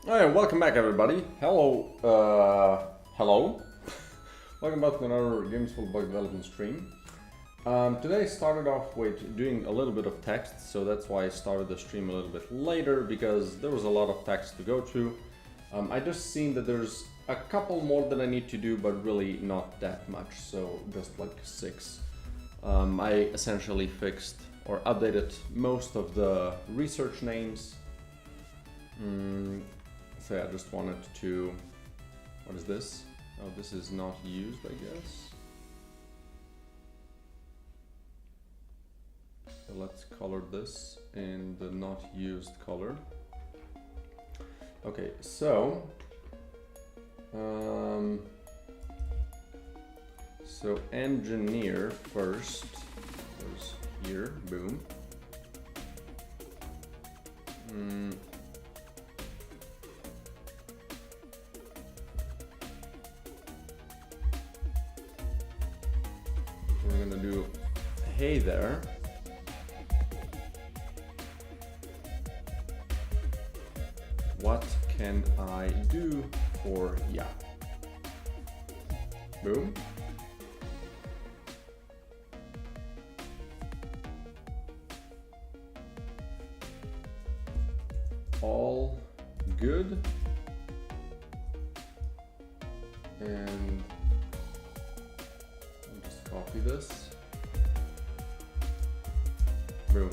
Alright, welcome back everybody. Hello. Welcome back to another Games Full Bug Development stream. Today I started off with doing a little bit of text, so that's why I started the stream a little bit later, because there was a lot of text to go through. I just seen that there's a couple more that I need to do, but really not that much, so just like 6. I essentially fixed or updated most of the research names. So I just wanted to, what is this? Oh, this is not used, I guess. So let's color this in the not used color. Okay, so engineer first goes here, boom. We're gonna do hey there. What can I do for ya? Boom. All good. And I'll just copy this. Boom.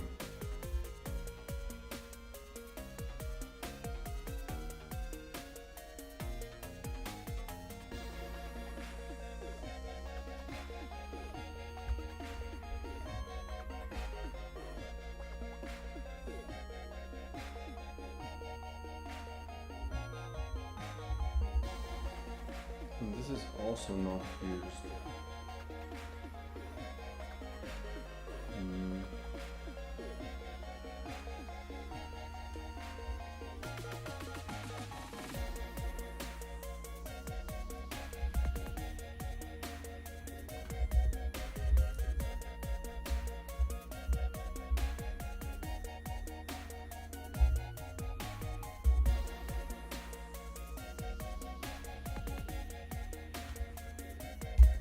And this is also not used.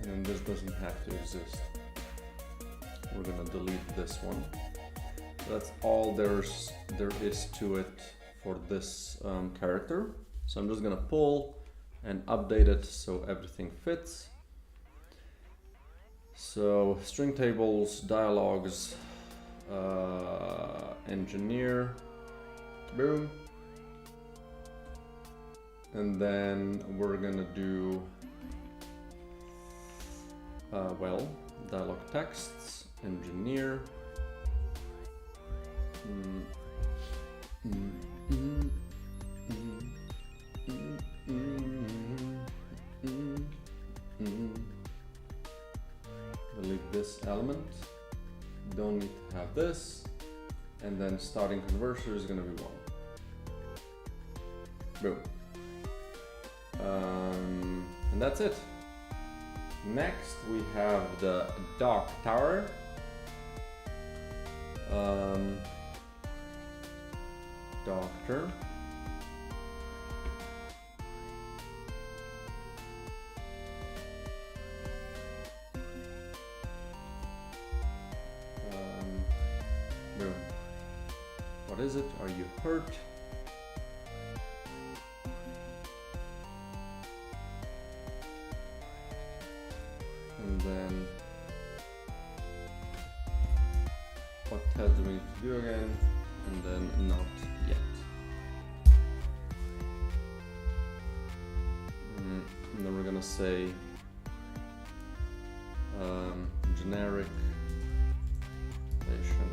And this doesn't have to exist. We're gonna delete this one. That's all there is to it for this character. So I'm just gonna pull and update it so everything fits. So string tables, dialogues, engineer, boom. And then we're gonna do dialog texts, engineer. Delete this element. Don't need to have this. And then starting converter is gonna be 1. Boom. And that's it. Next we have the dock tower. Doctor. Boom. What is it? Are you hurt? And then what test do we need to do again? And then not yet. And then we're gonna say generic patient.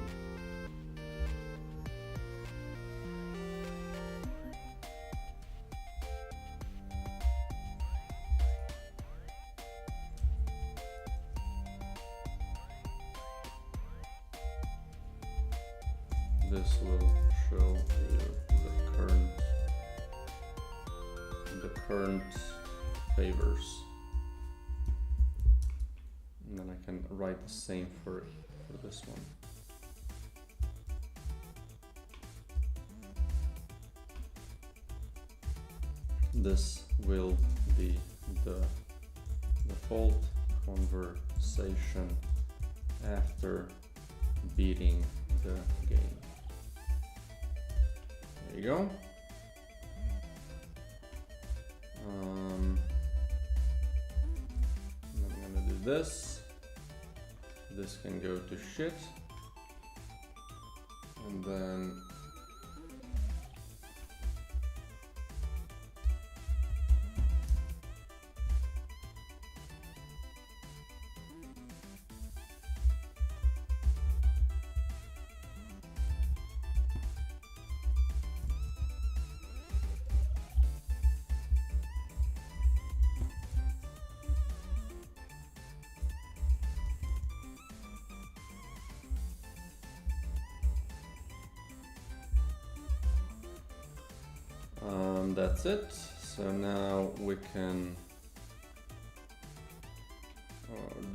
This will show you the current favors. And then I can write the same for this one. this will be the default conversation after beating the game. There you go. I'm gonna do this. This can go to shit. And then that's it. So now we can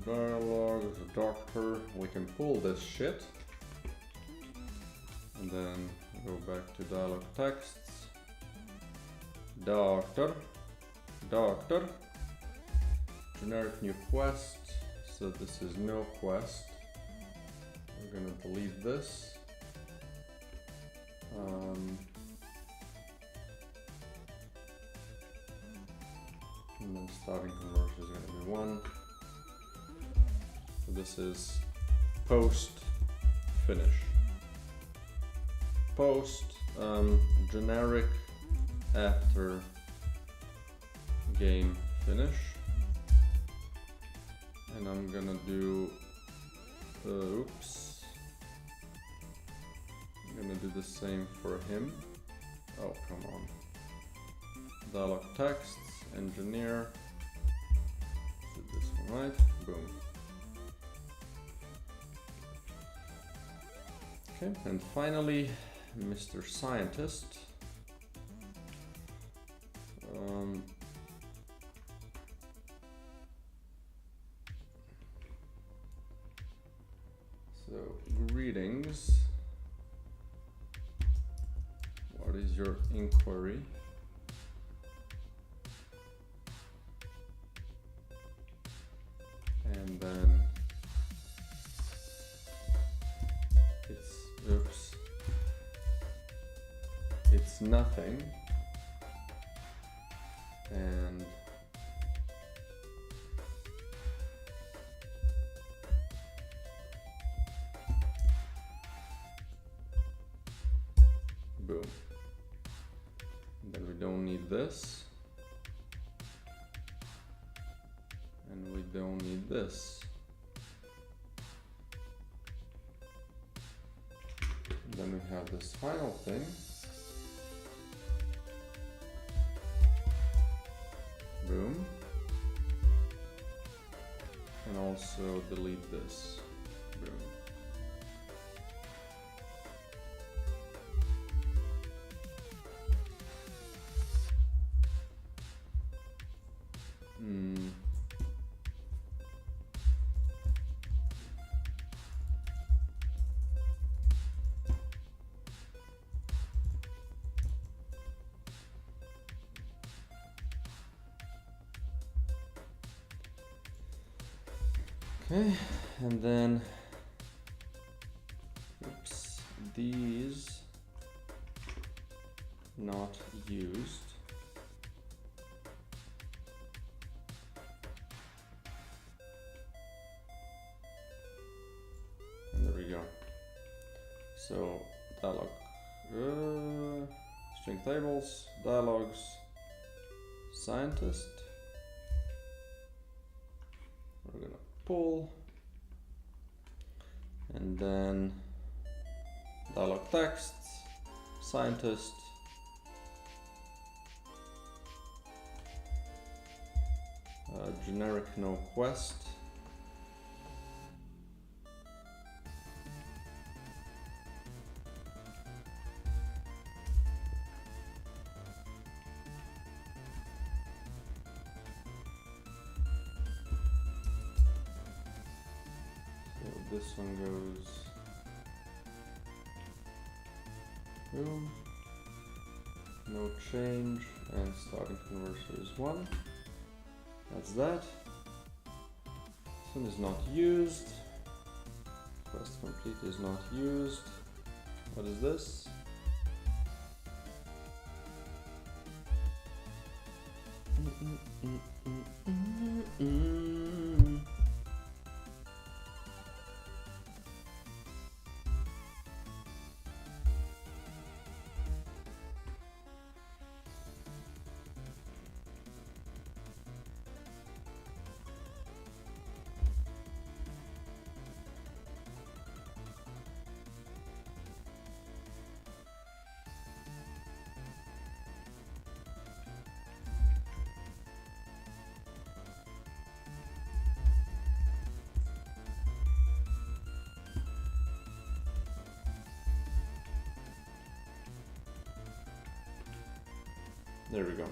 dialogue, the doctor, we can pull this shit and then go back to dialogue texts. Doctor, generic new quest, so this is no quest. We're gonna delete this. And then starting conversion is going to be 1. So this is post finish. Post generic after game finish. And I'm gonna do oops. I'm gonna do the same for him. Oh, come on. Dialog texts, engineer. Do this one right. Boom. Okay, and finally, Mr. Scientist. So, greetings. What is your inquiry? And then it's nothing, and boom. And then we don't need this, and we don't need this. And then we have this final thing. Boom. And also delete this. Boom. Okay, and then, oops, these not used. And there we go. So, dialog, string tables, dialogues, scientist. We're gonna pull, and then dialog texts, scientist, generic no quest, this one goes boom, no change, and starting converter is 1. That's that. This one is not used. Quest complete is not used. What is this? There we go.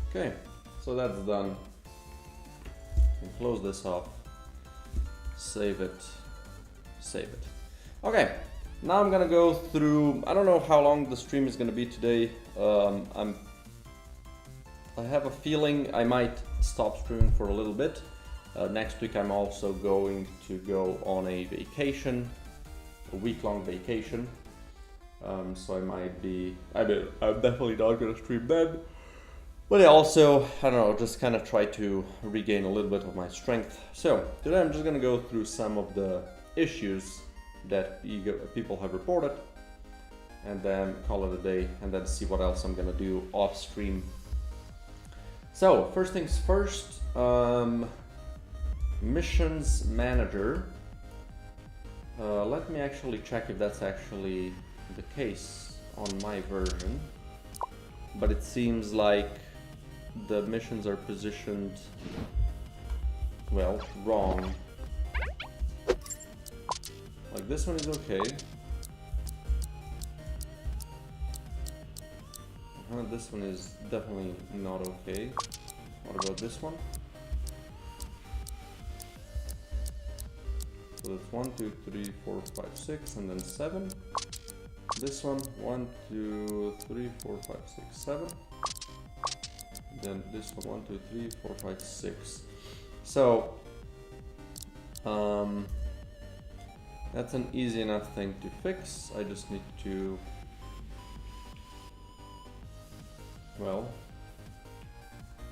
Okay, so that's done. And close this off. Save it. Save it. Okay, now I'm gonna go through. I don't know how long the stream is gonna be today. I have a feeling I might stop streaming for a little bit. Next week I'm also going to go on a vacation, a week-long vacation. So I'm definitely not gonna stream then. But I also, I don't know, just kind of try to regain a little bit of my strength. So today I'm just gonna go through some of the issues that people have reported, and then call it a day, and then see what else I'm gonna do off stream. So first things first. Missions manager. Let me actually check if that's actually the case on my version, but it seems like the missions are positioned, well, wrong. Like this one is okay. This one is definitely not okay. What about this one? So that's 1, 2, 3, 4, 5, 6, and then 7. This one, 1, 2, 3, 4, 5, 6, 7. Then this one, 1, 2, 3, 4, 5, 6. So, that's an easy enough thing to fix. I just need to, well,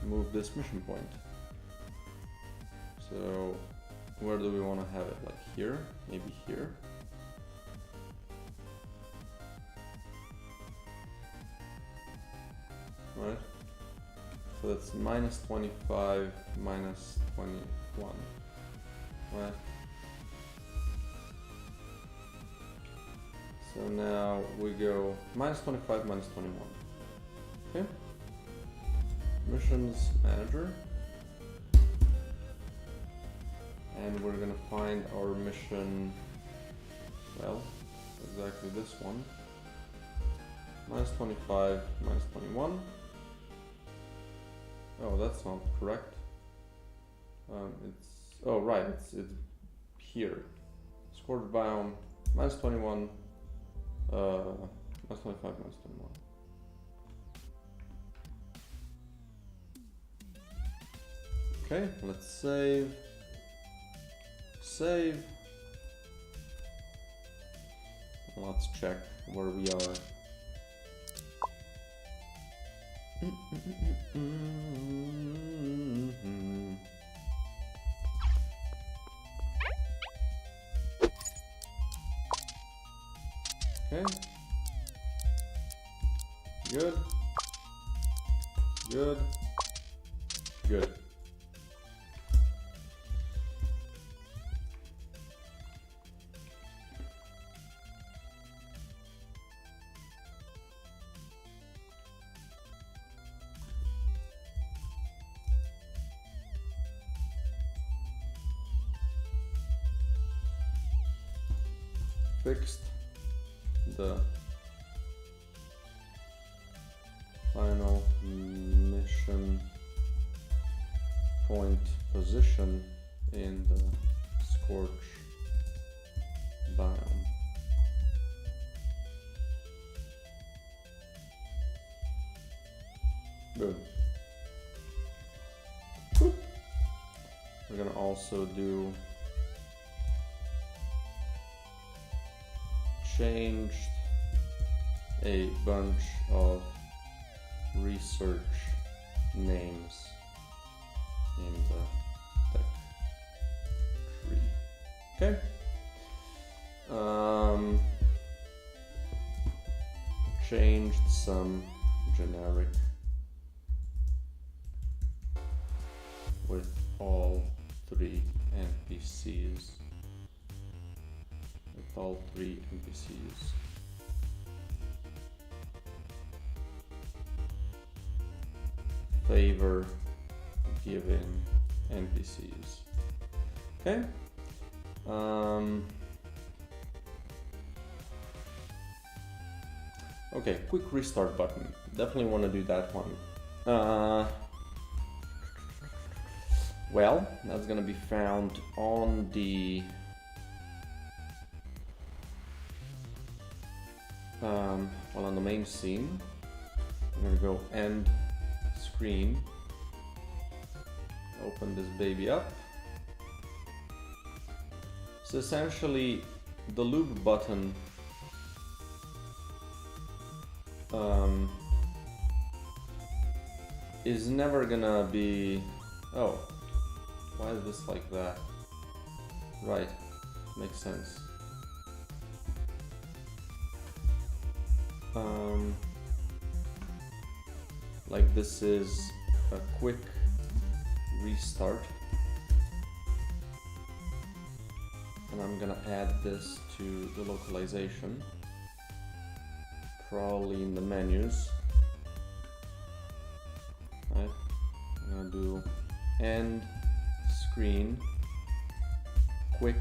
move this mission point. So, where do we want to have it? Like here? Maybe here? Right? So that's minus 25, minus 21. Right? So now we go minus 25, minus 21. Okay? Missions manager. And we're gonna find our mission, well, exactly this one. Minus 25, minus 21. Oh, that's not correct. Oh right, it's here. Scored bound, minus 21, minus 25, minus 21. Okay, let's save. Save. Let's check where we are. Okay. Good. Good. Good. Fixed the final mission point position in the Scorch time. Boom. Boop. We're gonna also do changed a bunch of research names in the tech tree. Okay. Changed some generic with all 3 NPCs. With all 3 NPCs. Favor given NPCs. Okay. Okay, quick restart button. Definitely want to do that one. Well, that's gonna be found on the on the main scene. I'm gonna go end screen. Open this baby up. So essentially, the loop button is never gonna be. Oh, why is this like that? Right, makes sense. Like this is a quick restart, and I'm gonna add this to the localization, probably in the menus. Right, I'm gonna do end screen quick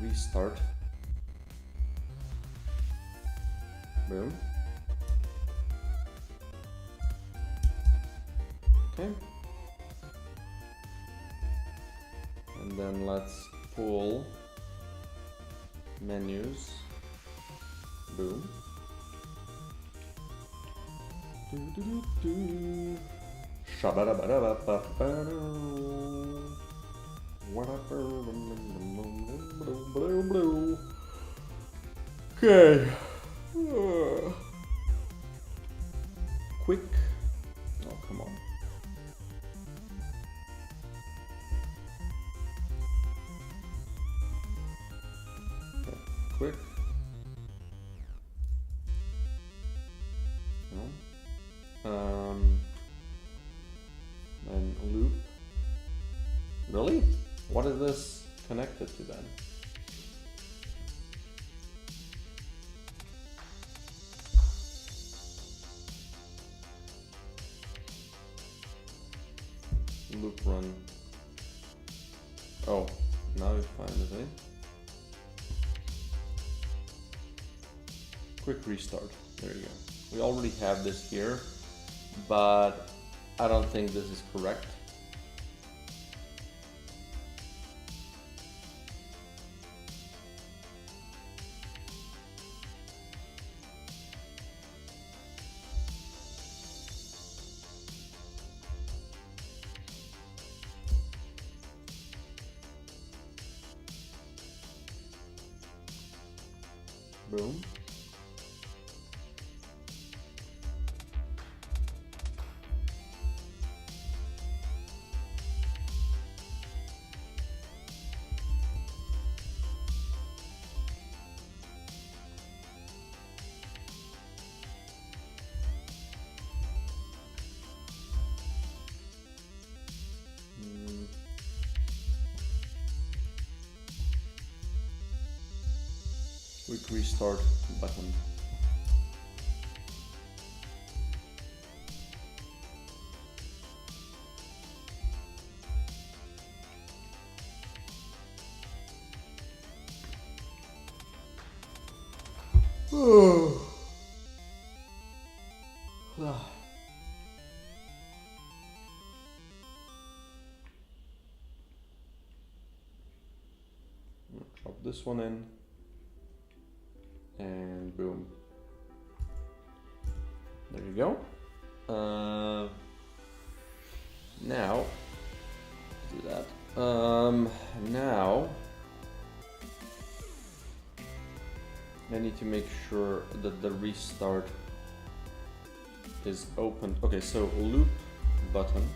restart. Boom. Okay. And then let's pull menus. Boom. Okay. Quick. Oh, come on. Okay. Quick. No. And loop. Really? What is this connected to then? Loop run. Oh, now you find it, eh? Quick restart. There you go. We already have this here, but I don't think this is correct. Boom. Quick restart button. Drop this one in. and boom. There you go. Now, do that. Now, I need to make sure that the restart is open. Okay, so loop button.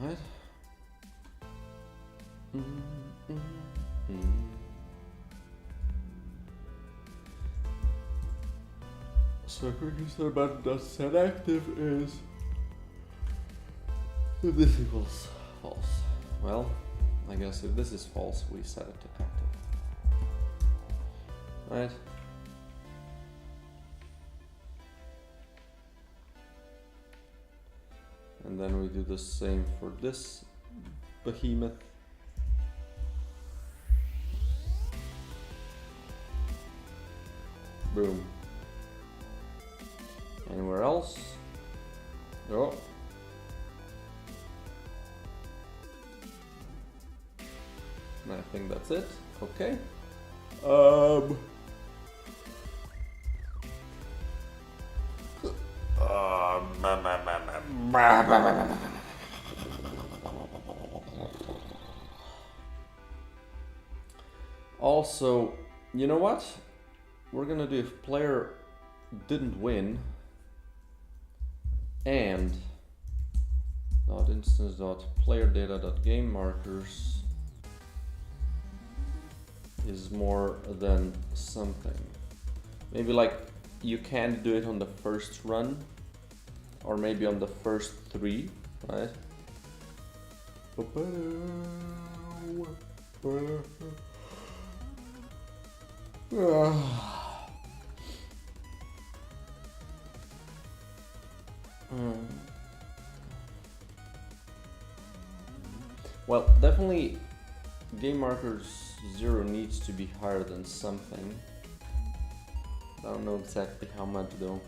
Right. So quick restart button that's set active is if this equals false. Well, I guess if this is false, we set it to active. Right? And then we do the same for this behemoth. Boom. Anywhere else? No. And I think that's it. Okay. Also, you know what? We're gonna do if player didn't win and .instance.player data.game markers is more than something. Maybe like you can't do it on the first run or maybe on the first 3, right? Well, definitely game markers 0 needs to be higher than something. I don't know exactly how much though.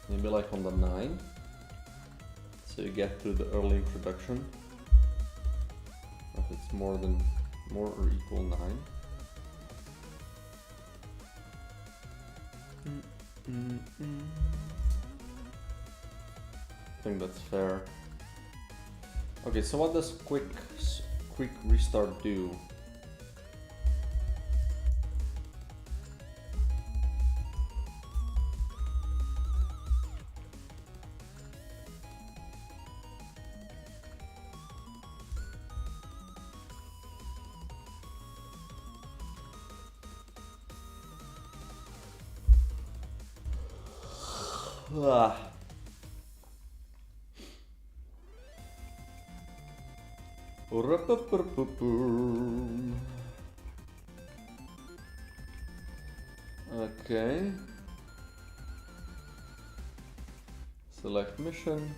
Maybe like on the 9, so you get through the early introduction. If it's more or equal 9. I think that's fair. Okay, so what does quick restart do? Okay. Select mission.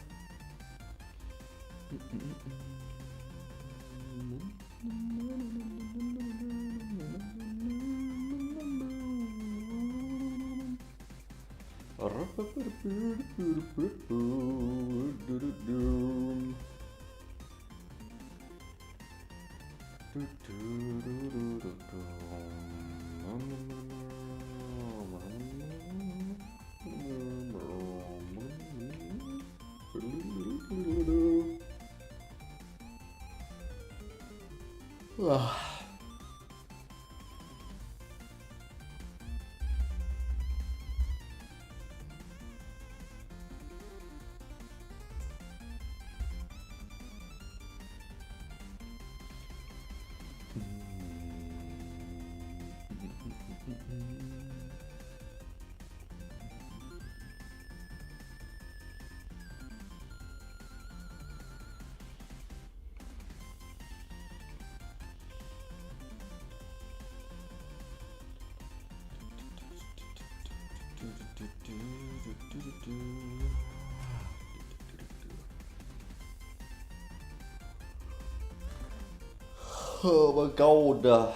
Oh my god.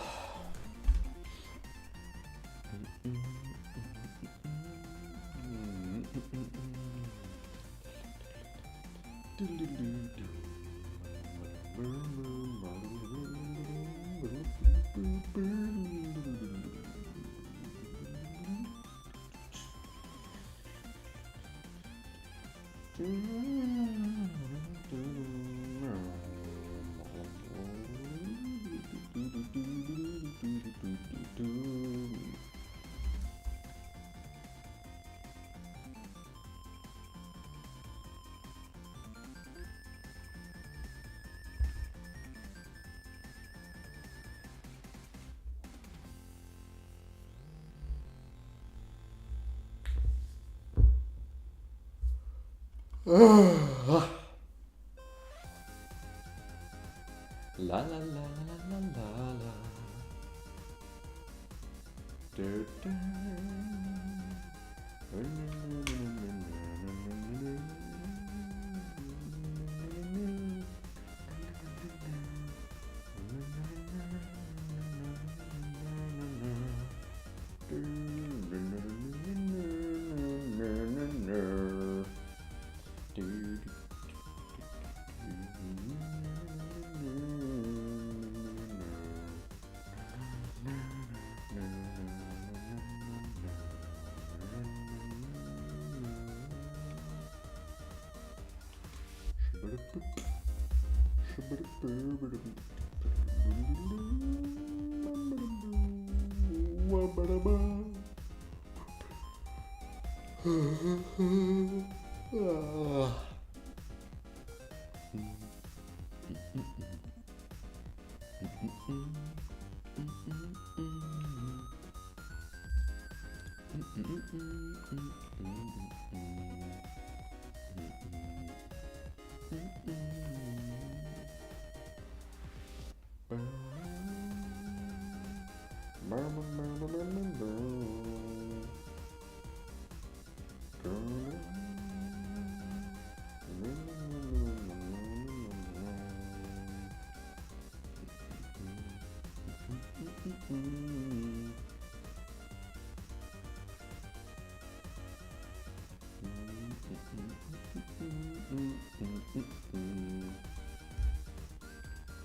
La la la la la la la. Du, du.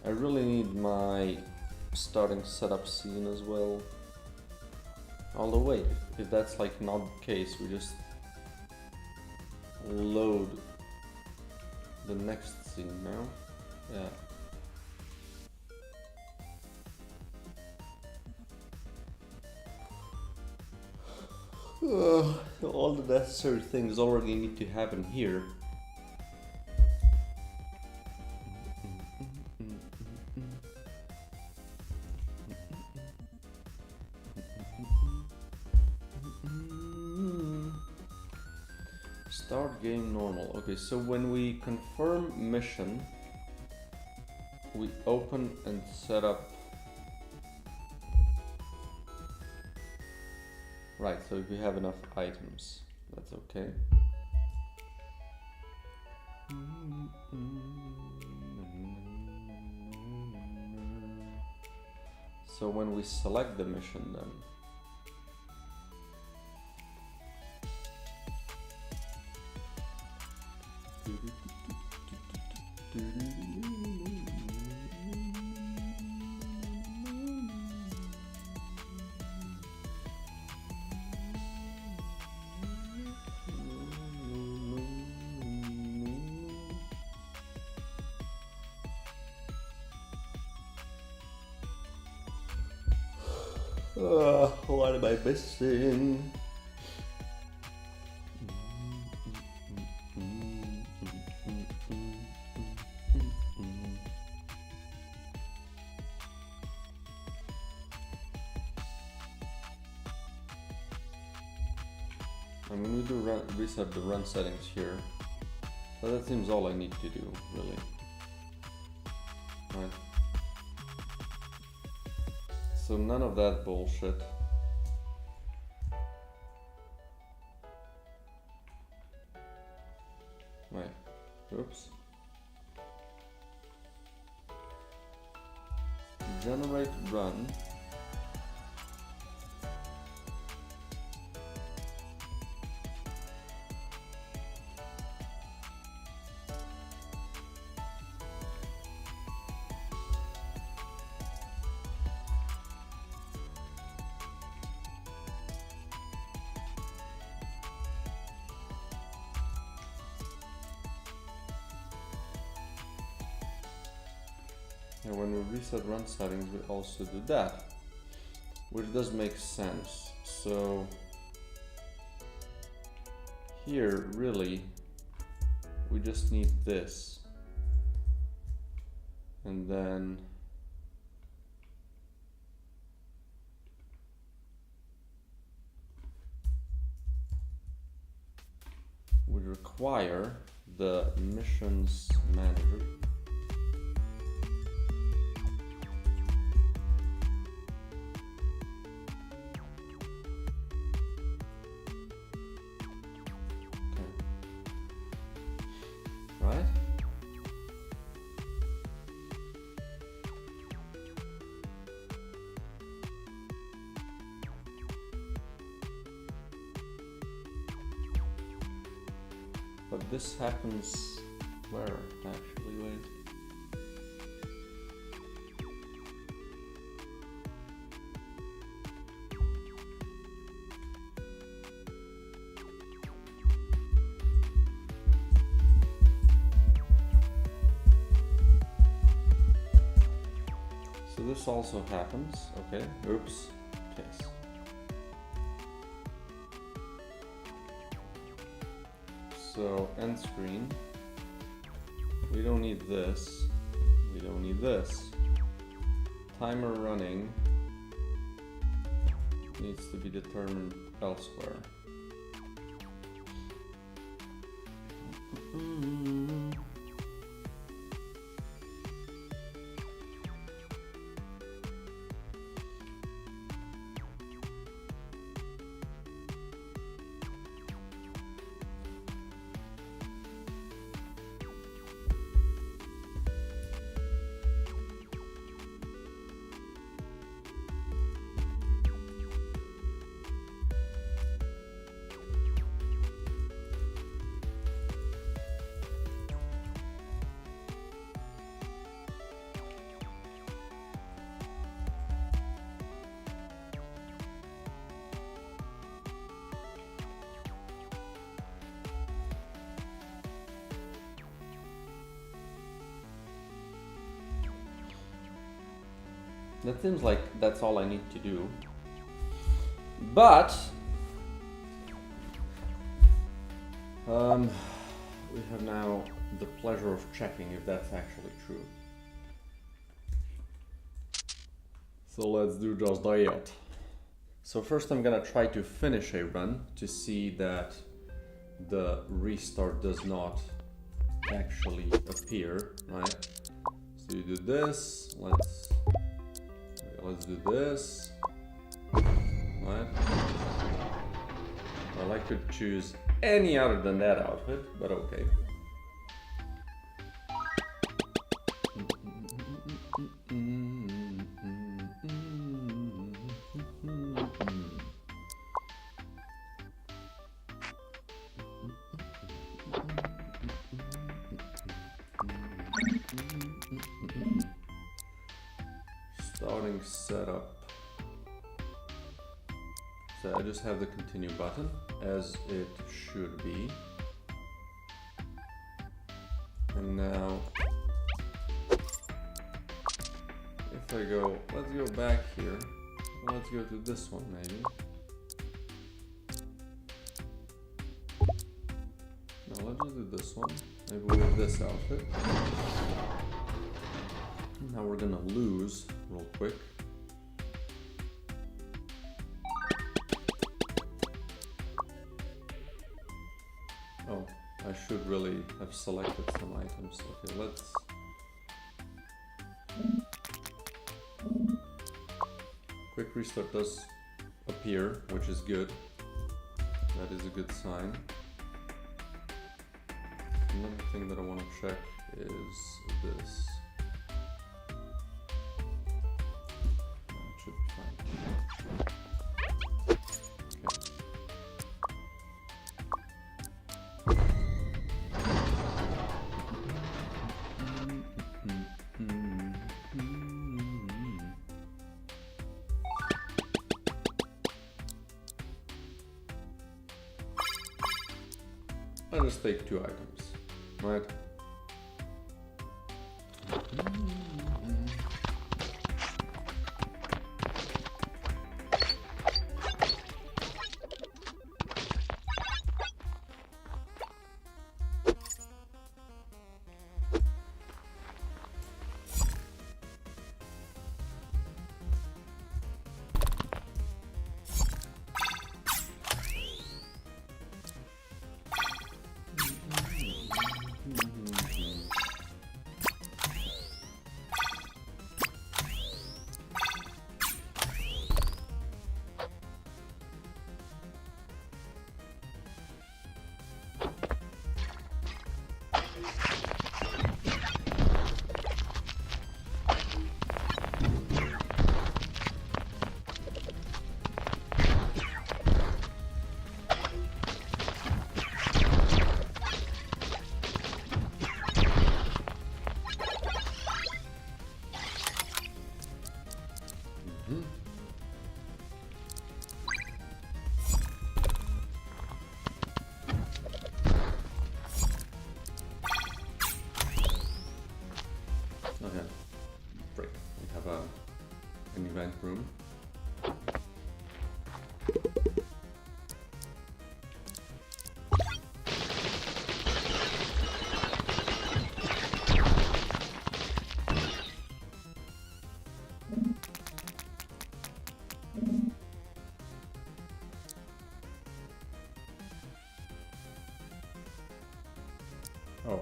I really need my starting setup scene as well. Although wait, if that's like not the case, we just load the next scene now. Yeah. All the necessary things already need to happen here. Start game normal. Okay, so when we confirm mission, we open and set up. Right, so if we have enough items, that's okay. So when we select the mission then, what am I missing? I mean, we do reset the run settings here, but that seems all I need to do, really. Right. So none of that bullshit. Oops. Generate run. And when we reset run settings, we also do that, which does make sense. So here, really, we just need this. And then we require the missions manager. Right? But this happens where actually? Wait. So this also happens, okay, oops, case. So end screen, we don't need this, we don't need this. Timer running needs to be determined elsewhere. That seems like that's all I need to do. But we have now the pleasure of checking if that's actually true. So let's do just that. So first I'm gonna try to finish a run to see that the restart does not actually appear, right? So you do this, let's do this, right? Well, I could choose any other than that outfit, but okay. Starting setup. So I just have the continue button as it should be. And now if I go, let's go back here. Let's go to this one maybe. No, let's just do this one. Maybe with this outfit. Now we're gonna lose real quick. Oh, I should really have selected some items. Okay, let's... Quick restart does appear, which is good. That is a good sign. Another thing that I want to check is this. It should be fine. I'll just take 2 items, right? An event room. Oh.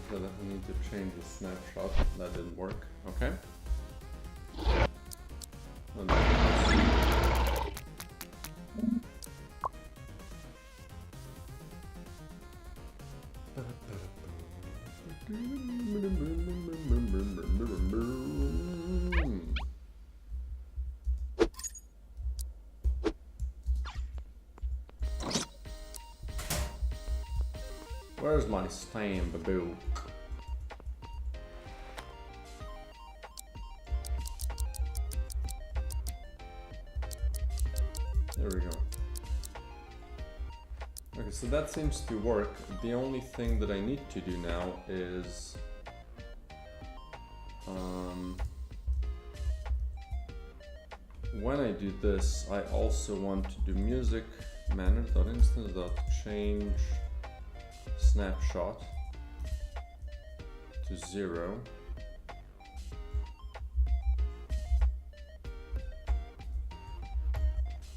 So that we need to change the snapshot. That didn't work. Okay. Where's my stamp book? There we go. Okay, so that seems to work. The only thing that I need to do now is when I do this, I also want to do music manner.instance.change snapshot to 0.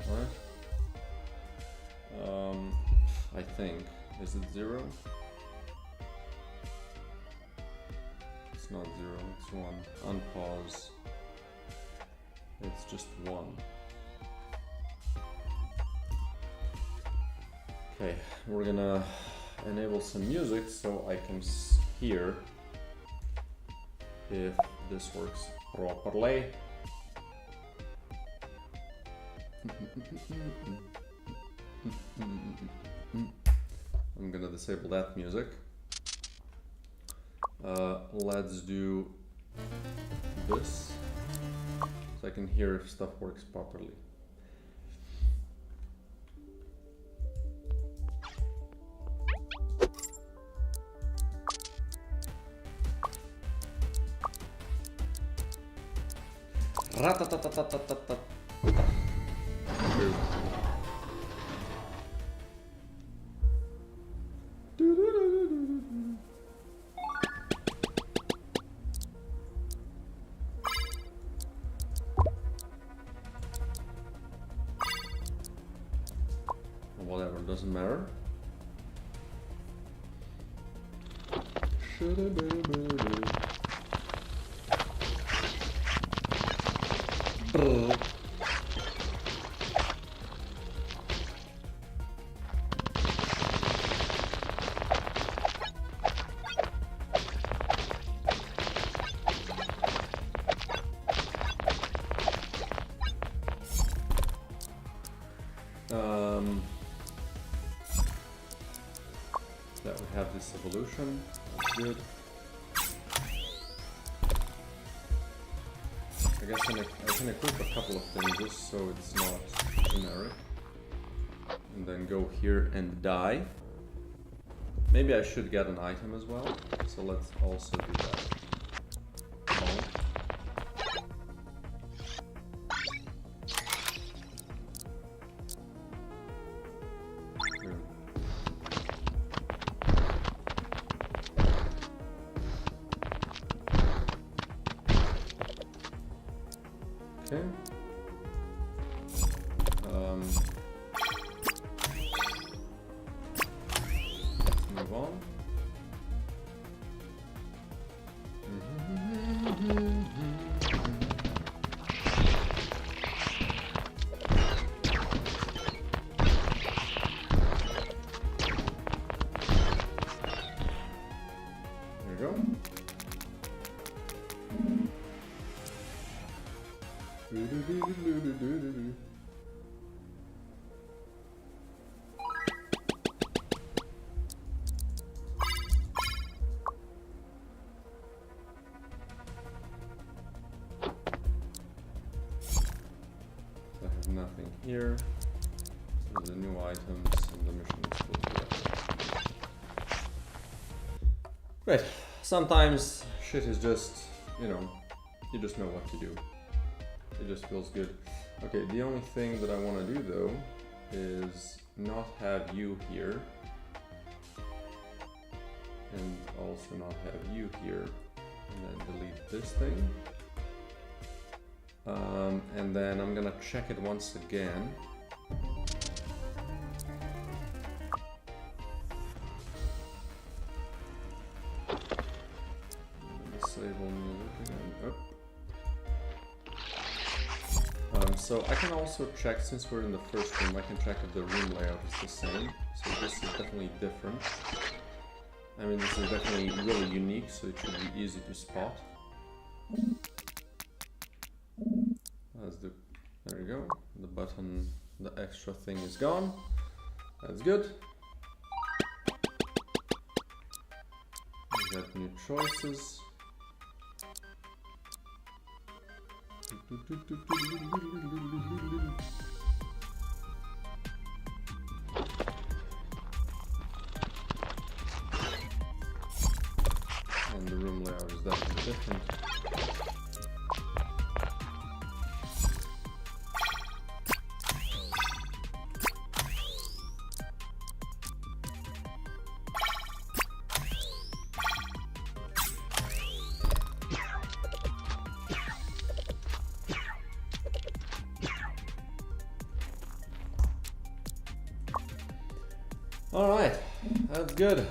Right? I think. Is it 0? It's not 0, it's 1. Unpause. It's just 1. Okay, we're gonna enable some music so I can hear if this works properly. I'm gonna disable that music. Let's do this so I can hear if stuff works properly. Ratatatatatatat. it doesn't matter. That we have this evolution, that's good. I guess I can equip a couple of things just so it's not generic. And then go here and die. Maybe I should get an item as well, so let's also do that. Oh. Okay. Let's move on. There we go. I have nothing here. So the new items and the mission is still here. Great. Sometimes shit is just, you know, you just know what to do. It just feels good. Okay, the only thing that I want to do though is not have you here and also not have you here, and then delete this thing. And then I'm gonna check it once again. Disable music again. Oh. So I can also check, since we're in the first room, I can check if the room layout is the same. So this is definitely different. I mean, this is definitely really unique, so it should be easy to spot. There you go. The button, the extra thing is gone. That's good. We got new choices. And the room layout is definitely different. All right, that's good.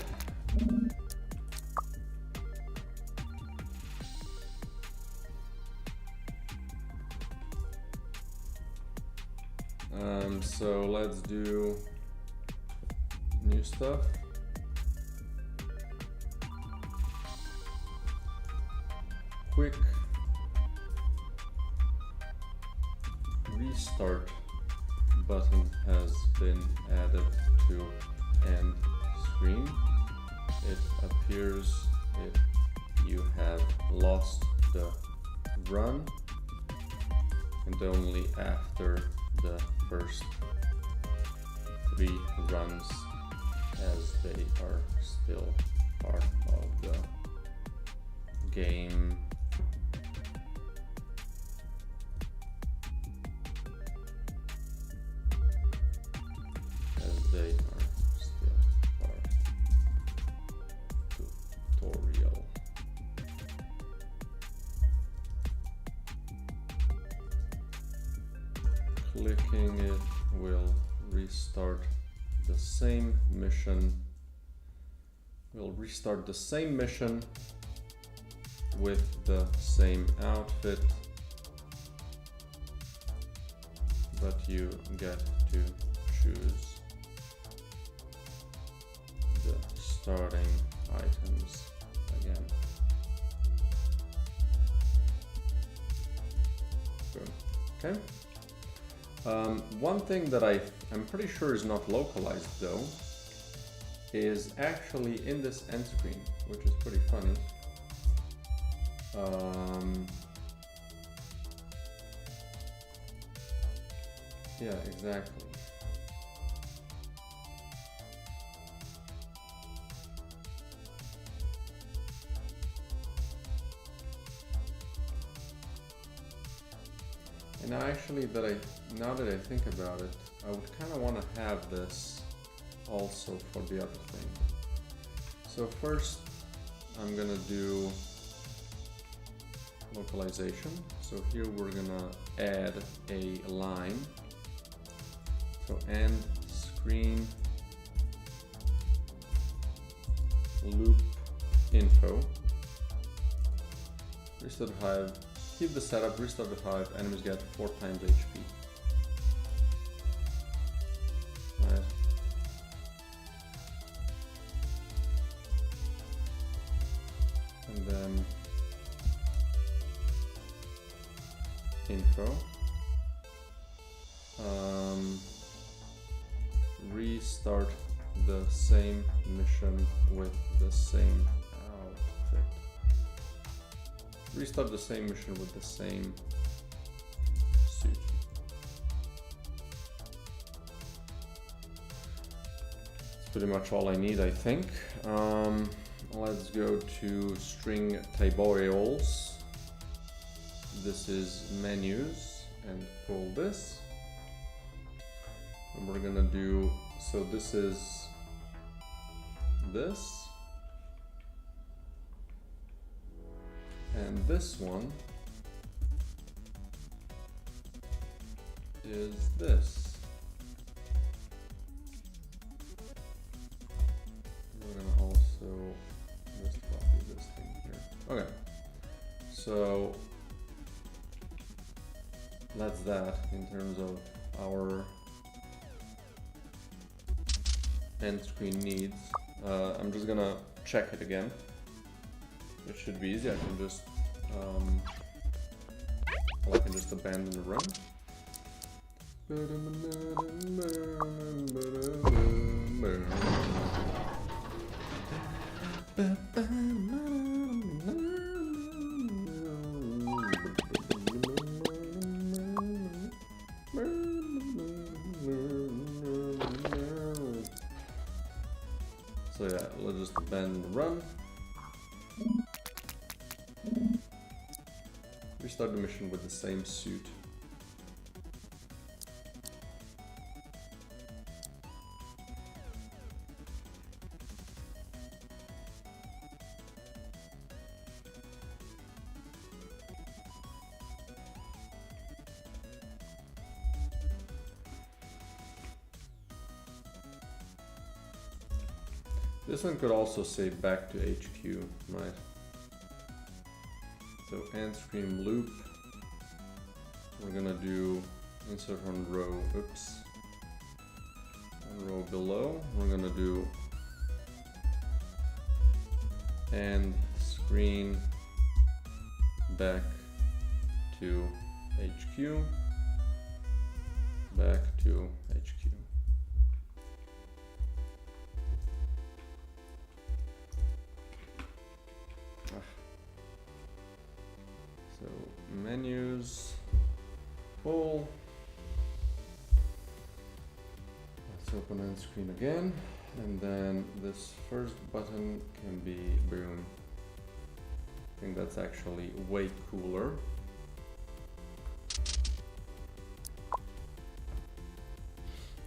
So let's do new stuff. Quick restart button has been added to end screen. It appears if you have lost the run, and only after the first 3 runs, as they are still part of the game. As they are still part tutorial. Clicking it will restart the same mission. We'll restart the same mission with the same outfit, but you get to choose the starting items again. Good. Okay. One thing that I'm pretty sure is not localized though is actually in this end screen, which is pretty funny. Yeah, exactly. And actually, now that I think about it, I would kind of want to have this also for the other thing. So first, I'm gonna do localization. So here we're gonna add a line. So end screen loop info. Restart hive. Keep the setup, restart the hive, enemies get 4 times HP. Right. And then info. Restart the same mission with the same outfit. Restart the same mission with the same suit. That's pretty much all I need, I think. Let's go to string taboreals. This is menus, and pull this. And we're gonna do, so this is this. And this one is this. We're gonna also just copy this thing here. Okay, so that's that in terms of our end screen needs. I'm just gonna check it again. It should be easy. I can just abandon the run. So yeah, let's just abandon the run. Restart the mission with the same suit. This one could also say back to HQ, right? So end screen loop. We're gonna do insert on row, oops. On row below, we're gonna do end screen back to HQ, back to HQ. So menus, full. Let's open end screen again, and then this first button can be boom. I think that's actually way cooler.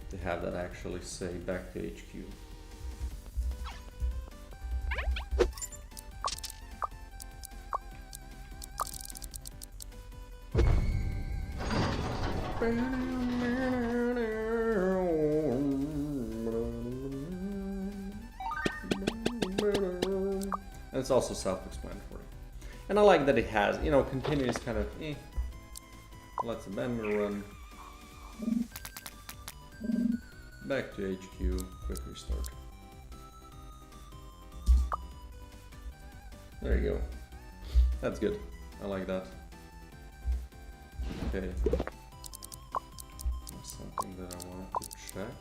To have that actually say back to HQ. And it's also self-explanatory. And I like that it has, you know, continuous kind of, let's abandon run. Back to HQ, quick restart. There you go. That's good. I like that. Okay. That's something that I wanted to check.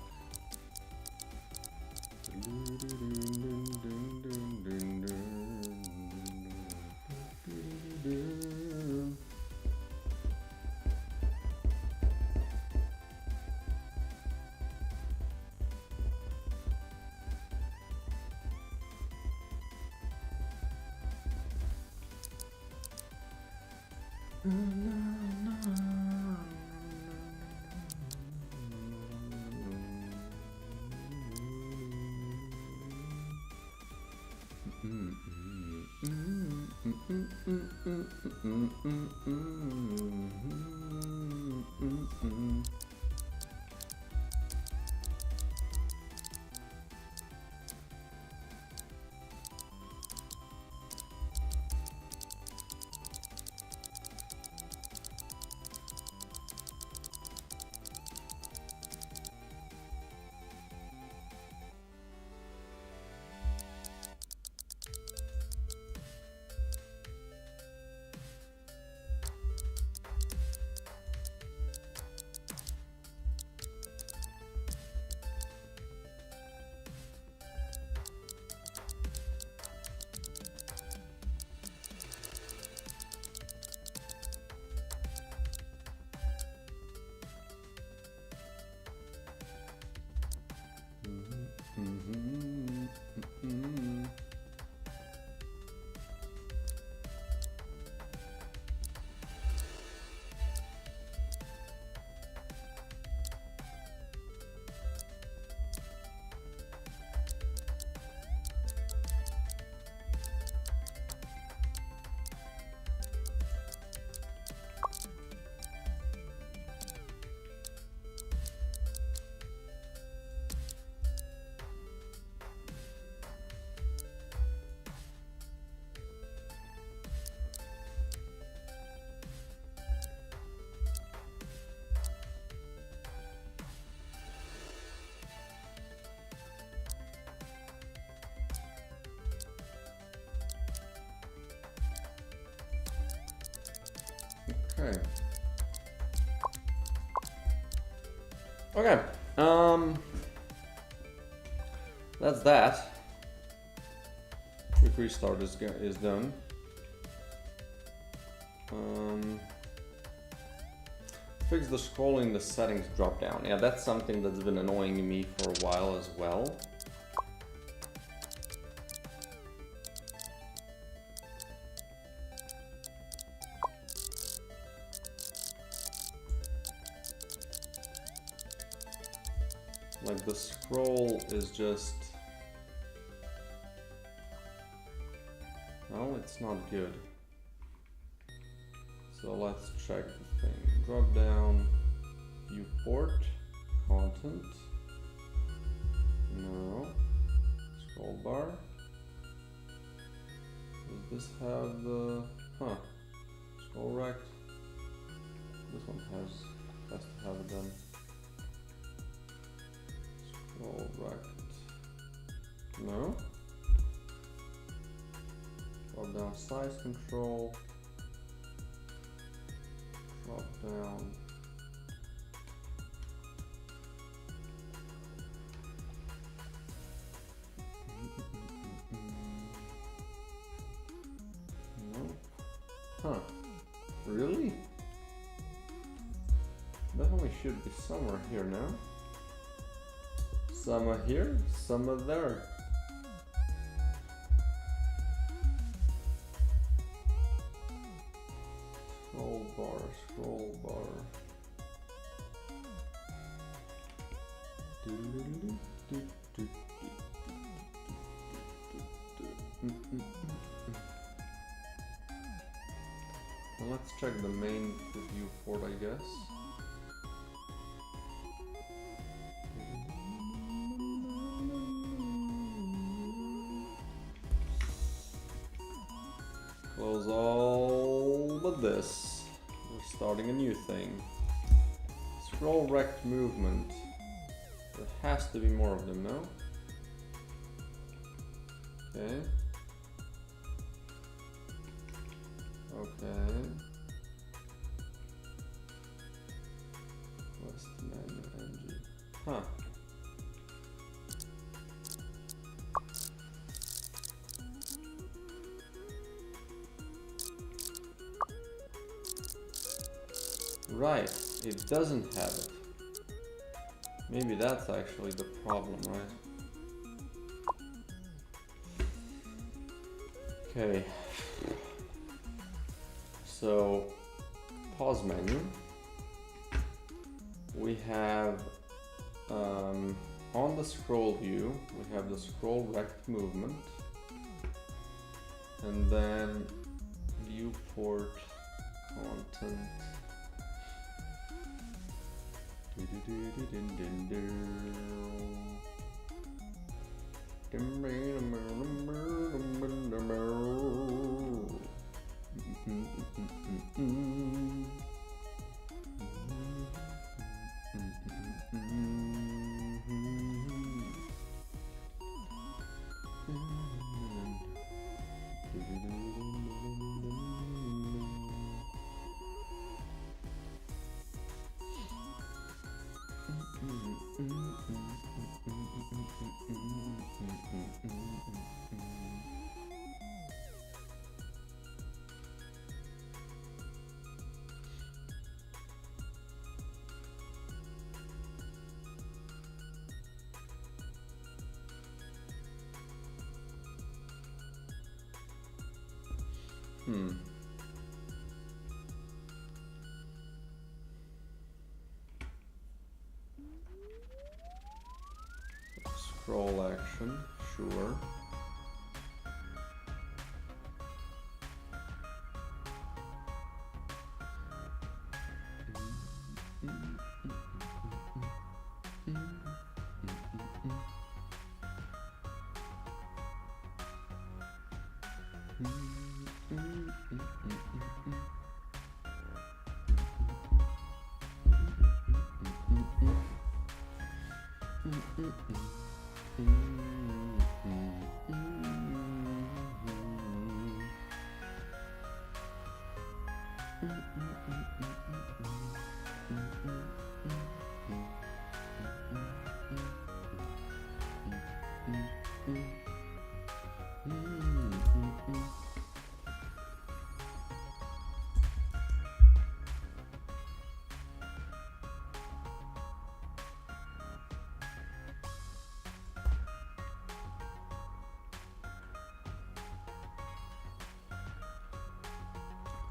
Okay. Okay. That's that. Quick restart is done. Fix the scrolling in the settings drop down. Yeah, that's something that's been annoying me for a while as well. Like the scroll is just, well, it's not good. So let's check the thing. Drop down, viewport, content. No. Scroll bar. Does this have the, scroll rect? This one has to have it done. Scroll rect. No. Drop down size control. Drop down. No. Huh. Really? Definitely should be somewhere here now. Some are here, some are there. Scroll bar, scroll bar. Well, let's check the main viewport, I guess. was all but this. We're starting a new thing. Scroll rect movement. There has to be more of them, no? Okay. Okay. What's the menu ng? Huh. Right, it doesn't have it. Maybe that's actually the problem, right? Okay. So, pause menu. We have, on the scroll view, we have the scroll rect movement. And then viewport content. Scroll action, sure.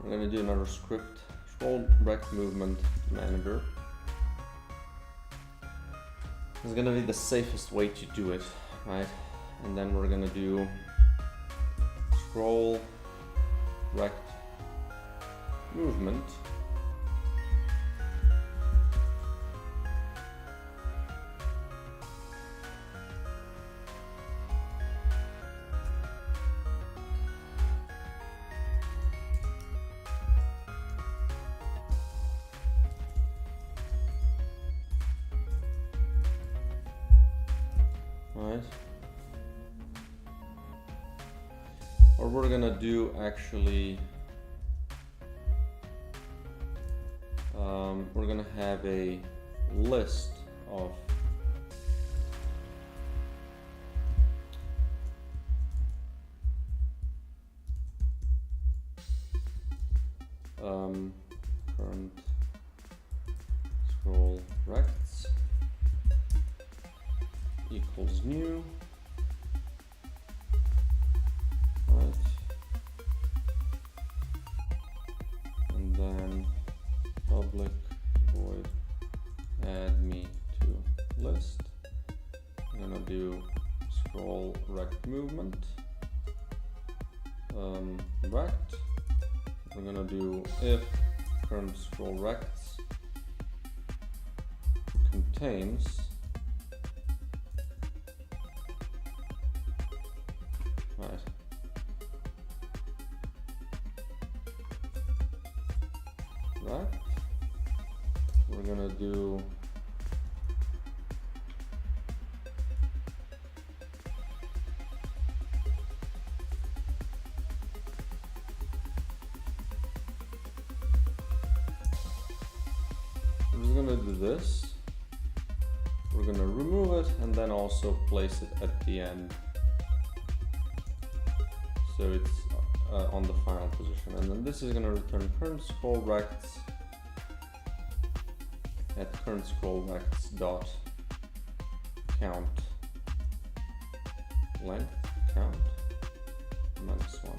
I'm going to do another script, scroll rect movement manager. It's going to be the safest way to do it, right? And then we're going to do scroll rect movement. Right. Or we're gonna do actually, we're gonna have a list of current scroll rects equals new, right, and then public void add me to list. I'm gonna do scroll rect movement rect. We're gonna do if current scroll rects contains right. gonna do this. We're gonna remove it and then also place it at the end, so it's on the final position. And then this is gonna return current scroll rects at current scroll rects dot count length count -1.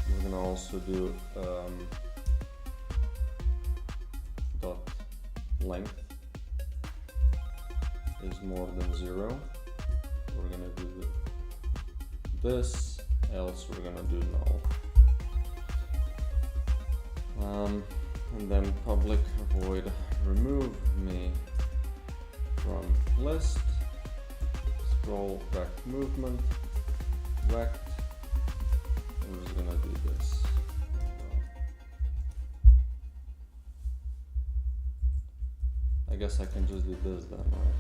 We're gonna also do dot length is more than 0. We're gonna do this, else we're gonna do null. And then public void remove me from list scroll rect movement rect. We're just gonna do this. I guess I can just do this then, right?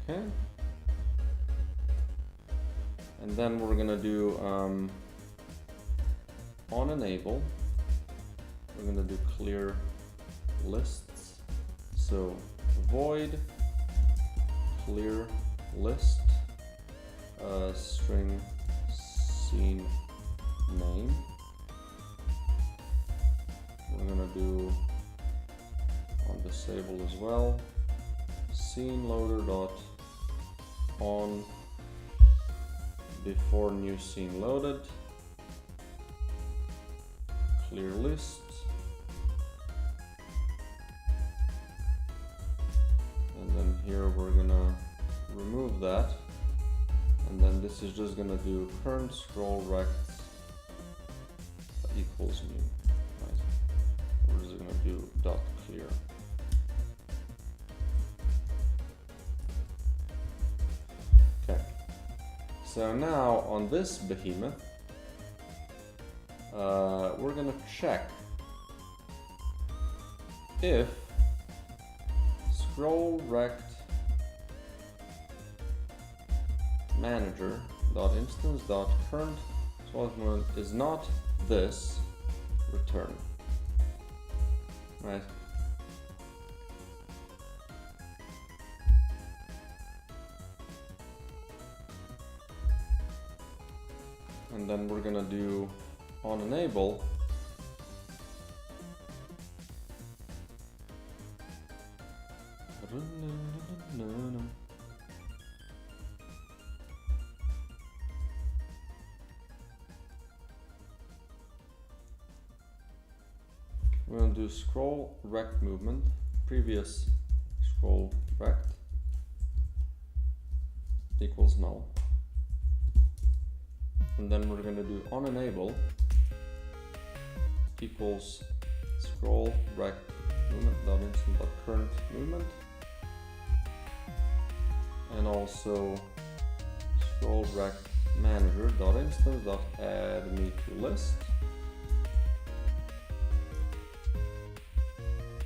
Okay. And then we're gonna do on enable. We're gonna do clear lists. So void clear list string scene name. We're gonna do on disable as well. Scene loader dot on before new scene loaded. Clear list. And then here we're gonna remove that. And then this is just gonna do current scroll rect equals new. Right. We're just gonna do dot clear. Okay. So now on this behemoth, we're gonna check if scroll rect manager dot instance dot current movement is not this return, right? And then we're gonna do on enable we're going to do scroll rect movement, previous scroll rect equals null. And then we're going to do on enable equals scroll rect movement dot instant dot current movement, and also scroll rect manager dot instance dot add me to list.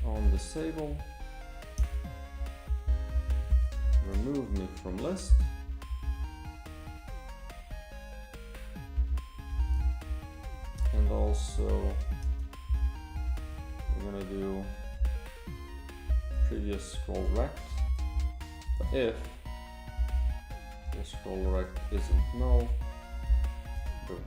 On disable, remove me from list, and also we're gonna do previous scroll rect if the scroll rect isn't null. Boom.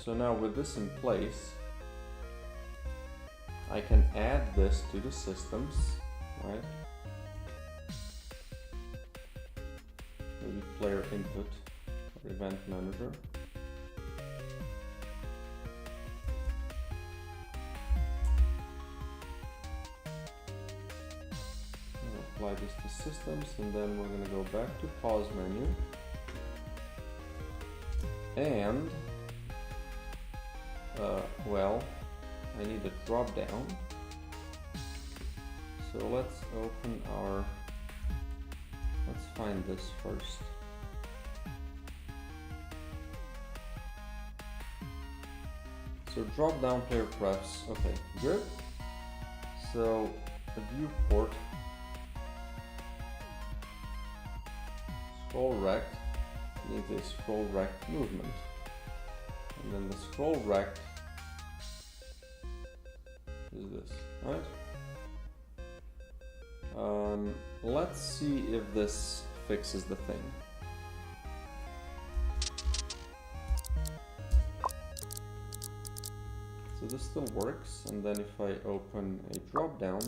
So now with this in place, I can add this to the systems, right? Maybe player input or event manager. I'll apply this to systems, and then we're going to go back to pause menu, and well, I need a drop down. So let's open our, let's find this first. So drop down player prefs, okay, good. So a viewport, scroll rect needs a scroll rect movement. And then the scroll rect is this, right? Let's see if this fixes the thing. So this still works, and then if I open a drop down,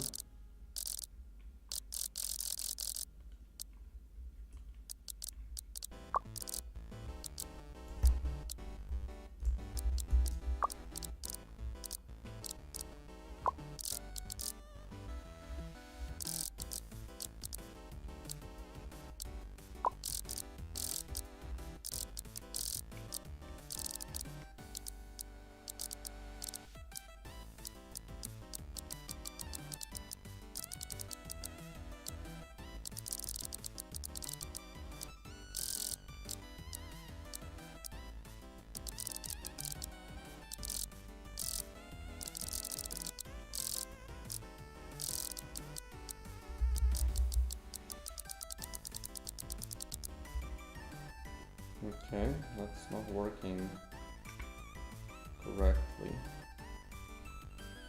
okay, that's not working correctly,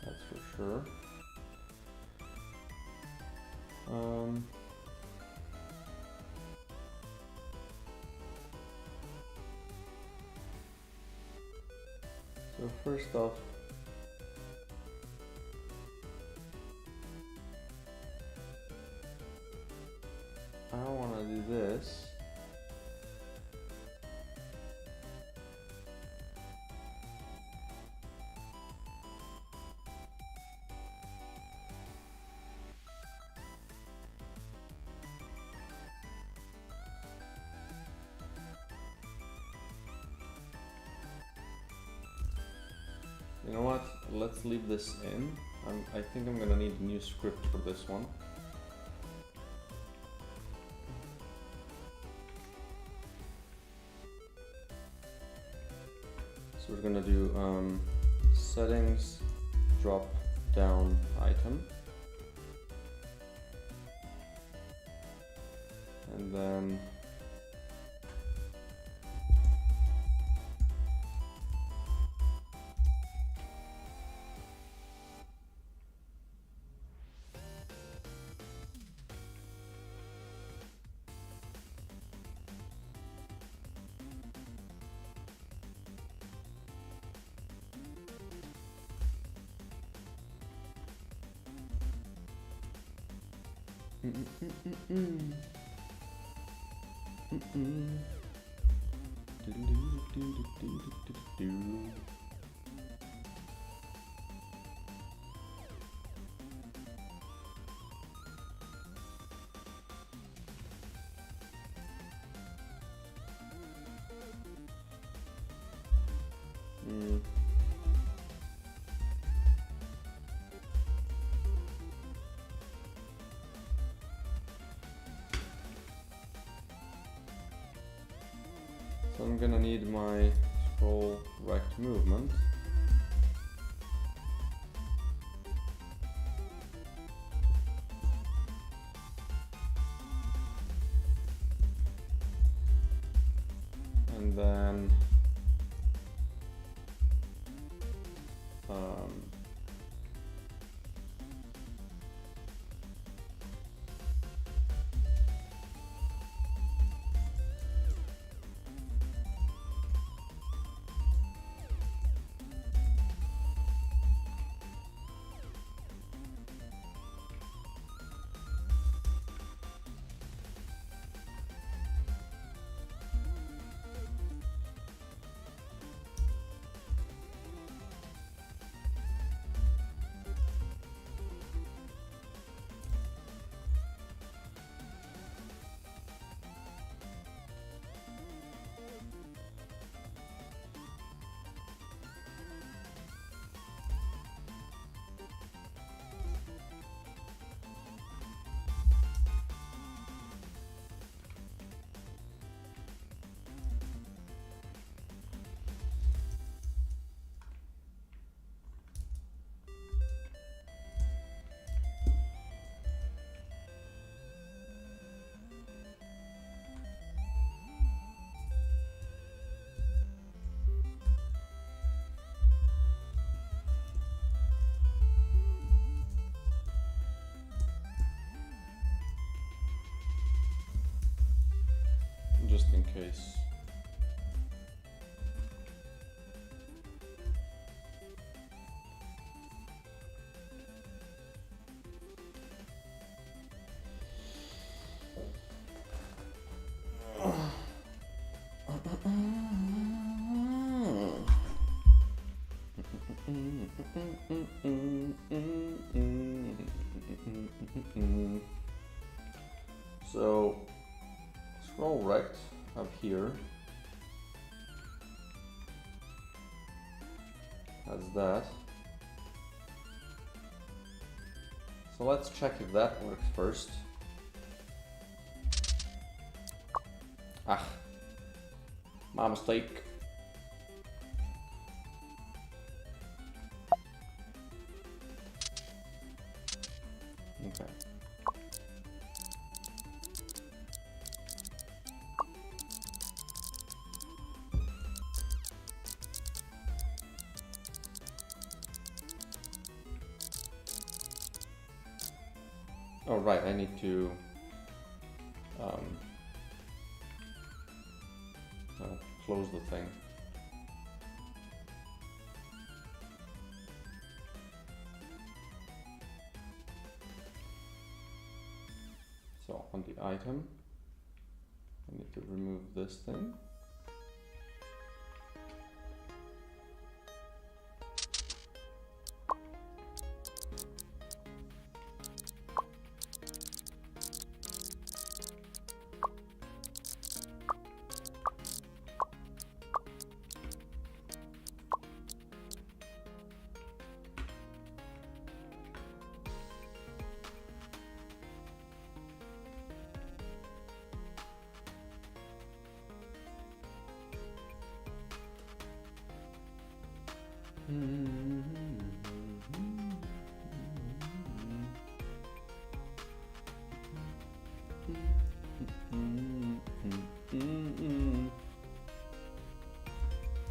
that's for sure. So first off, I want to do this. You know what? Let's leave this in. I think I'm gonna need a new script for this one. So we're gonna do settings, drop down item, and then so I'm gonna need my scroll rect movement. And then case. So scroll rect up here has that. So let's check if that works first. Ah, my mistake. Okay. Oh right, I need to close the thing. So on the item, I need to remove this thing.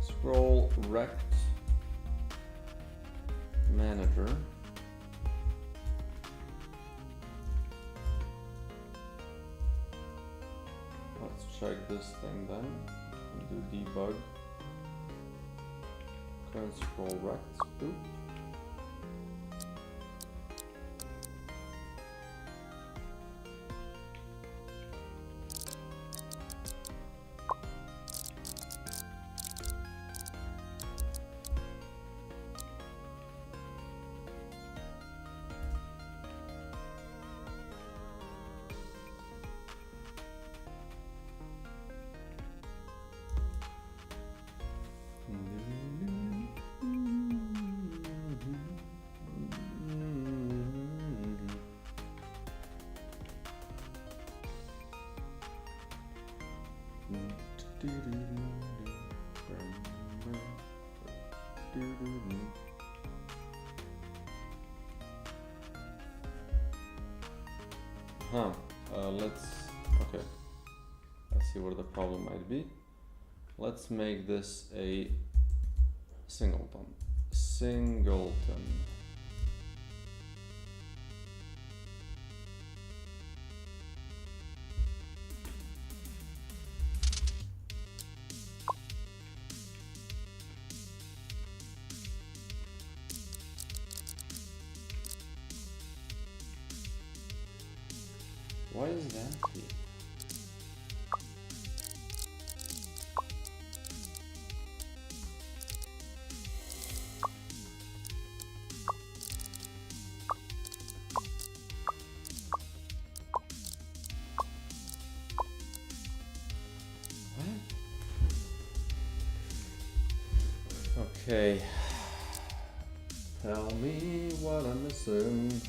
Scroll rect manager. Let's check this thing then and do debug. Current scroll rect. Oop. Let's see where the problem might be. Let's make this a singleton. Why is that here? Okay, tell me what I'm missing.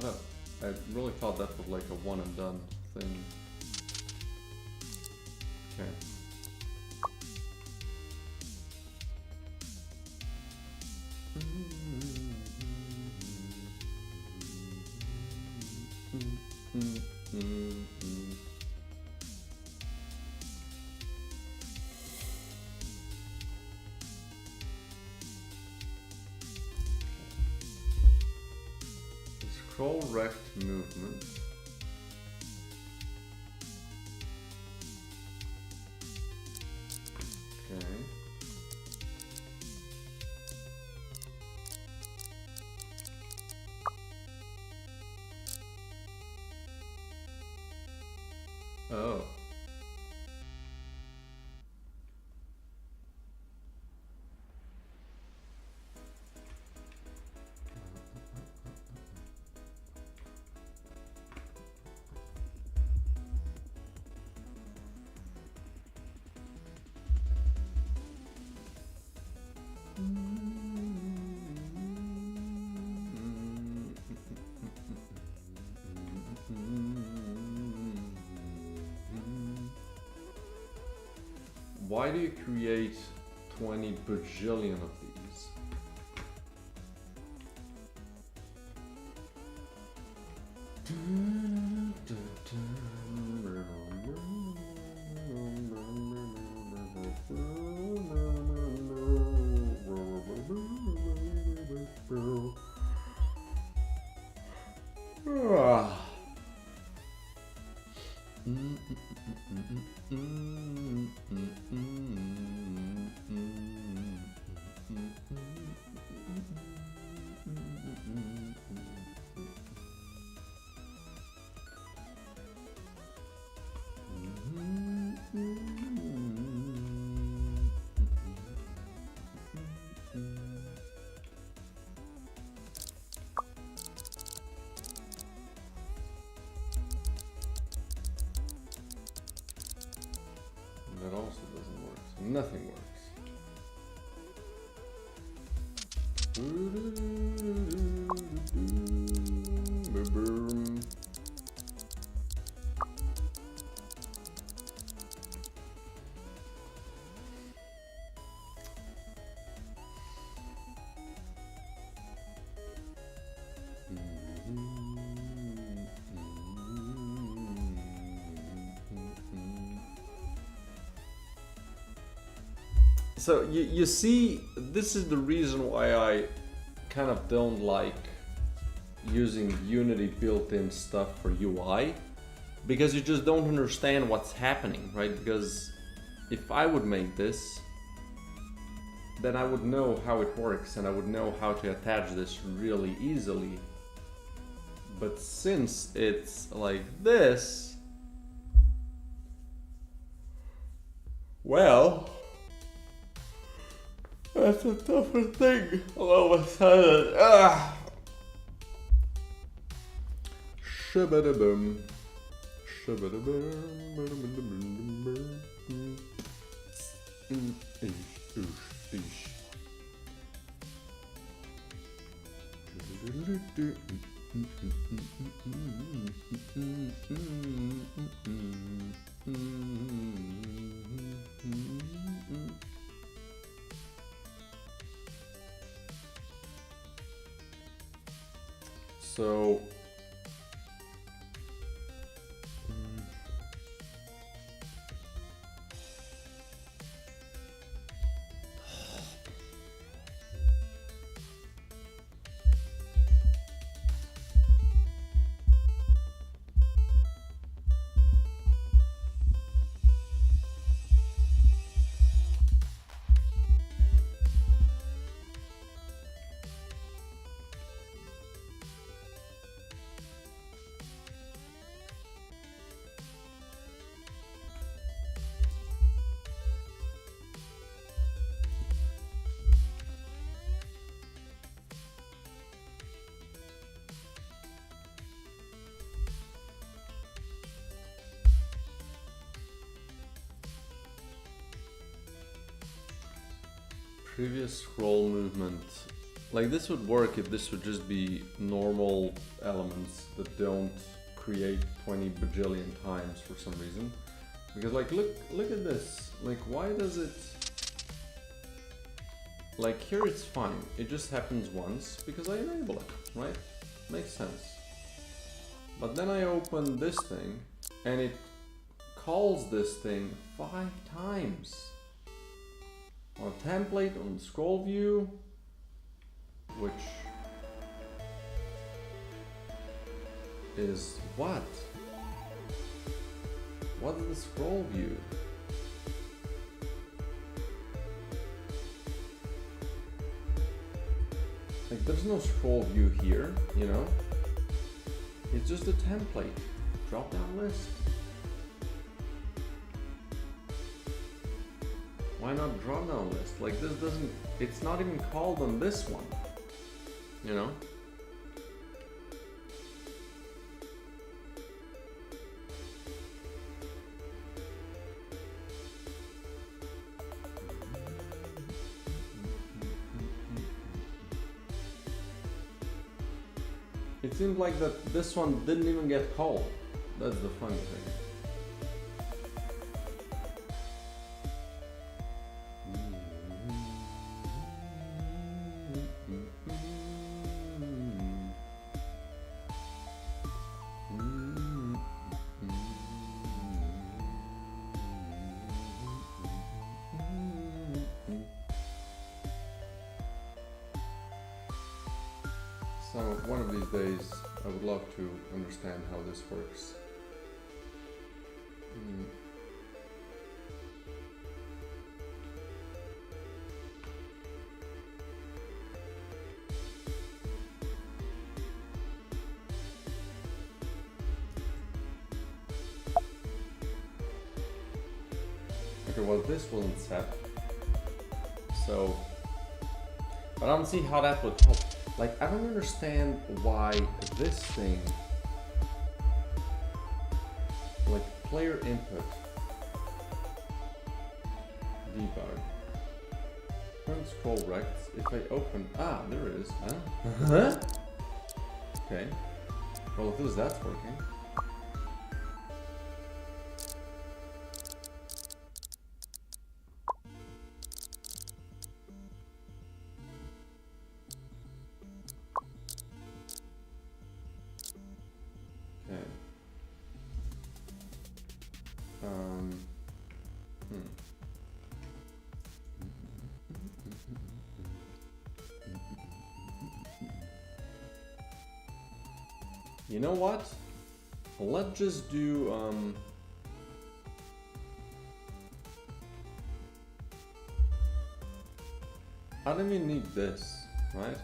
I really thought that was like a one and done thing. Okay. Scroll rect movement. Okay. Oh. Why do you create 20 bajillion of these? That also doesn't work, so nothing works. So you see, this is the reason why I kind of don't like using Unity built-in stuff for UI, because you just don't understand what's happening, right? Because if I would make this, then I would know how it works and I would know how to attach this really easily. But since it's like this, well, that's a tougher thing all of a sudden. Shabba-da-bum. So previous scroll movement Like this would work if this would just be normal elements that don't create 20 bajillion times for some reason. Because like look at this. Like why does it, like here it's fine. It just happens once because I enable it, right? Makes sense. But then I open this thing and it calls this thing 5 times. On a template, on the scroll view, which is what? What is the scroll view? Like there's no scroll view here, you know? It's just a template, drop down list. Why not drop down list? Like this doesn't, it's not even called on this one, you know? It seems like that this one didn't even get called. That's the funny thing. So one of these days I would love to understand how this works. Okay, well this wasn't set. So, but I don't see how that would help. Like, I don't understand why this thing, like player input, debug, current scroll rects, if I open, there it is, huh? Okay, well at least that's working. You know what? Let's just do I don't even need this, right?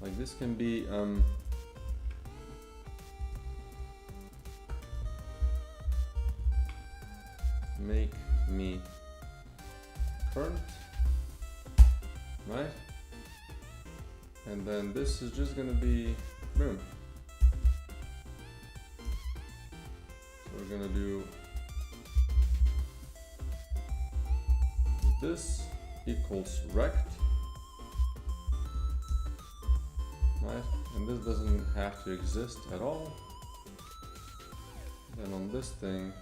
Like this can be make me current, right? And then this is just gonna be boom. So we're gonna do this equals rect, right? And this doesn't have to exist at all. Then on this thing,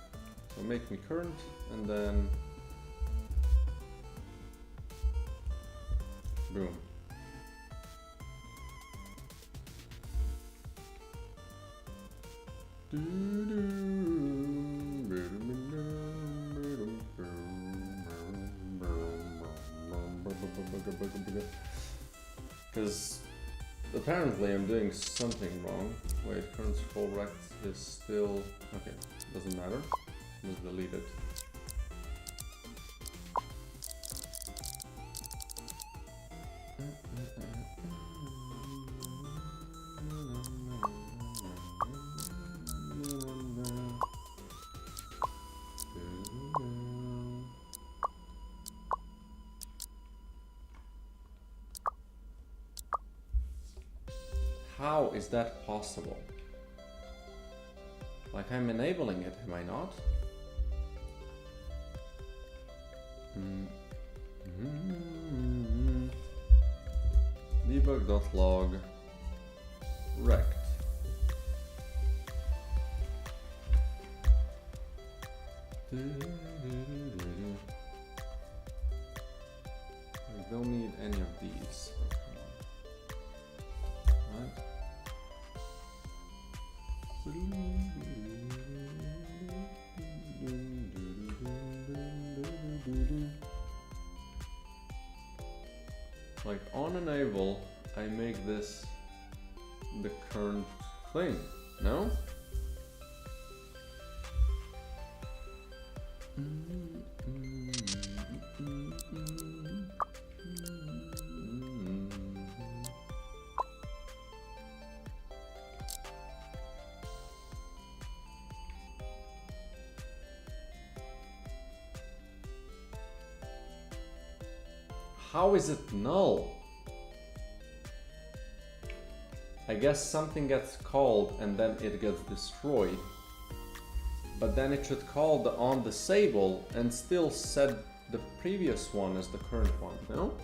so make me current, and then boom. Because apparently I'm doing something wrong. Wait, current scroll rect is still okay. Doesn't matter. Just delete it. How is that possible? Like I'm enabling it, am I not? debug.log rect. We don't need any of these. Right. Like on enable, I make this the current thing, no? How is it null? I guess something gets called and then it gets destroyed. But then it should call the on disable and still set the previous one as the current one, no?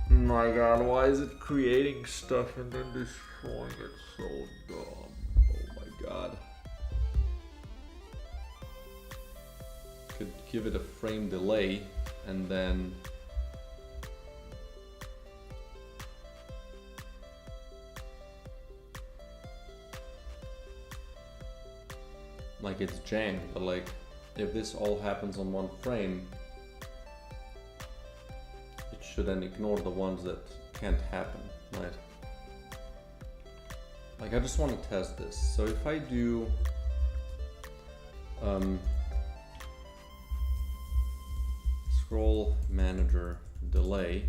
My god, why is it creating stuff and then destroying it? So dumb. Oh my god. Could give it a frame delay and then like it's Jang, but like if this all happens on one frame, it should then ignore the ones that can't happen, right? Like I just want to test this. So if I do scroll manager delay,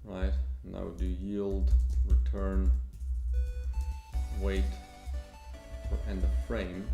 right? And I would do yield return wait for end of frame.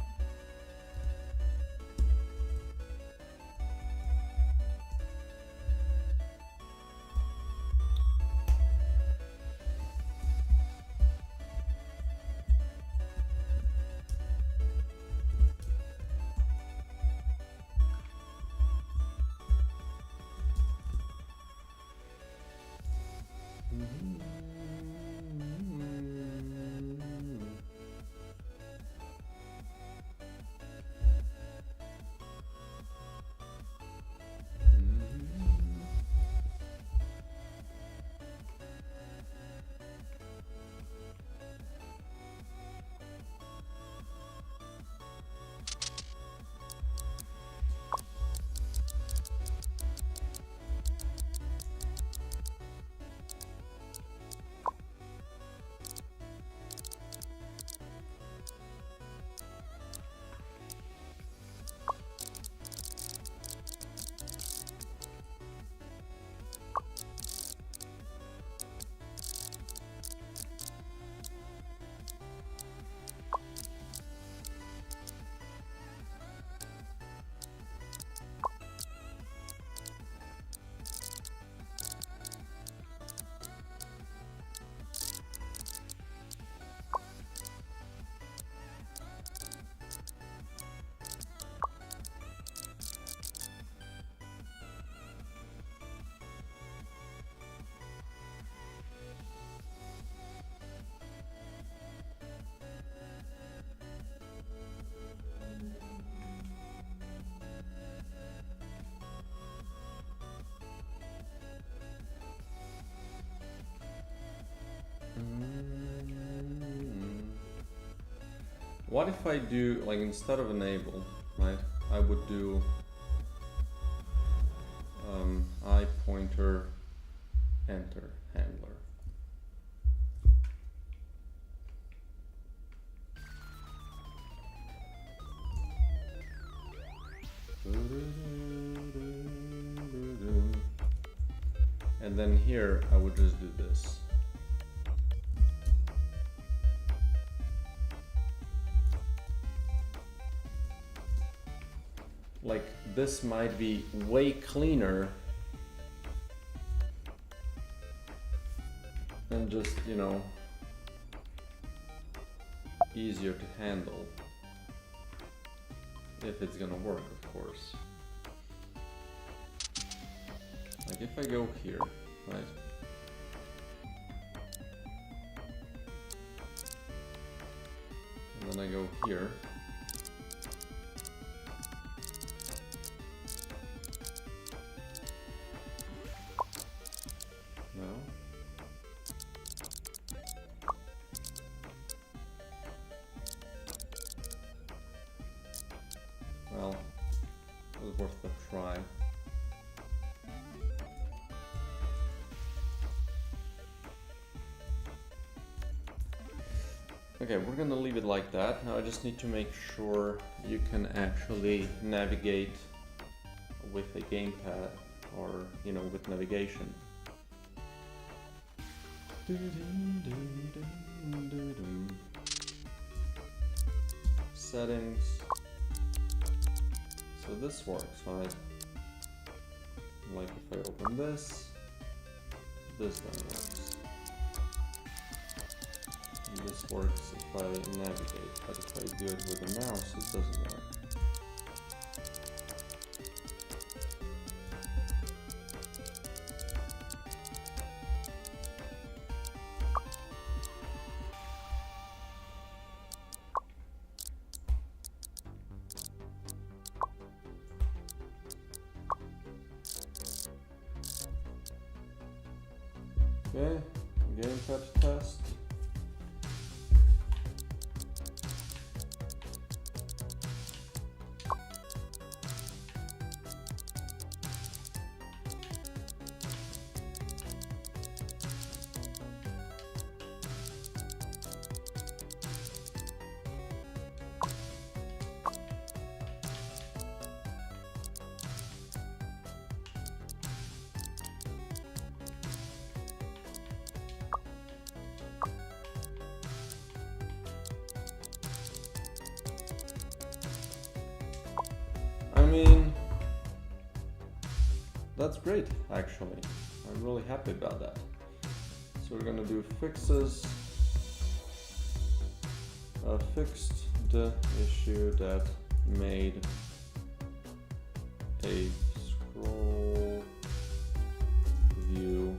What if I do, like, instead of enable, right, I would do I pointer enter handler. And then here I would just do this. Like, this might be way cleaner and just, you know, easier to handle. If it's gonna work, of course. if I go here, right? And then I go here. No. Well, it was worth a try. Okay, we're gonna leave it like that. Now I just need to make sure you can actually navigate with a gamepad or, you know, with navigation. Settings. So this works, right? Like if I open this then works. And this works if I navigate, but if I do it with the mouse, it doesn't work. Okay, gamepad test. I mean, that's great, actually. I'm really happy about that. So we're gonna do fixes. Fixed the issue that made a scroll view.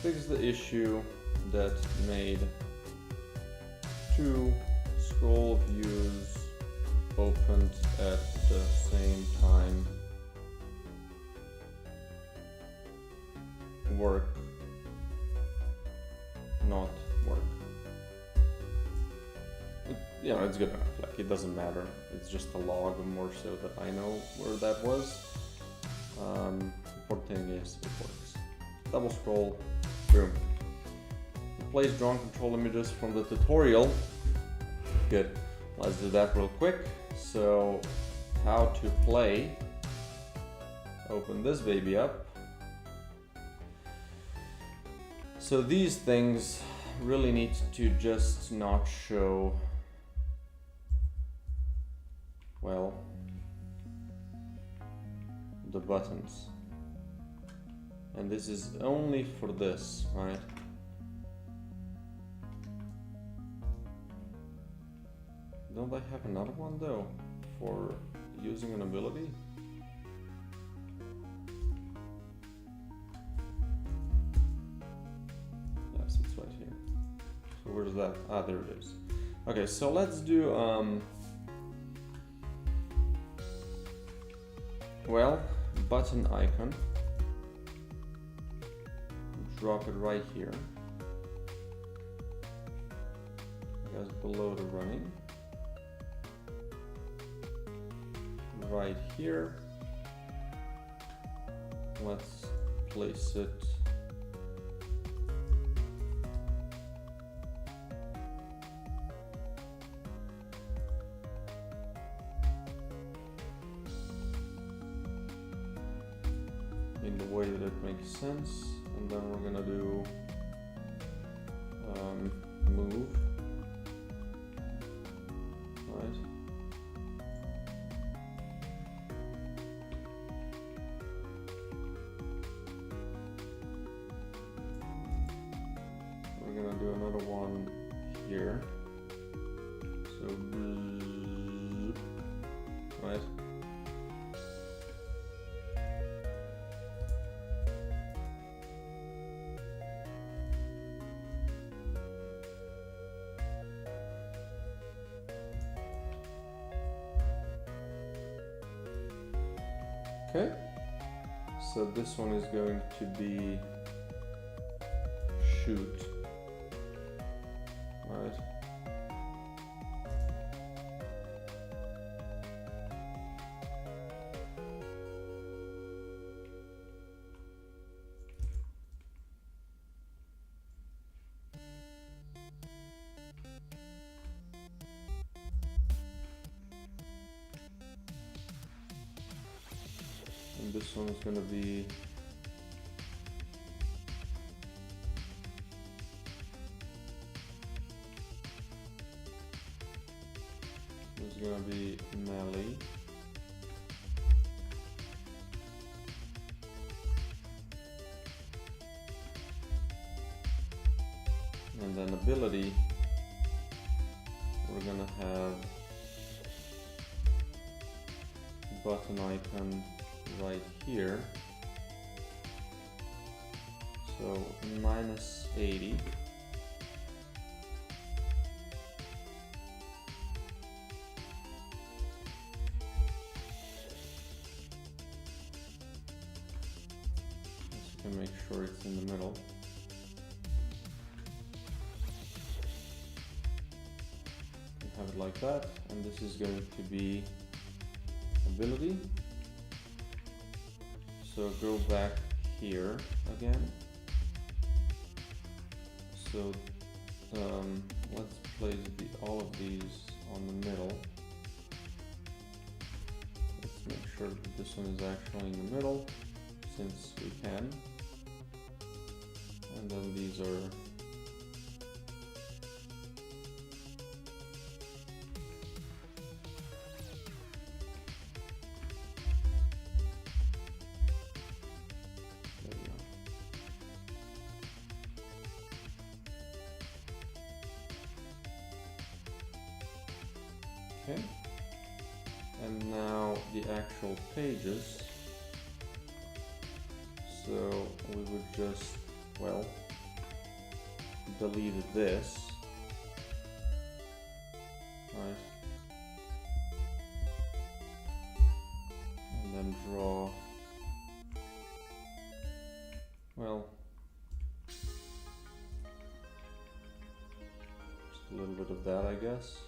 Fix the issue that made two scroll views opened at the same time work, not work. You know, it's good enough, like it doesn't matter, it's just a log more so that I know where that was. Important thing is it works. Double scroll, boom. Replace drawn control images from the tutorial. Good. Let's do that real quick. So, how to play. Open this baby up. So these things really need to just not show, well, the buttons. And this is only for this, right? Don't I have another one though, for using an ability? Yes, it's right here. So where's that? Ah, there it is. Okay, so let's do, well, button icon. Drop it right here. I guess below the running. Right here. Let's place it in the way that it makes sense, and then we're gonna do move, right? We're gonna do another one here, so right. Okay, so this one is going to be shoot, right? And this one is going to be melee. And then ability, we're gonna have button icon right here. So -80. Just to make sure it's in the middle. Have it like that, and this is going to be ability. So go back here again. So let's place all of these on the middle. Let's make sure that this one is actually in the middle, since we can. And then these are okay, and now the actual pages. So we would just, well, delete this, right, and then draw, well, just a little bit of that, I guess.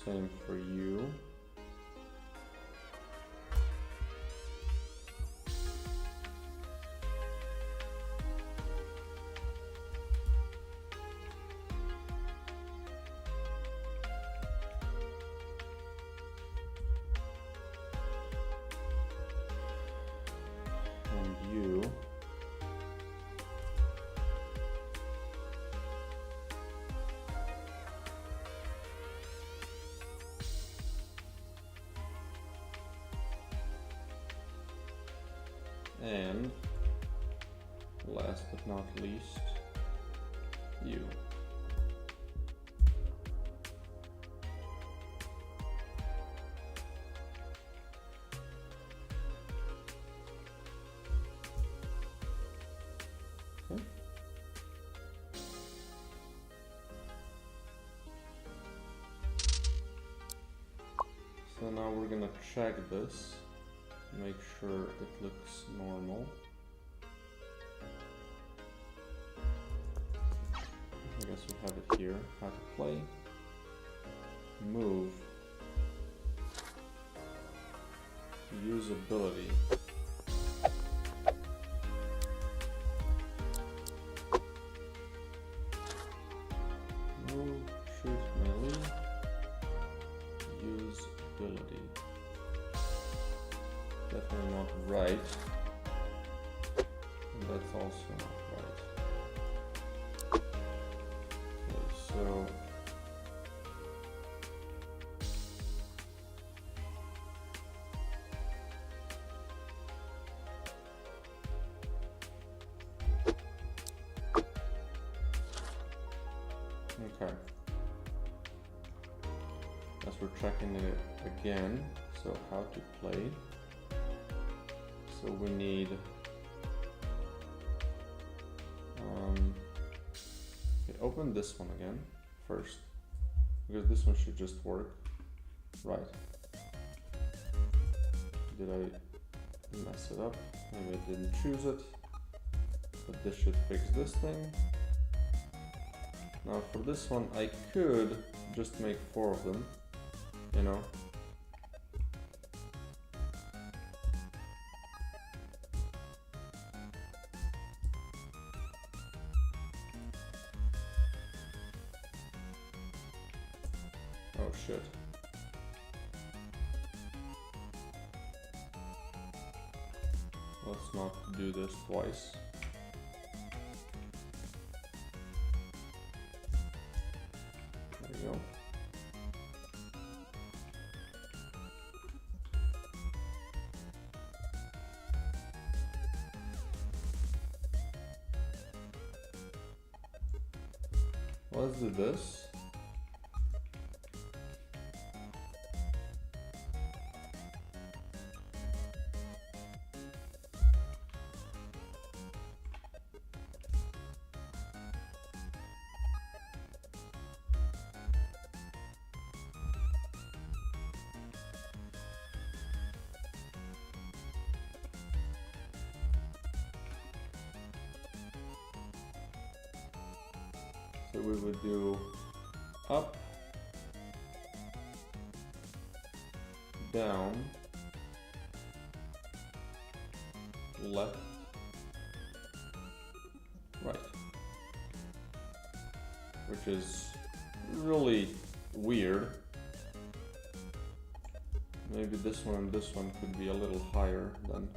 Same for you. And you. And last but not least, you. Okay. So now we're gonna check this. Make sure it looks normal. I guess we have it here. How to play. Move. Usability. Move, shoot, melee. Usability. Definitely not right. And that's also not right. Okay, so okay. As we're checking it again, so how to play. So we need okay, open this one again first, because this one should just work, right? Did I mess it up? Maybe I didn't choose it, but this should fix this thing. Now for this one, I could just make 4 of them, you know. Oh shit. Let's not do this twice. There we go. Let's do this. So we would do up, down, left, right, which is really weird. Maybe this one and this one could be a little higher than.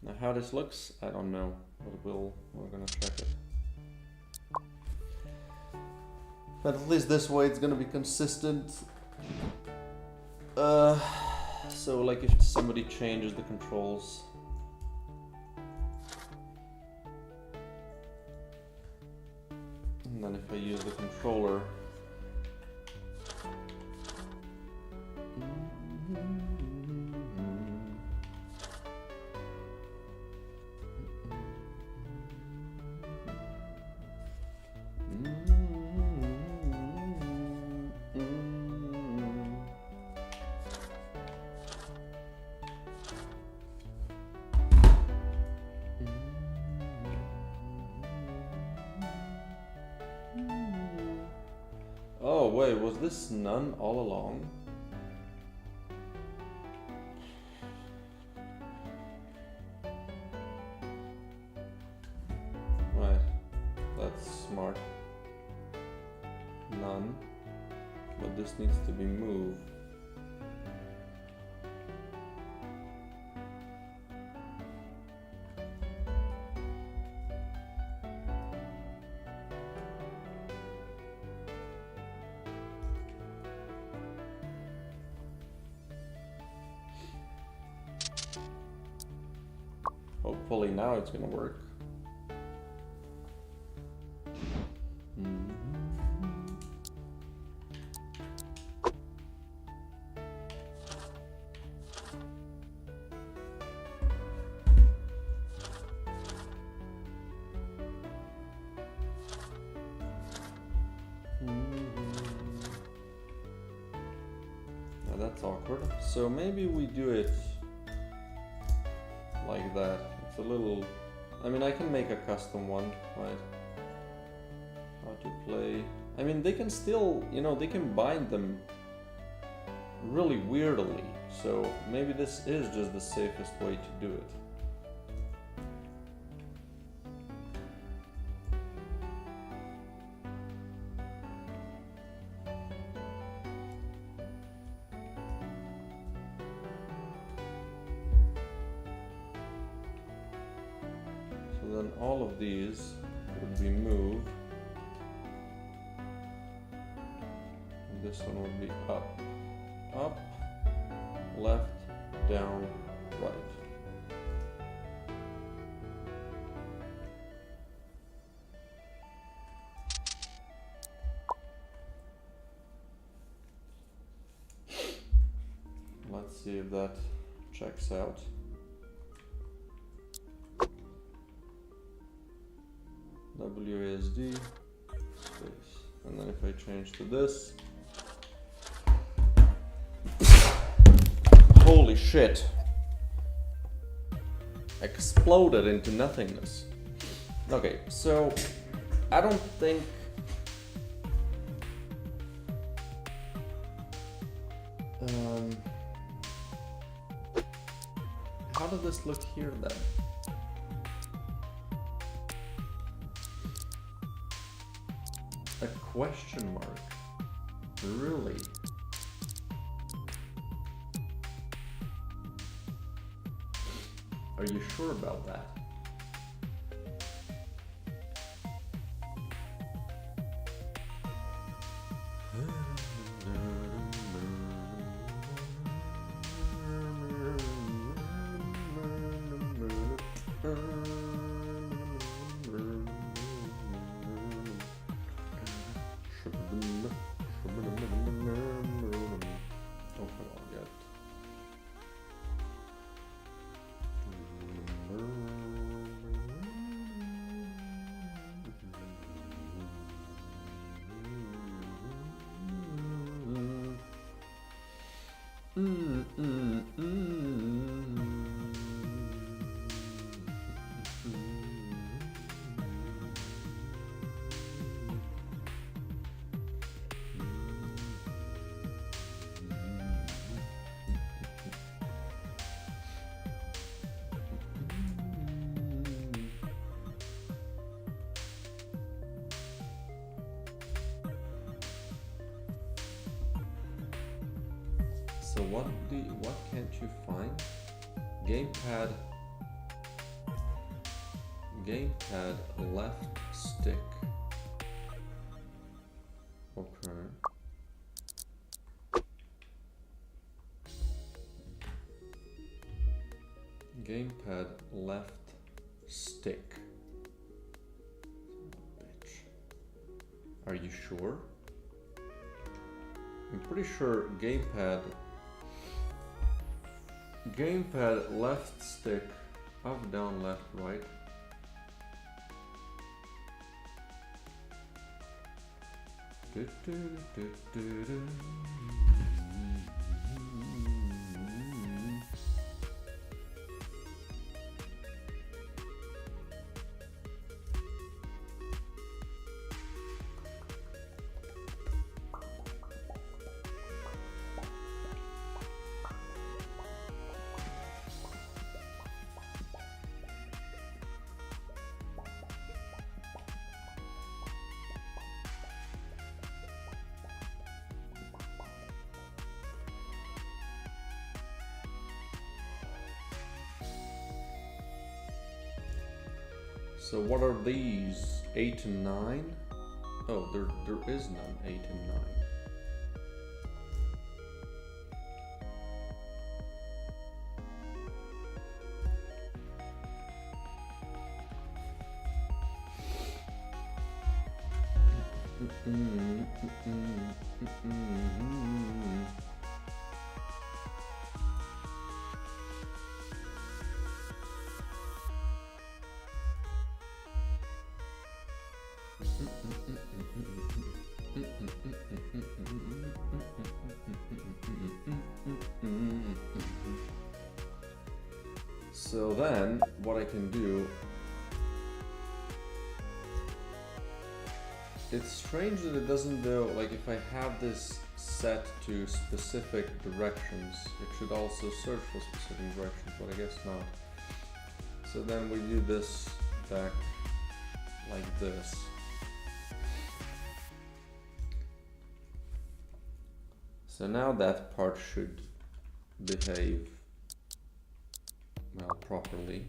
Now how this looks, I don't know, but we're gonna check it. But at least this way it's gonna be consistent. So like if somebody changes the controls. And then if I use the controller. Oh wait, was this none all along? Right, that's smart. None, but this needs to be moved. Hopefully now it's gonna work. Now that's awkward. So maybe we do it like that. It's a little, I mean, I can make a custom one, right? How to play. I mean, they can still, you know, they can bind them really weirdly. So maybe this is just the safest way to do it. Then all of these would be moved, and this one would be up, up, left, down, right. see if that checks out. WASD space. And then if I change to this. Holy shit. Exploded into nothingness. Okay, so I don't think how does this look here then? A question mark? Really? Are you sure about that? So what can't you find? Gamepad left stick. Okay. Gamepad left stick. Bitch. Are you sure? I'm pretty sure gamepad left stick, up, down, left, right. So what are these? 8 and 9? Oh, there is none. 8 and 9. So then, what I can do, it's strange that it doesn't do, like if I have this set to specific directions, it should also search for specific directions, but I guess not. So then we do this back like this. So now that part should behave, well, properly.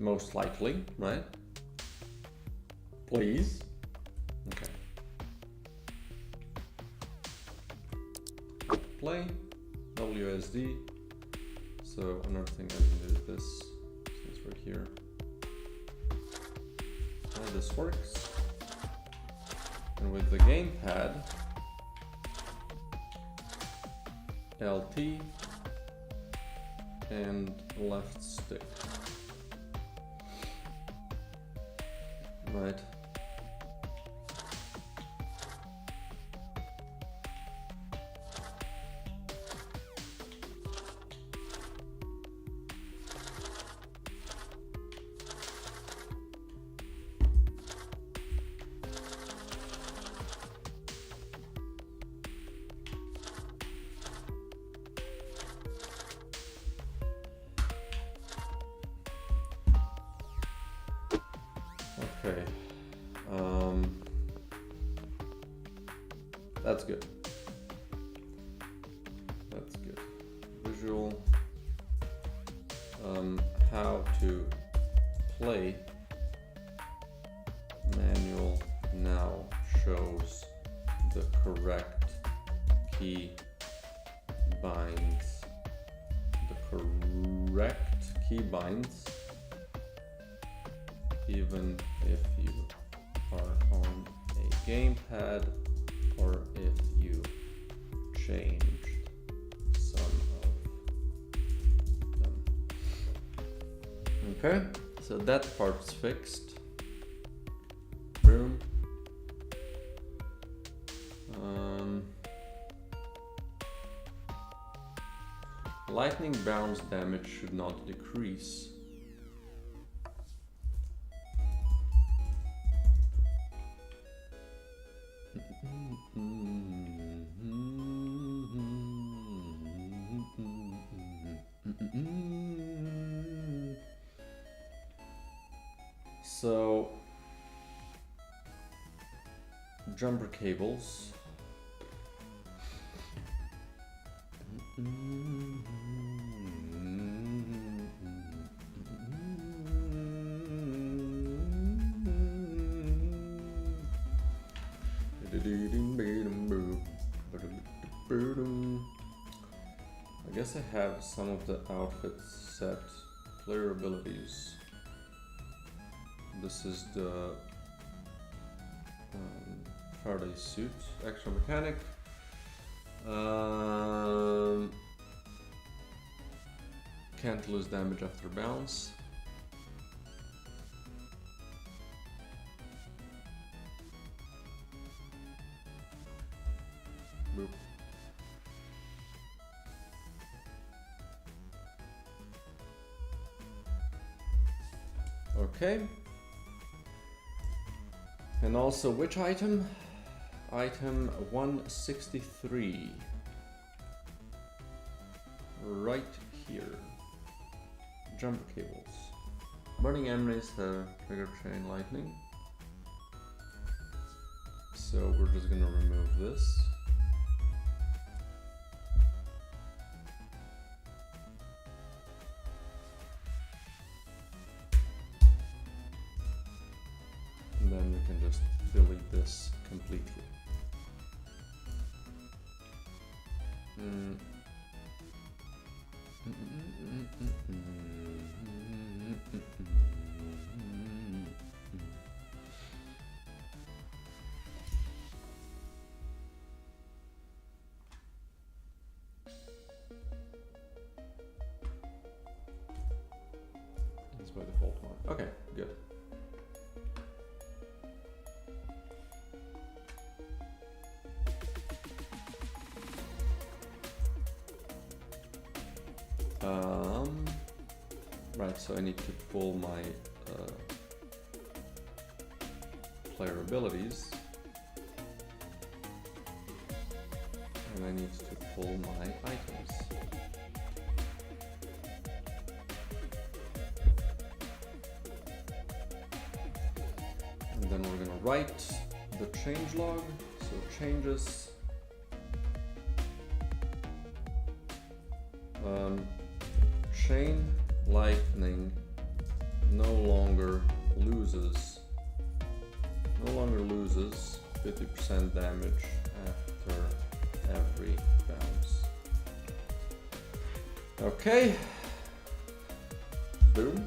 Most likely, right? Please. Okay. Play, WSD. So another thing I can do is this, since we're here. How this works. And with the gamepad, LT and left stick. Right. Okay, that's good. That's good. Visual, how to play manual now shows the correct key binds. The correct key binds, even if you are on a gamepad or if you changed some of them. Okay, so that part's fixed. Boom. Lightning bounce damage should not decrease. So, jumper cables. I guess I have some of the outfits set. Player abilities. This is the Faraday suit, extra mechanic. Can't lose damage after bounce. Boop. Okay. And also which item? Item 163. Right here. Jumper cables. Burning enemies have trigger chain lightning. So we're just gonna remove this. And then we can just delete this completely. That's by default one. Okay, good. Right, so I need to pull my player abilities, and I need to pull my items. And then we're gonna write the change log, so changes. Chain lightning no longer loses 50% damage after every bounce. Okay. Boom.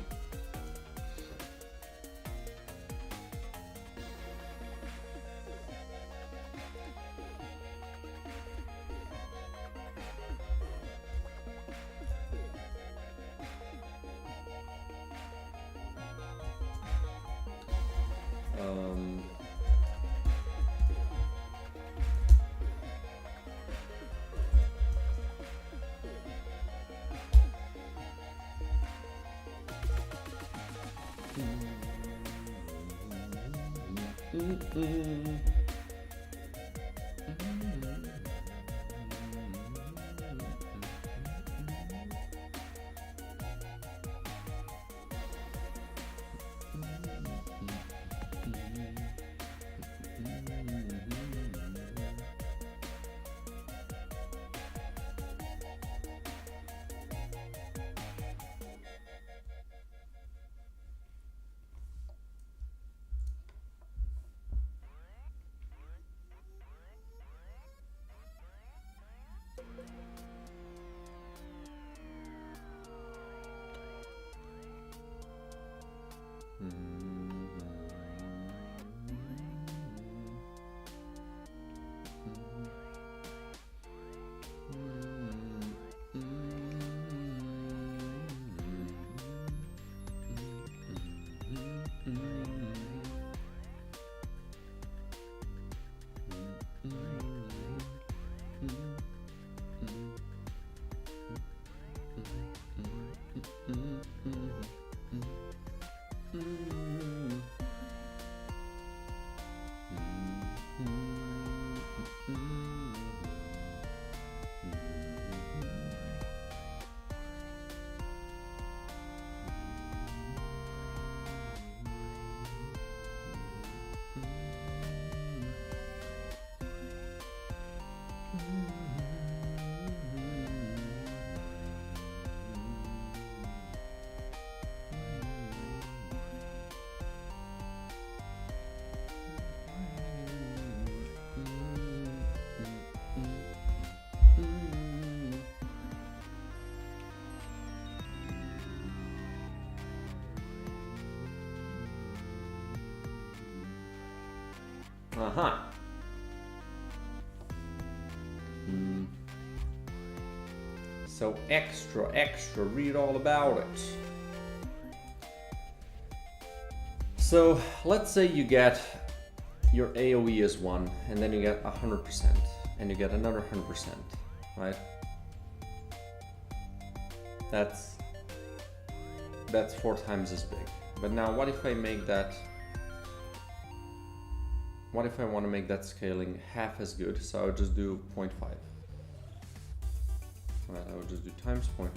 Uh-huh. So extra, read all about it. So let's say you get your AoE is 1, and then you get 100%, and you get another 100%, right? That's 4 times as big. But now what if I make that, what if I want to make that scaling half as good? So I would just do 0.5. Right, I would just do times 0.5.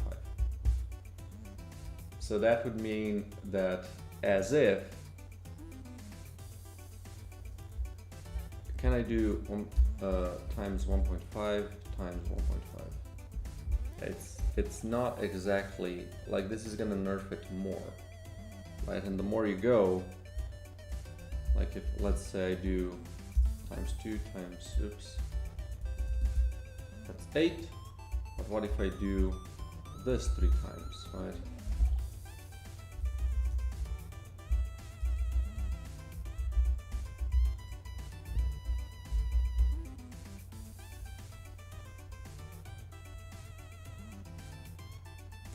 So that would mean that as if, can I do times 1.5 times 1.5? It's not exactly, like this is gonna nerf it more, right? And the more you go, like if, let's say I do times 2 times, oops, that's 8. But what if I do this 3 times, right?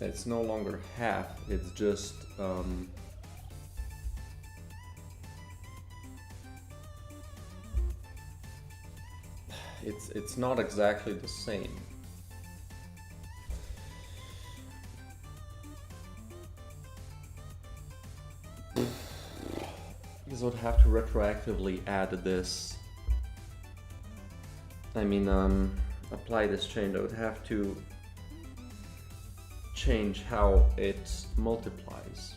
It's no longer half, it's just it's not exactly the same. Because I would have to retroactively add this. I mean, apply this change. I would have to change how it multiplies.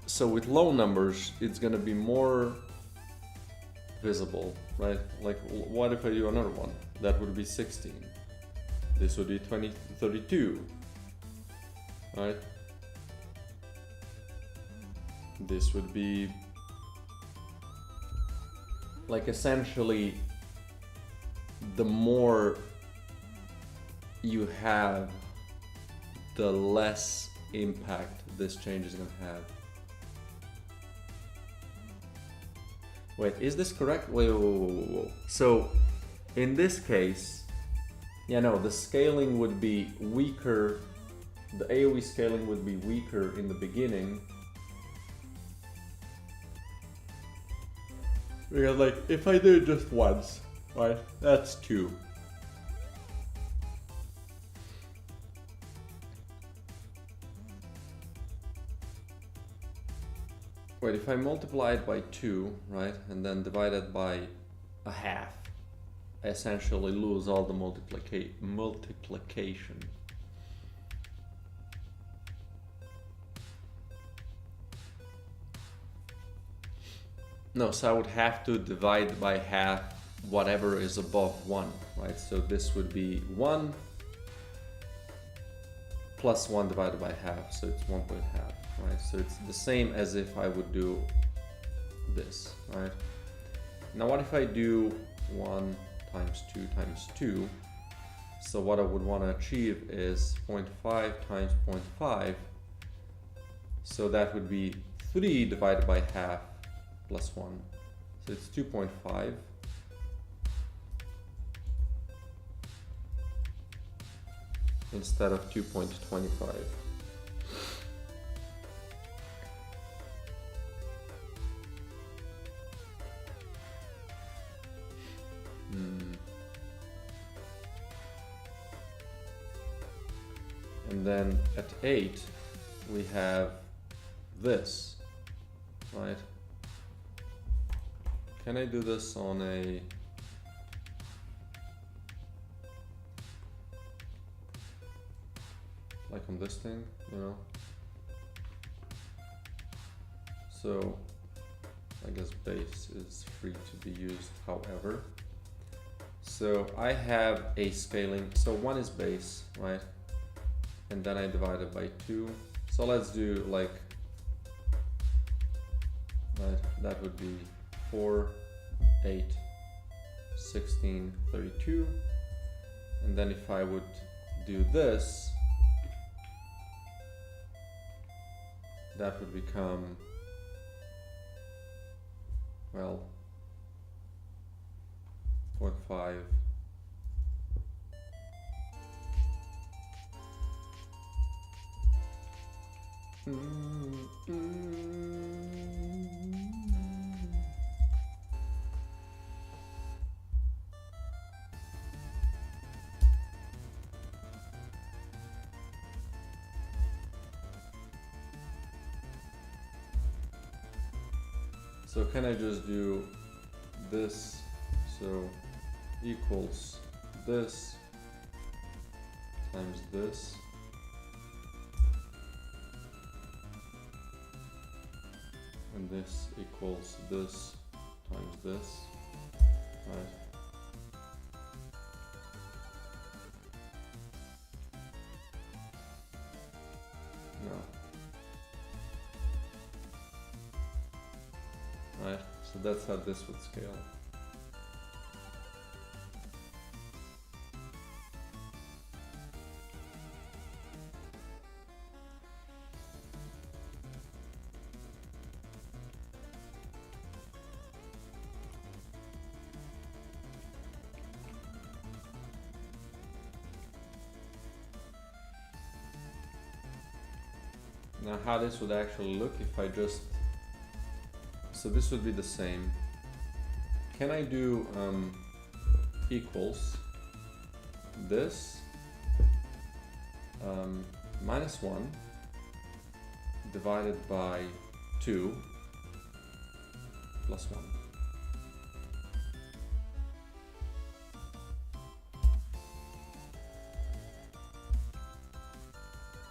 So with low numbers, it's gonna be more visible, right? Like, what if I do another one? That would be 16. This would be 32, right? This would be like essentially the more you have, the less impact this change is going to have. Wait, is this correct? Wait. So in this case, yeah, no, the scaling would be weaker. The AoE scaling would be weaker in the beginning. Because like, if I do it just once, right, that's 2. Wait, if I multiply it by 2, right, and then divide it by a half, I essentially lose all the multiplication. No, so I would have to divide by half whatever is above 1, right? So this would be 1 plus 1 divided by half, so it's 1 point half, right? So it's the same as if I would do this, right? Now what if I do 1 times 2 times 2? So what I would want to achieve is 0.5 times 0.5, so that would be 3 divided by half plus 1, so it's 2.5. Instead of 2.25. And then at 8 we have this, right? Can I do this on a like on this thing, you know? So I guess base is free to be used however. So I have a scaling, so 1 is base, right? And then I divide it by 2. So let's do like, right, that would be 4, 8, 16, 32. And then if I would do this, that would become, well, 0.5. So can I just do this, so equals this times this, and this equals this times this, right? No. Right, so that's how this would scale. Now how this would actually look if I just, so this would be the same. Can I do equals this minus 1 divided by 2 plus 1.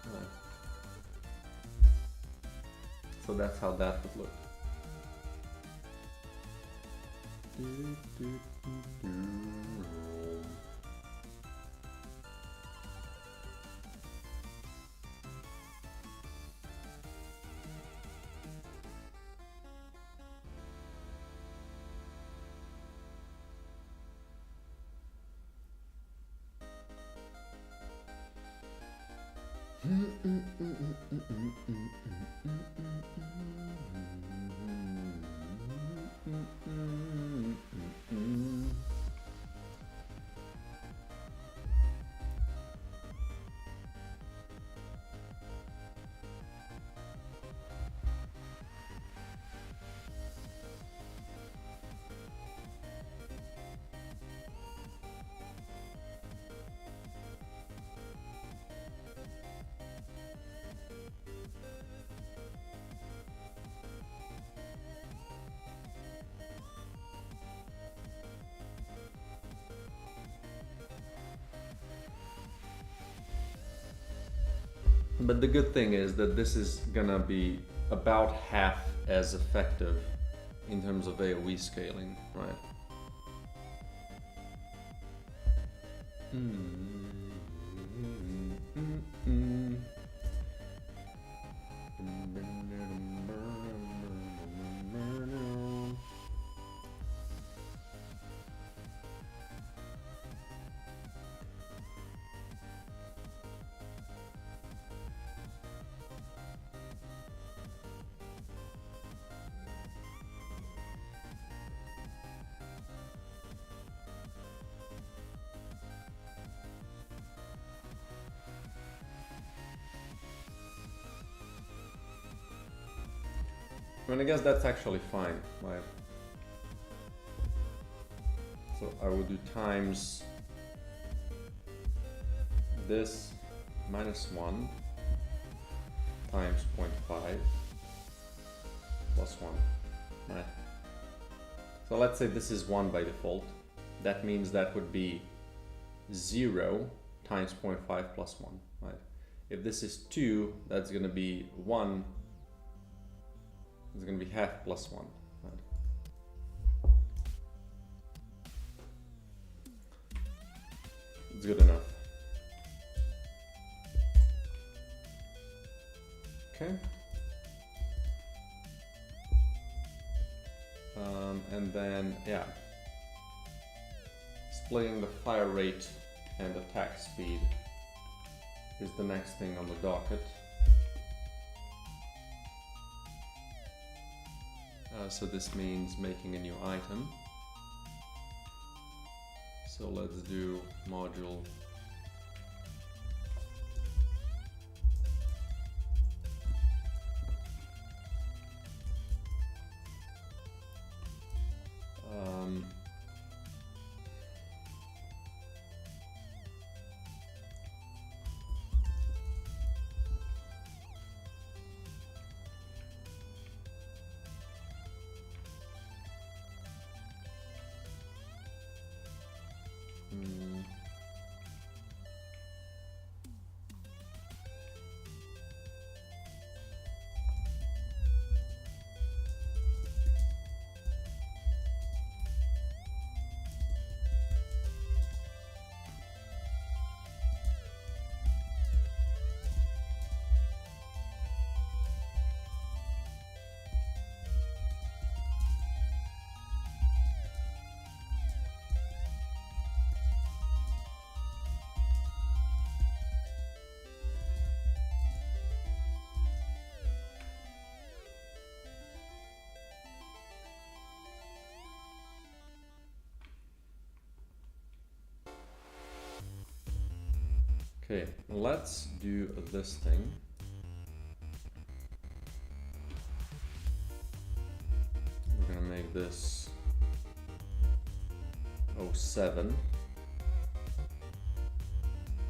Right. So that's how that would look. But the good thing is that this is gonna be about half as effective in terms of AoE scaling, right? I mean, I guess that's actually fine, right? So I would do times this minus 1 times 0.5 plus 1, right? So let's say this is 1 by default. That means that would be 0 times 0.5 plus 1, right? If this is 2, that's going to be 1. It's going to be half plus 1. Right? It's good enough. Okay. And then, yeah, splitting the fire rate and attack speed is the next thing on the docket. So this means making a new item. So let's do module Okay, let's do this thing. We're gonna make this 07.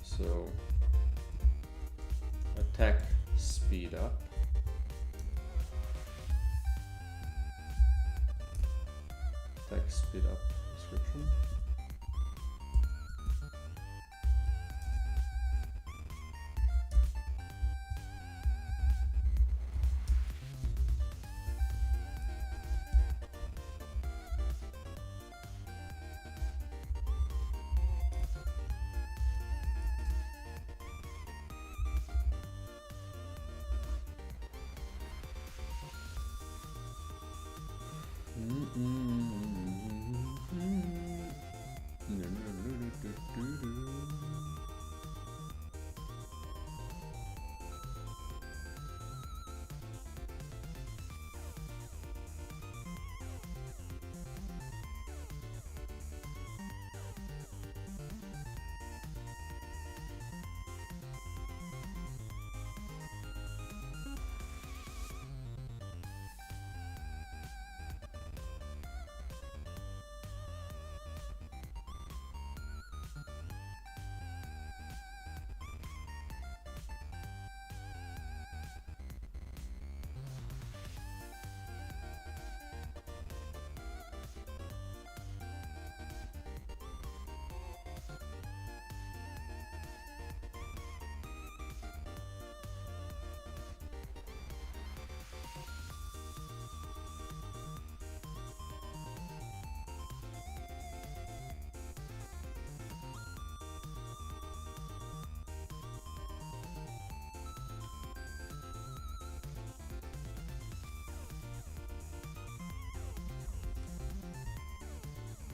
So attack speed up. Attack speed up description.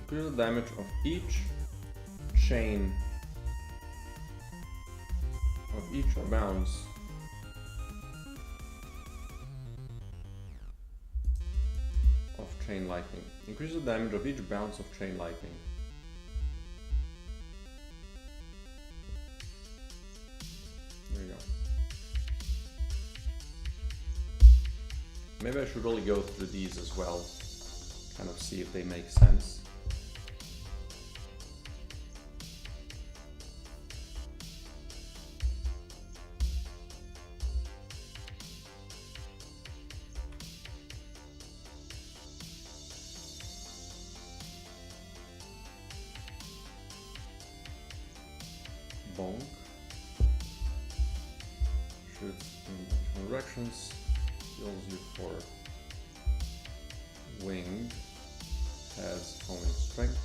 Increase the damage of each chain of each bounce of chain lightning. Increase the damage of each bounce of chain lightning. There you go. Maybe I should really go through these as well, kind of see if they make sense. Bonk. Shoots in different directions. Heals you for winged. Has homing strength.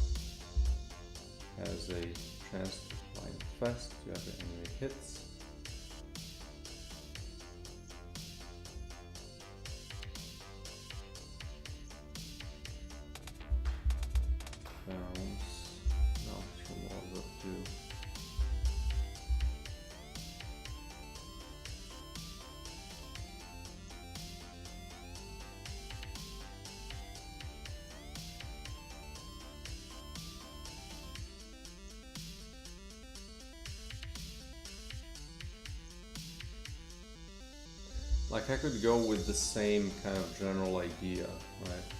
Has a chance to fly fast. You have your enemy hits. Bounce. Bounce from all up to. Like I could go with the same kind of general idea, right?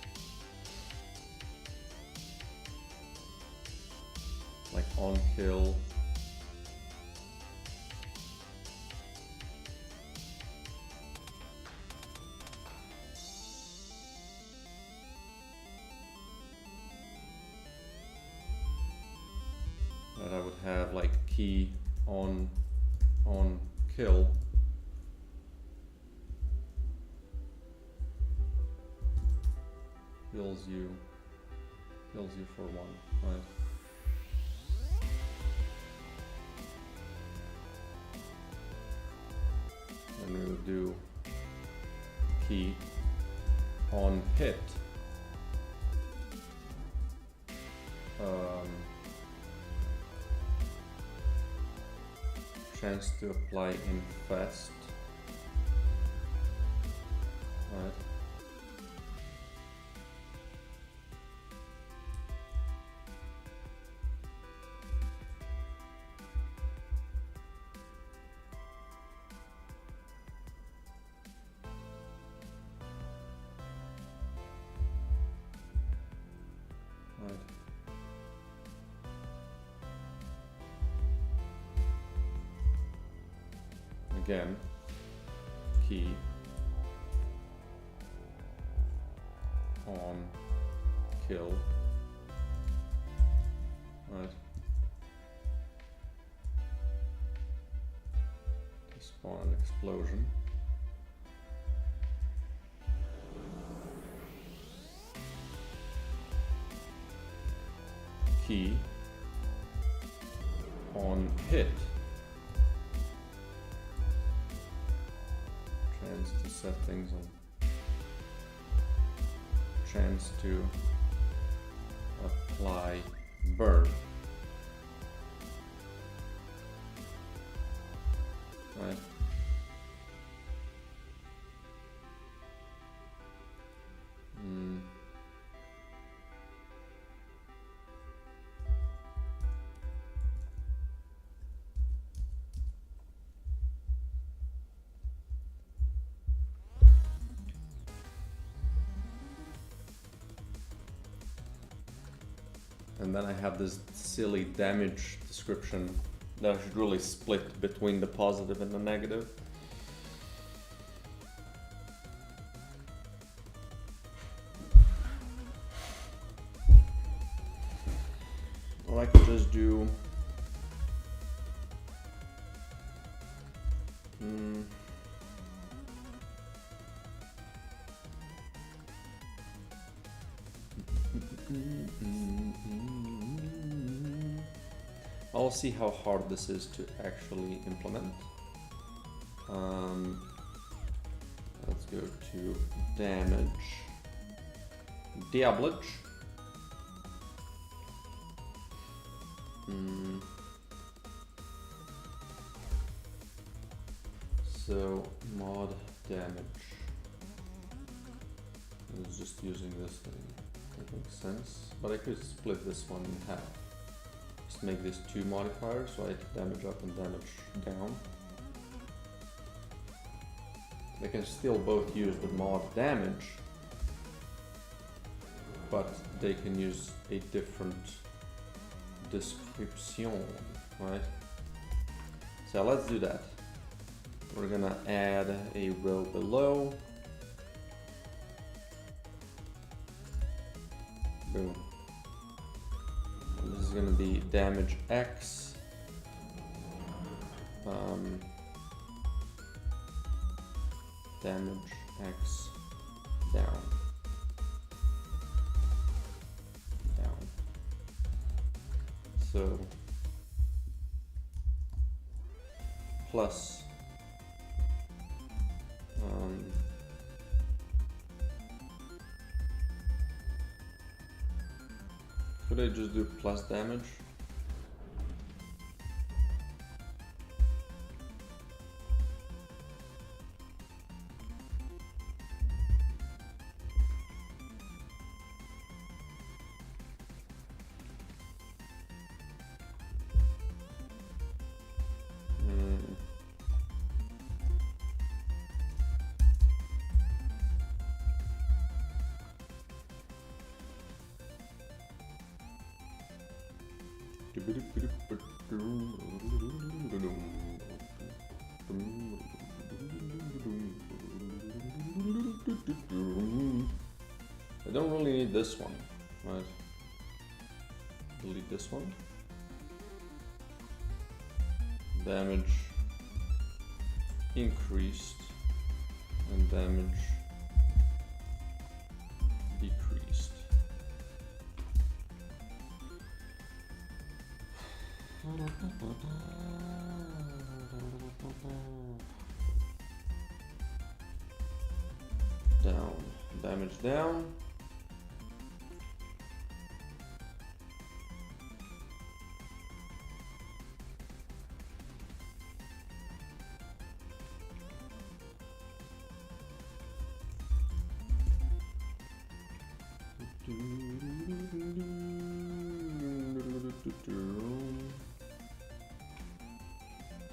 Like on kill. That I would have like key on kill. Heals you for one, right? And we will do key on hit. Chance to apply infest, right? Again, key on kill, right? To spawn an explosion. Key on hit. Chance to set things on. Chance to apply burn. Right? And then I have this silly damage description that I should really split between the positive and the negative. Or I could just do I'll see how hard this is to actually implement. Let's go to damage, diablage, So mod damage. I was just using this thing. That makes sense. But I could split this one in half. Just make this 2 modifiers, so I hit damage up and damage down. They can still both use the mod damage, but they can use a different description, right? So let's do that. We're gonna add a row below. Boom. And this is gonna be damage X. Damage X down. Down. So plus could I just do plus damage? I don't really need this one, right? Delete this one. Damage increased and damage decreased. Down, damage down.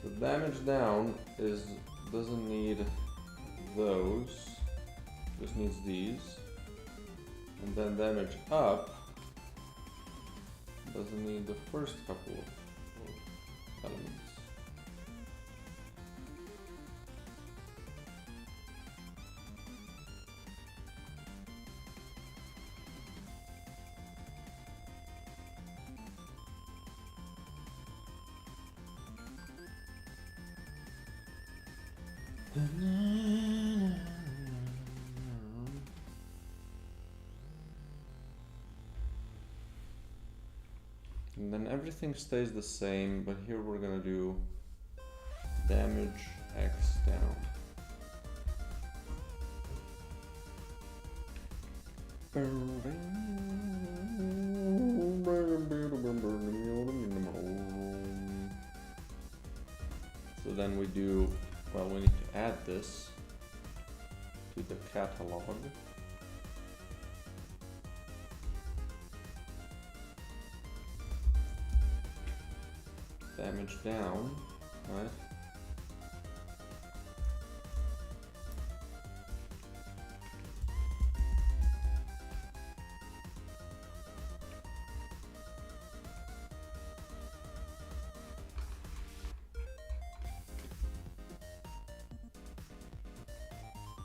So damage down doesn't need those, just needs these, and then damage up doesn't need the first couple of elements. And then everything stays the same, but here we're gonna do damage X down. So then we do, well, we need to add this to the catalog. Damage down, right?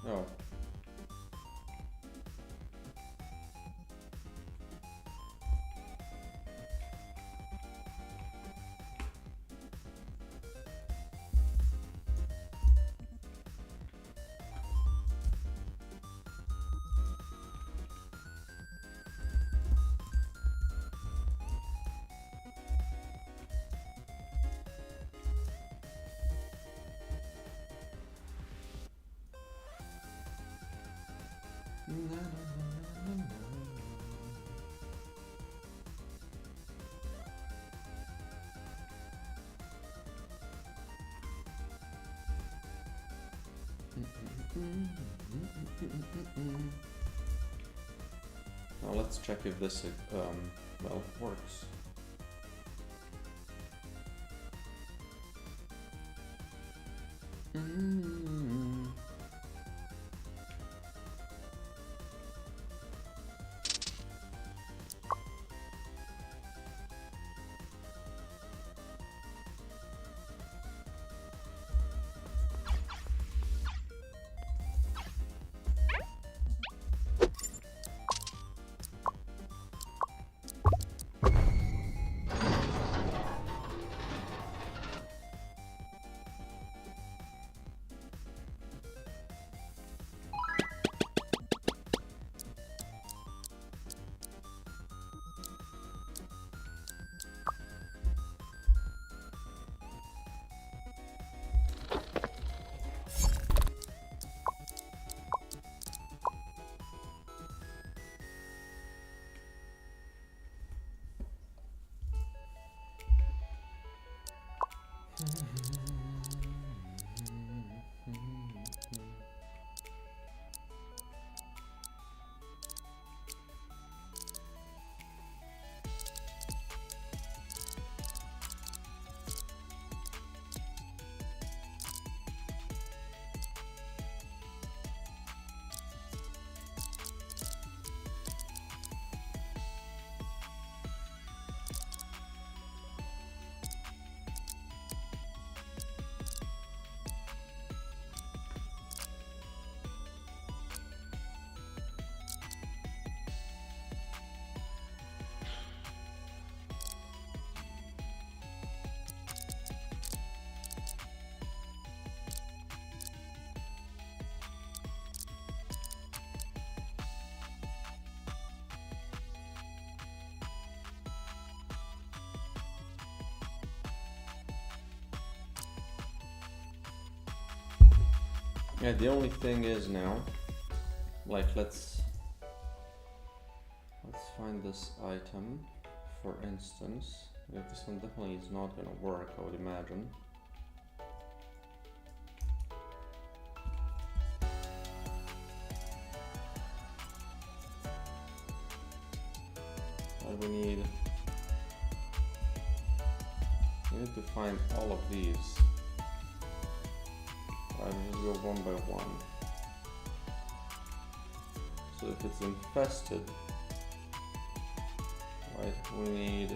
Oh. Now let's check if this well, works. Yeah, the only thing is now, like let's find this item, for instance. Yeah, this one definitely is not gonna work, I would imagine. But we need to find all of these. I'll just go one by one. So if it's infested, right, we need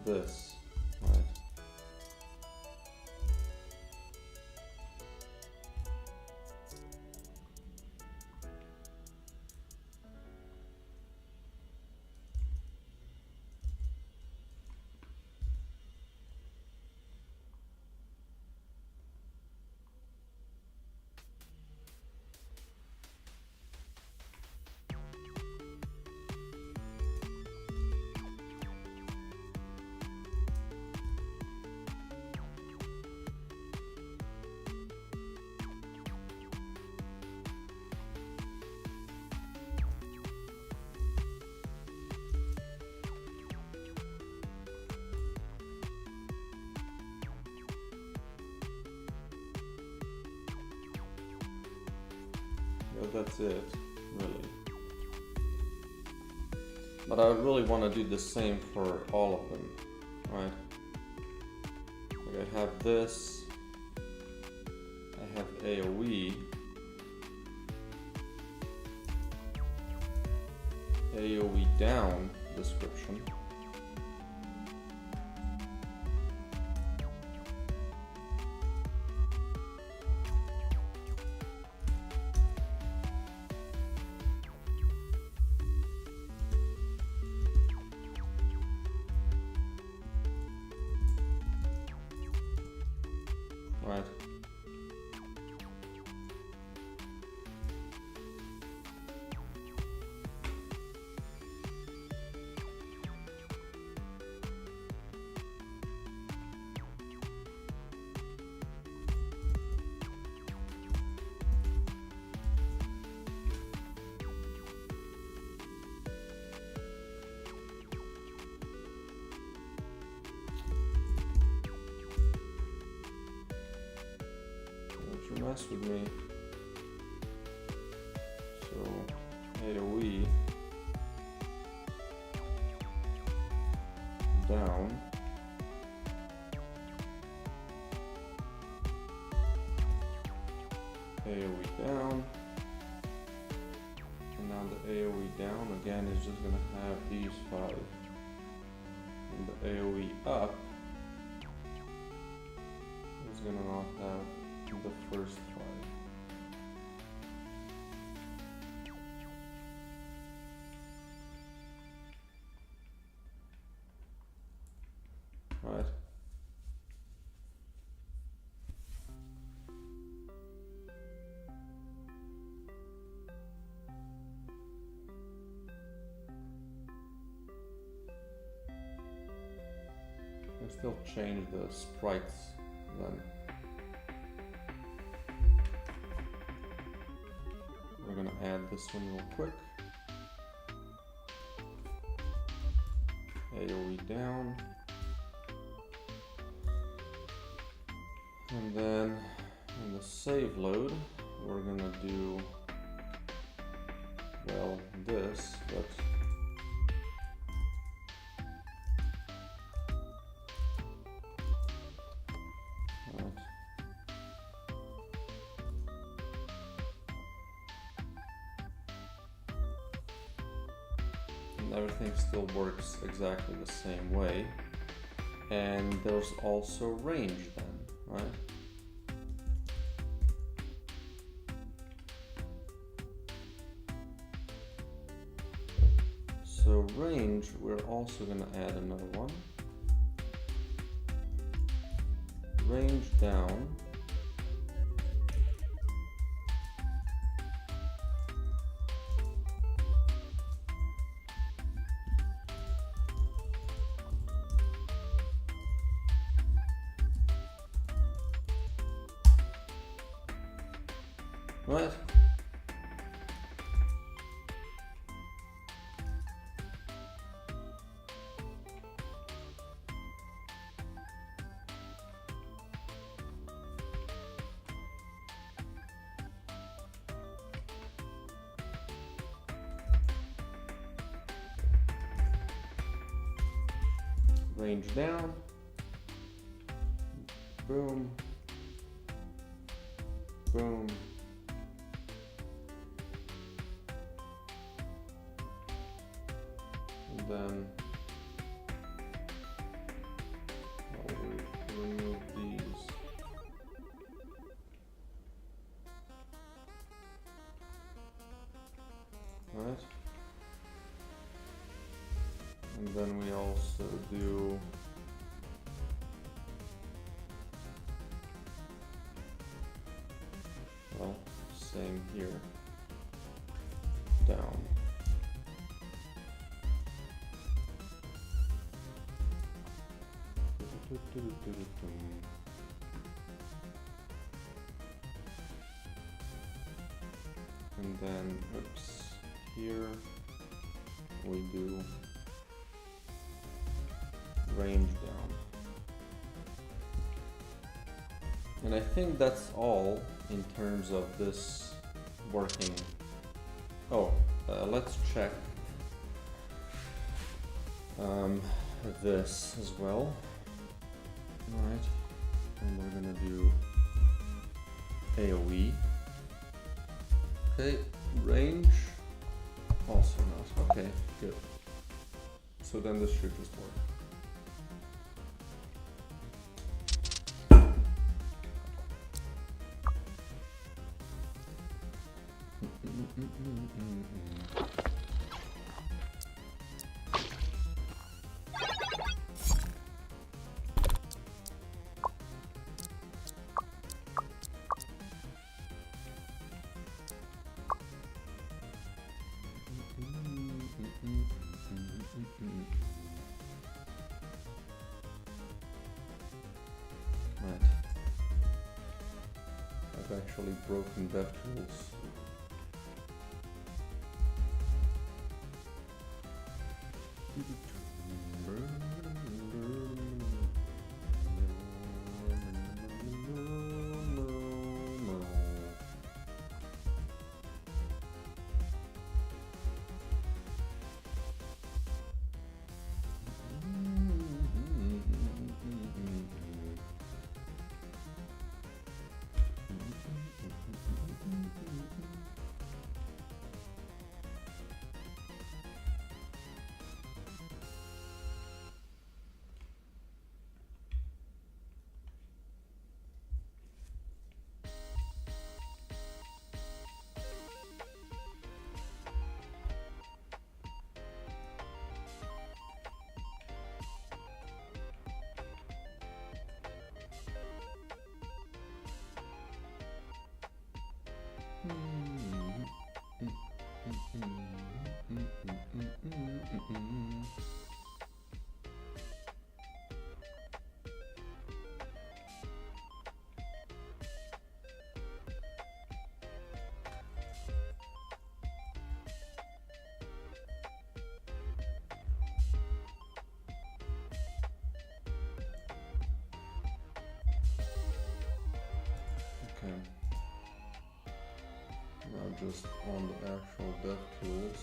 this, right? That's it, really. But I really want to do the same for all of them, right? Like I have this, I have AoE, AoE down description. Right. you mess with me. So AoE down. AoE down. And now the AoE down again is just gonna have these 5. And the AoE up is gonna not have the first 5. Right. I still change the sprites then. We're gonna add this one real quick. AoE down. And then in the save load, we're gonna do, well, this, but and everything still works exactly the same way. And there's also range then, right? So range, we're also going to add another one. Range down. Right. Range down. Boom. Boom. And then I'll remove these. Right. And then we also do well, same here, down. And then, oops, here we do range down. And I think that's all in terms of this working. Oh, let's check this as well. Alright, and we're gonna do AoE. Okay, range also not. Okay, good. So then this should just work. Right. I've actually broken DevTools. Okay. Now just on the actual DevTools.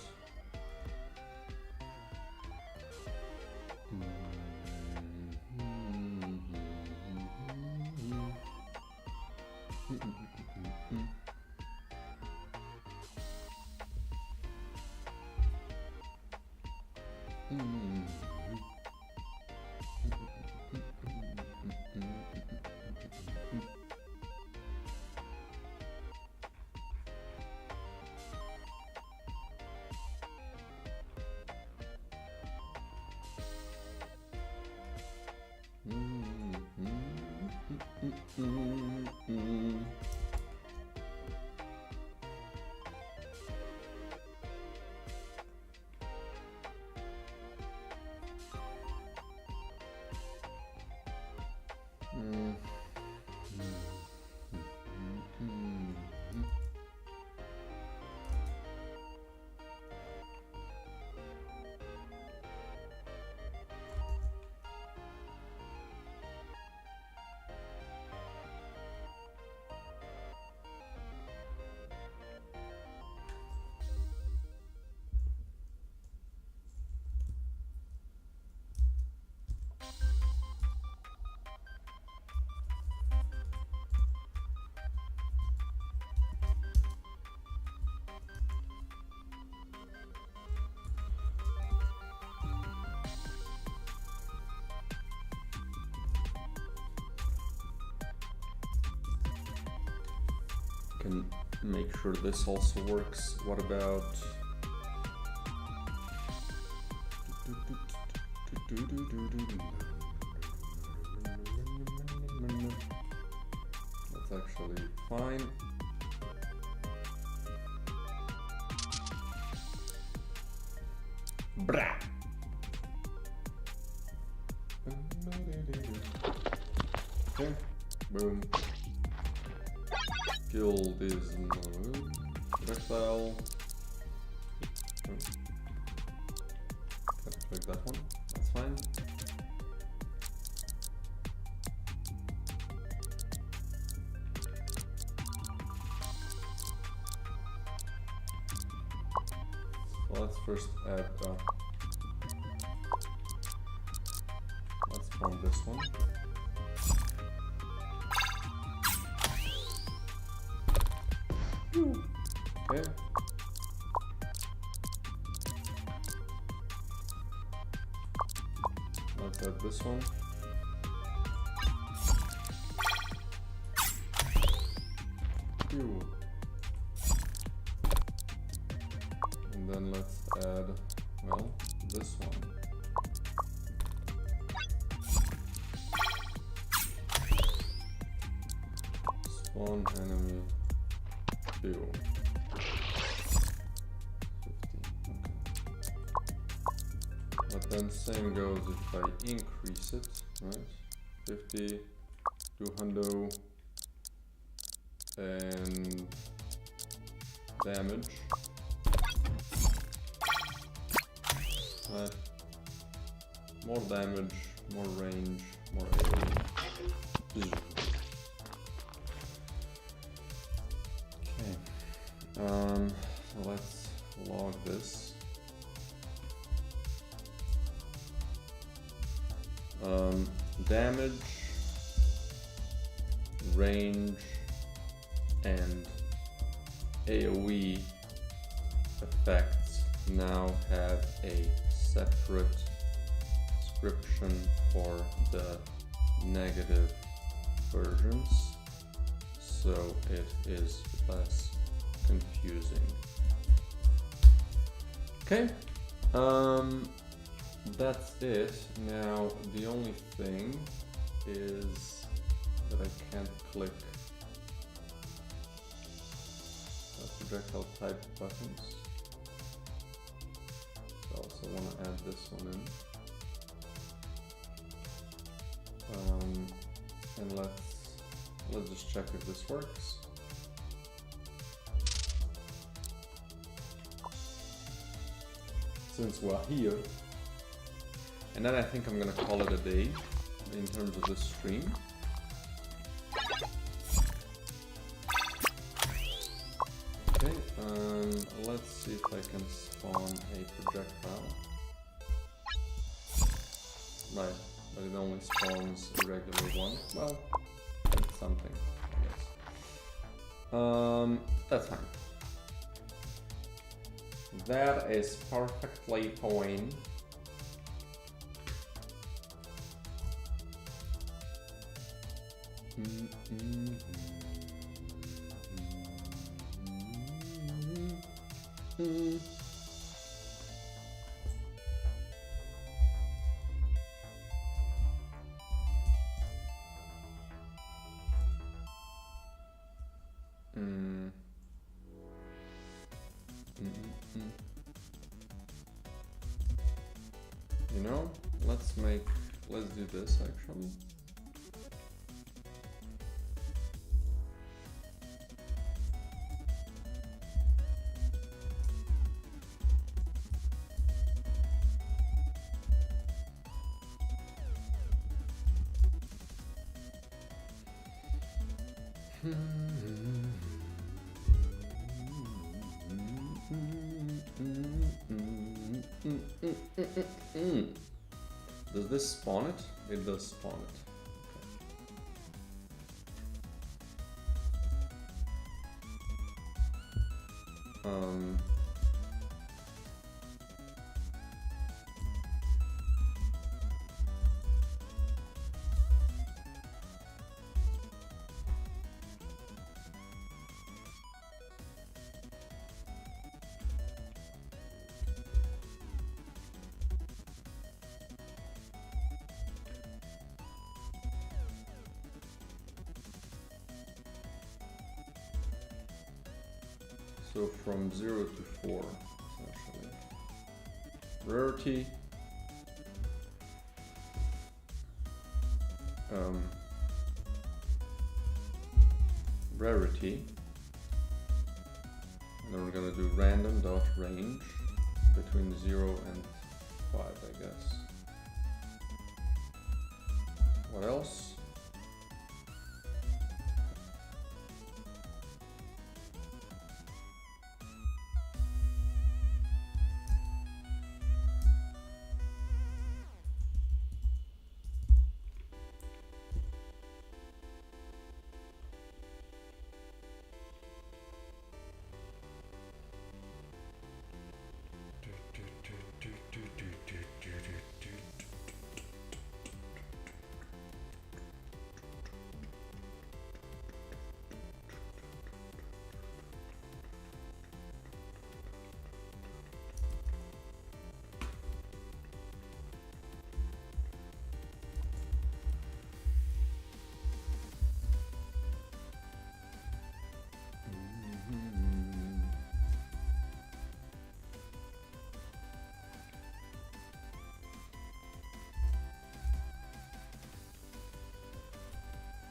Can make sure this also works. What about that's actually fine. Brah. Okay, boom. Guild is projectile. Gotta click that one, that's fine. So let's first add, let's spawn this one. Okay. Let's add this one. And then let's add, well, this one. Spawn enemy 2. 50. Okay. But then same goes if I increase it, right? 50, 200, and damage. Right. More damage, more range, more AoE. So let's log this. Damage, range, and AoE effects now have a separate description for the negative versions, so it is less confusing. Okay, that's it. Now the only thing is that I can't click projectile type buttons. I also want to add this one in. And let's just check if this works. Since we're here. And then I think I'm gonna call it a day in terms of this stream. Okay, let's see if I can spawn a projectile. Right, but it only spawns a regular one. Well, it's something, I guess. That's fine. That is perfectly fine. You know, let's do this actually. Does this spawn it? It does spawn it. Okay. So from 0 to 4, essentially. Rarity. Rarity. And then we're gonna do random dot range between 0 and 5, I guess. What else?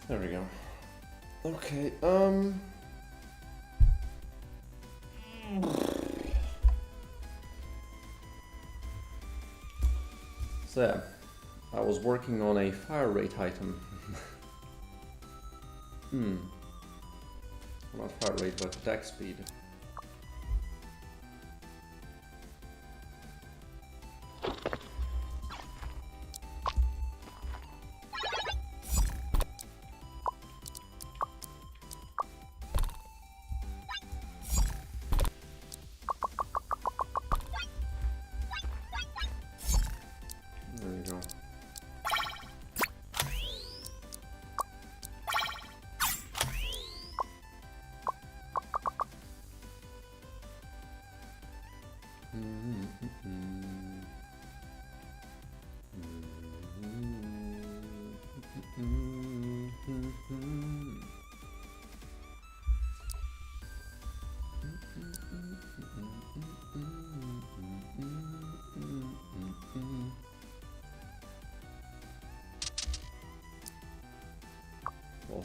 There we go. Okay, so yeah, I was working on a fire rate item. Not fire rate, but attack speed.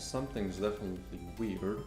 something's definitely weird.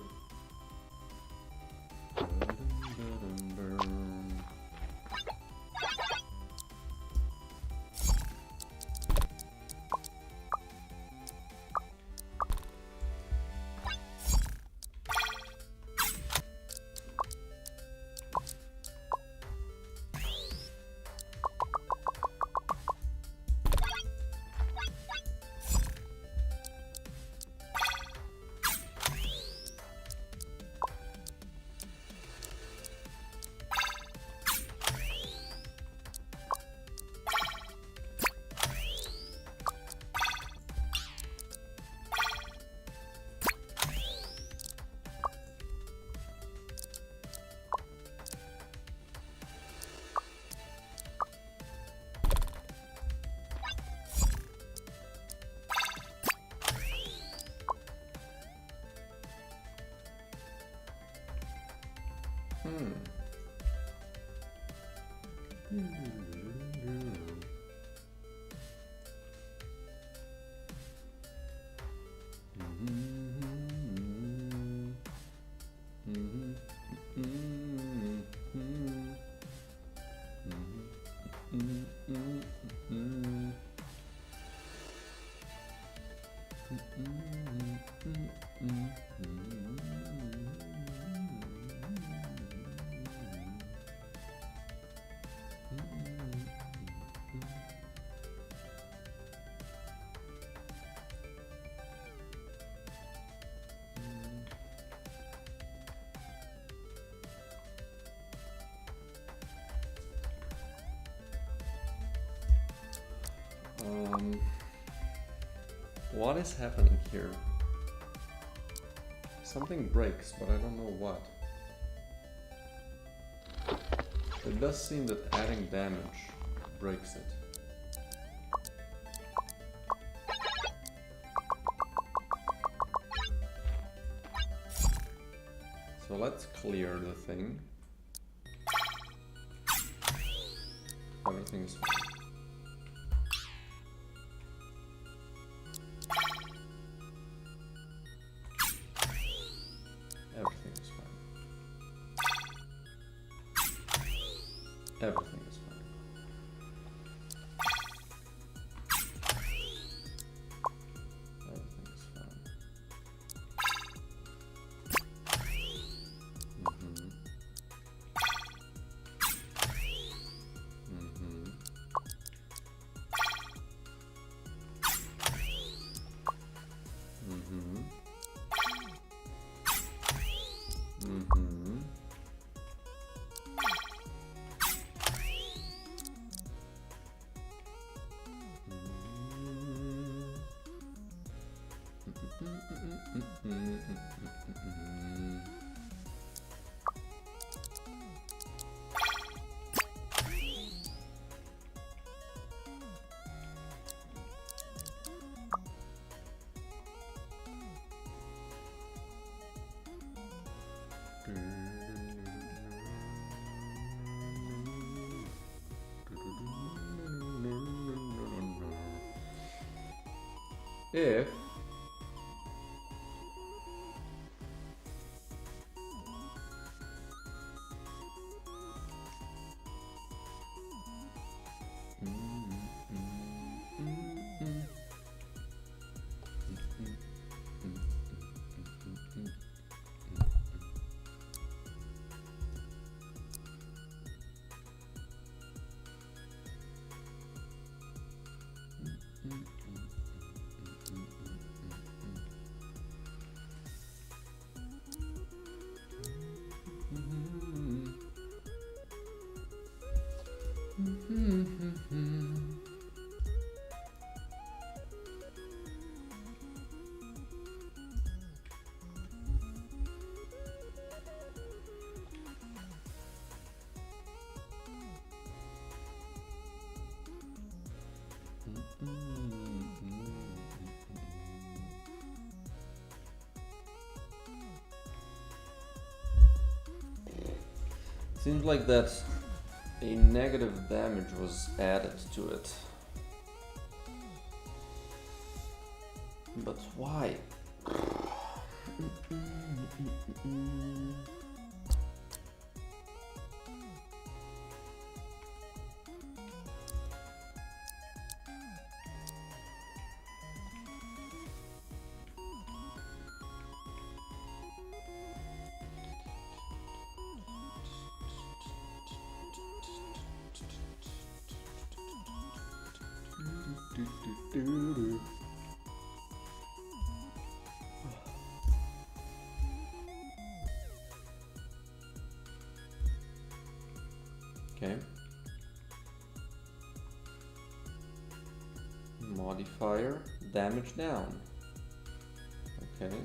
What is happening here? Something breaks, but I don't know what. It does seem that adding damage breaks it. So let's clear the thing. Everything is fine. Everything is fine. Everything is fine. Everything is fine. If seems like that a negative damage was added to it. But why? Okay. Modifier, damage down. Okay.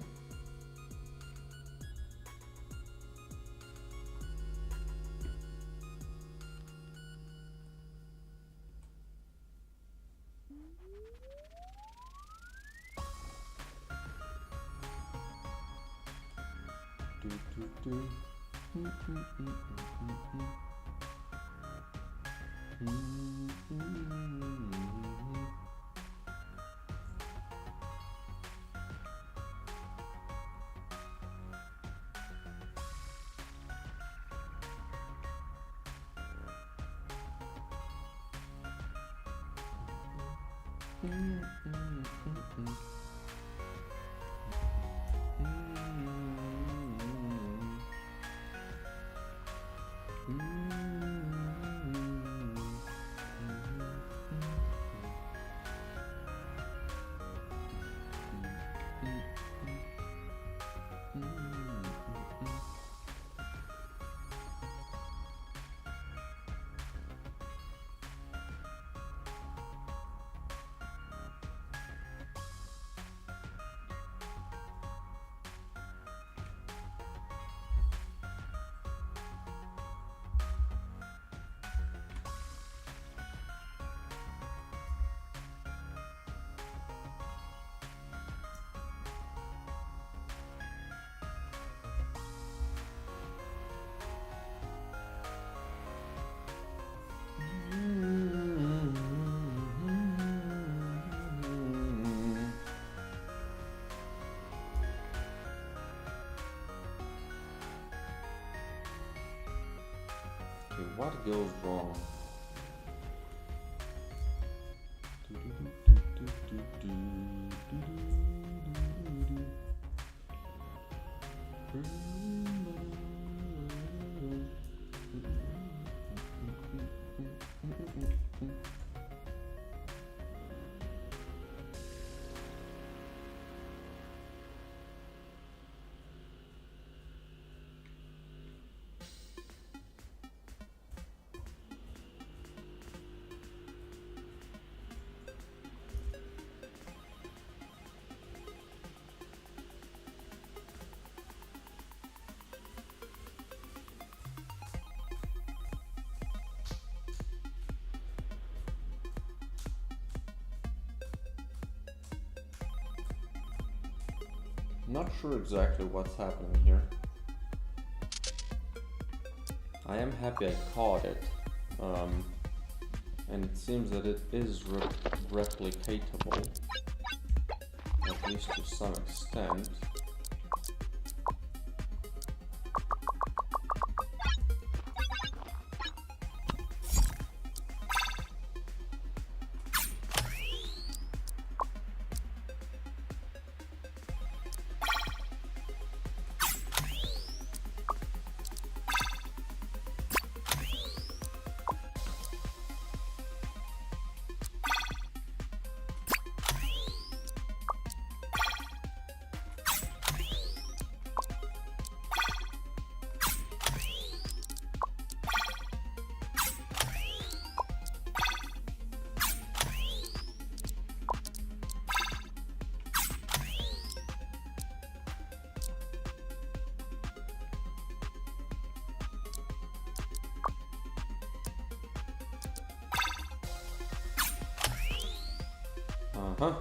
What goes wrong? Not sure exactly what's happening here. I am happy I caught it, and it seems that it is replicatable, at least to some extent. Uh-huh.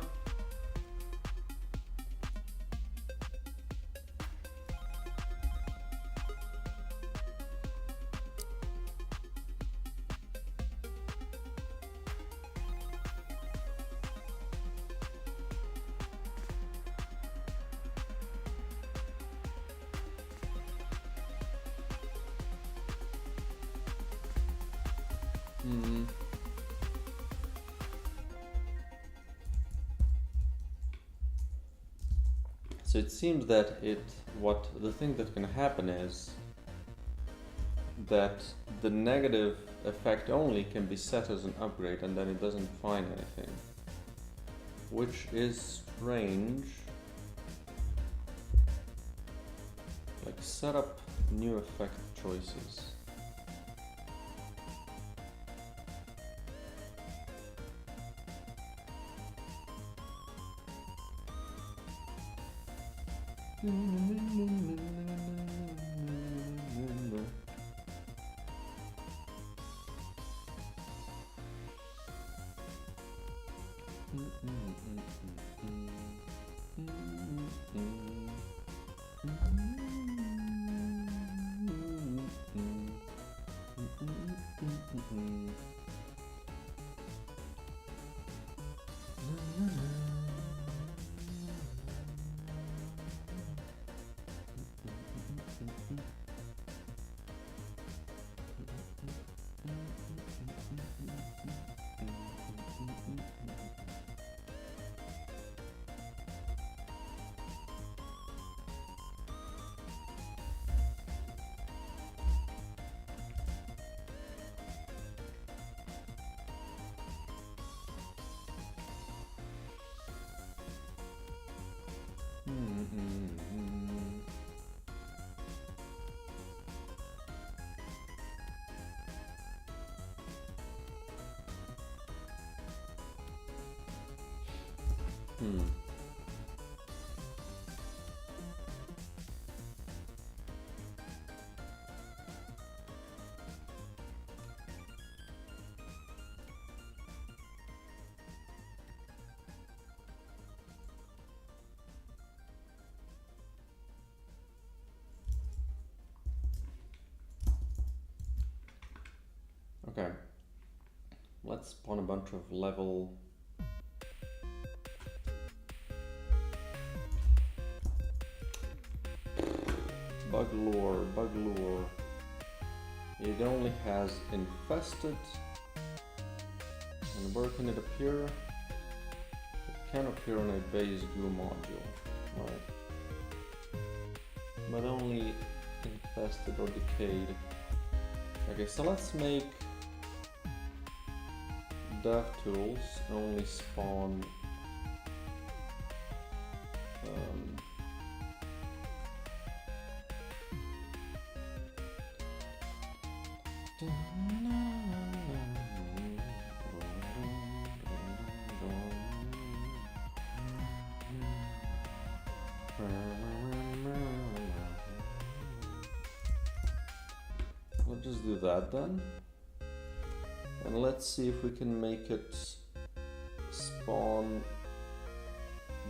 So it seems that the thing that can happen is that the negative effect only can be set as an upgrade and then it doesn't find anything, which is strange. Like set up new effect choices. Okay, let's spawn a bunch of level bug lore. It only has infested. And where can it appear? It can appear on a base goo module, right? But only infested or decayed. Okay, so let's make DevTools only spawn we'll just do that then. And let's see if we can make it spawn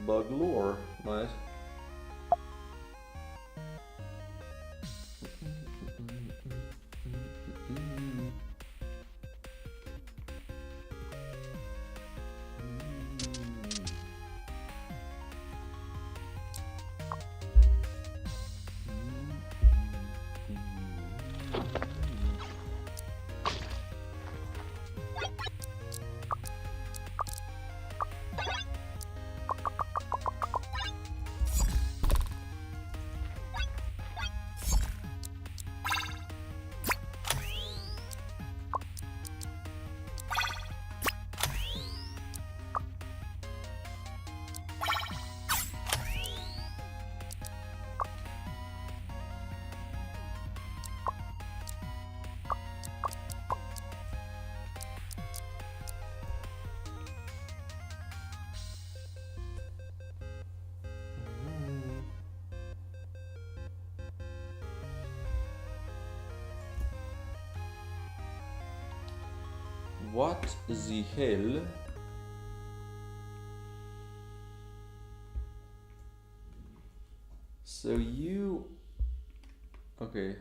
bug lore, right? What the hell? So you... Okay.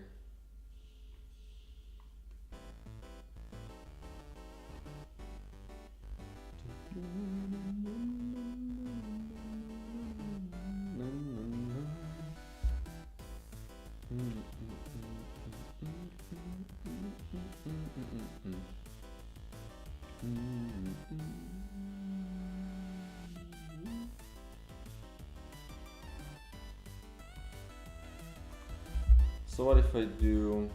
So what if I do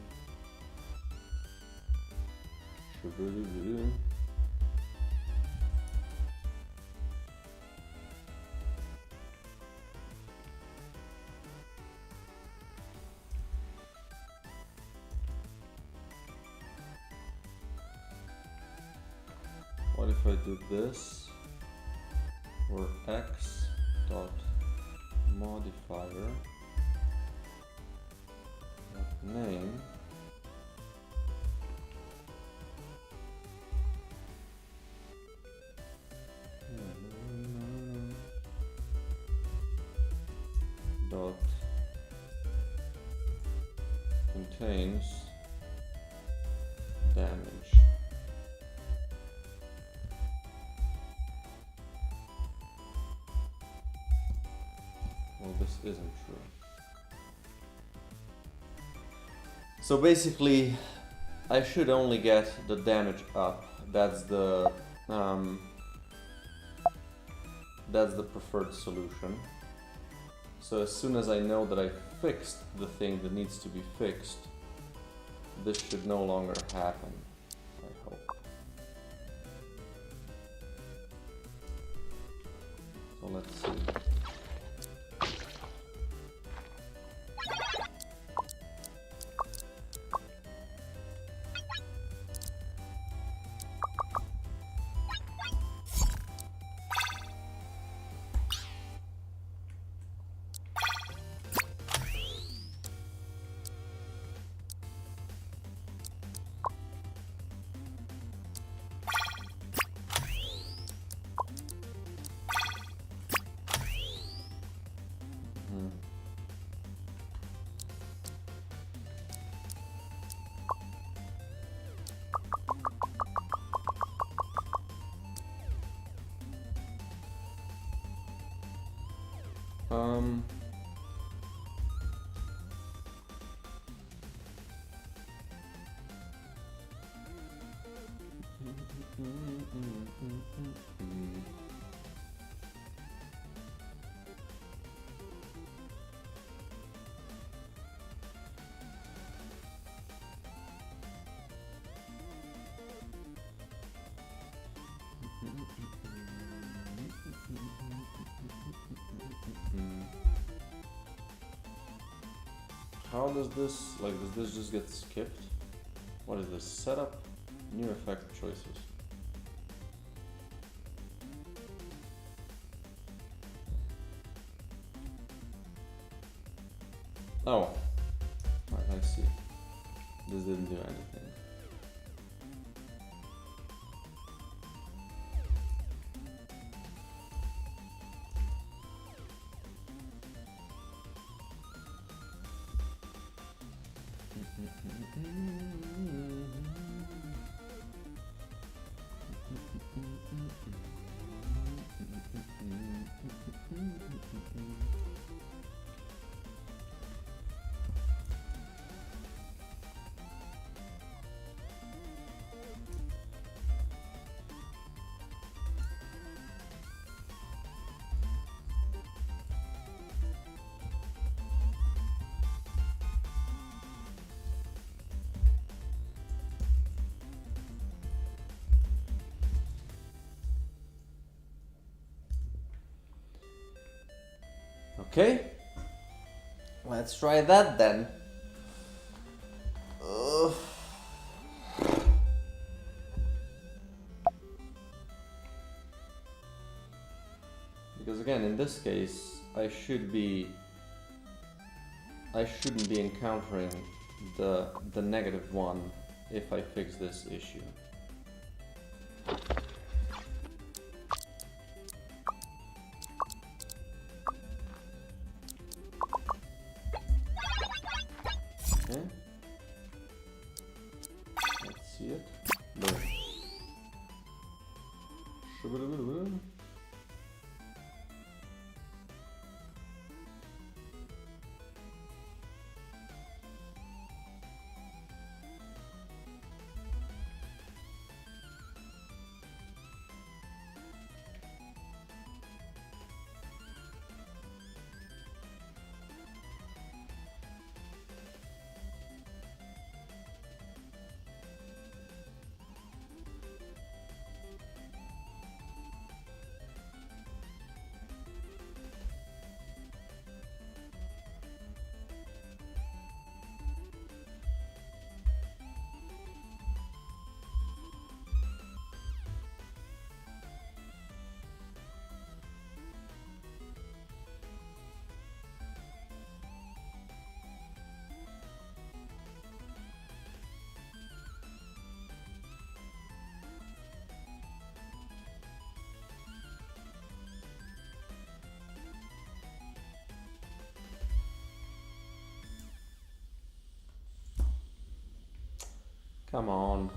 what if I do this, where x dot modifier dot name dot contains damage. Well, this isn't true. So basically, I should only get the damage up. That's the preferred solution. So as soon as I know that I fixed the thing that needs to be fixed, this should no longer happen, I hope. So let's see. How does this, like, does this just get skipped? What is this? Setup, new effect choices. Oh, right, I see. This didn't do anything. Okay, let's try that then. Because again, in this case, I shouldn't be encountering the -1 if I fix this issue. Okay. Let's see it. Boom. Come on.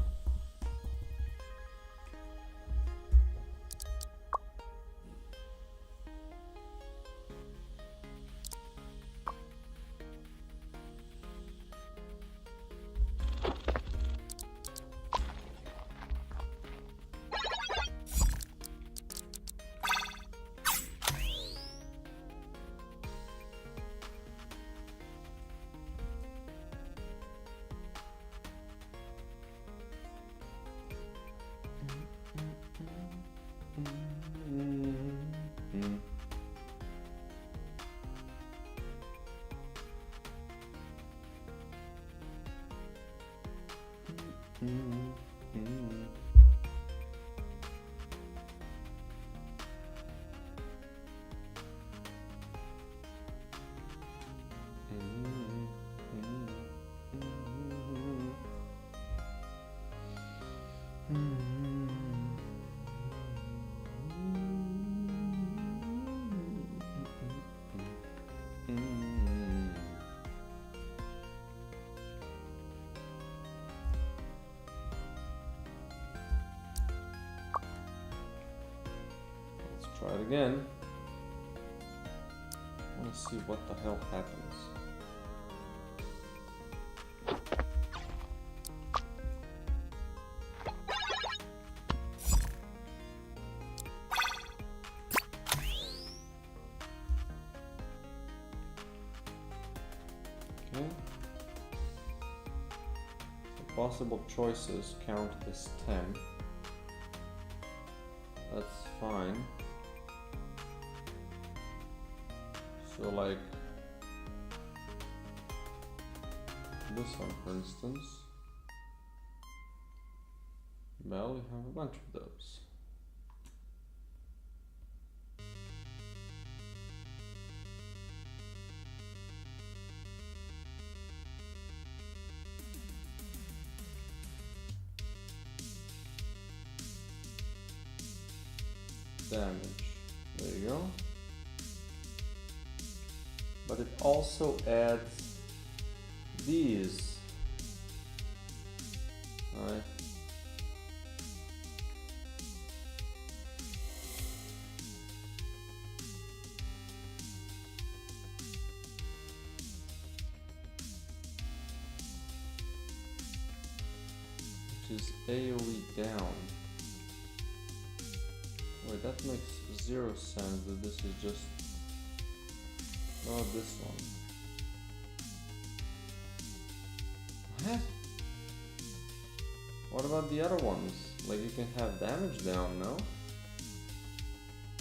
Try it again. I want to see what the hell happens. Okay. So possible choices count as 10. That's fine. So like this one, for instance. Well, you have a bunch of those. Damage. There you go. But it also adds these, right? Which is AoE down. Wait, that makes 0 sense that this is just not this one. What? What about the other ones? Like you can have damage down, no?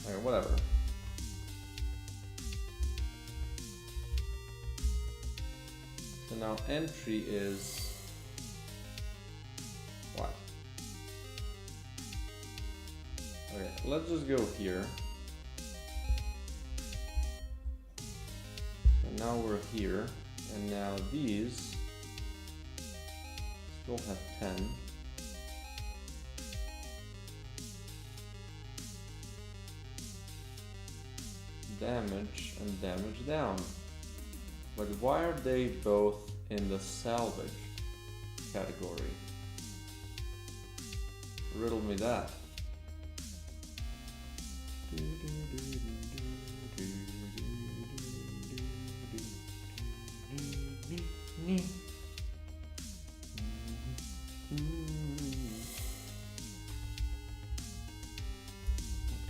Okay, whatever. So now entry is what? Okay, let's just go here. So now we're here, and now these still have 10. Damage and damage down. But why are they both in the salvage category? Riddle me that.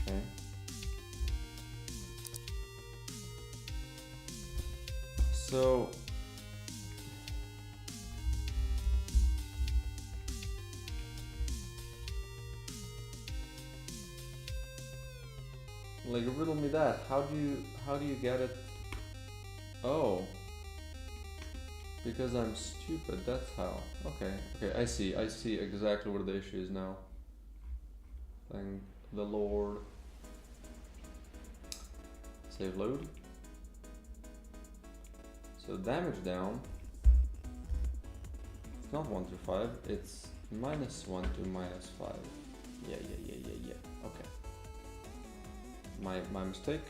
Okay. So like riddle me that. How do you get it? Oh. Because I'm stupid, that's how. Okay, I see exactly where the issue is now. Thank the Lord. Save load. So damage down, it's not 1 to 5, it's -1 to -5. Yeah. Okay. My mistake.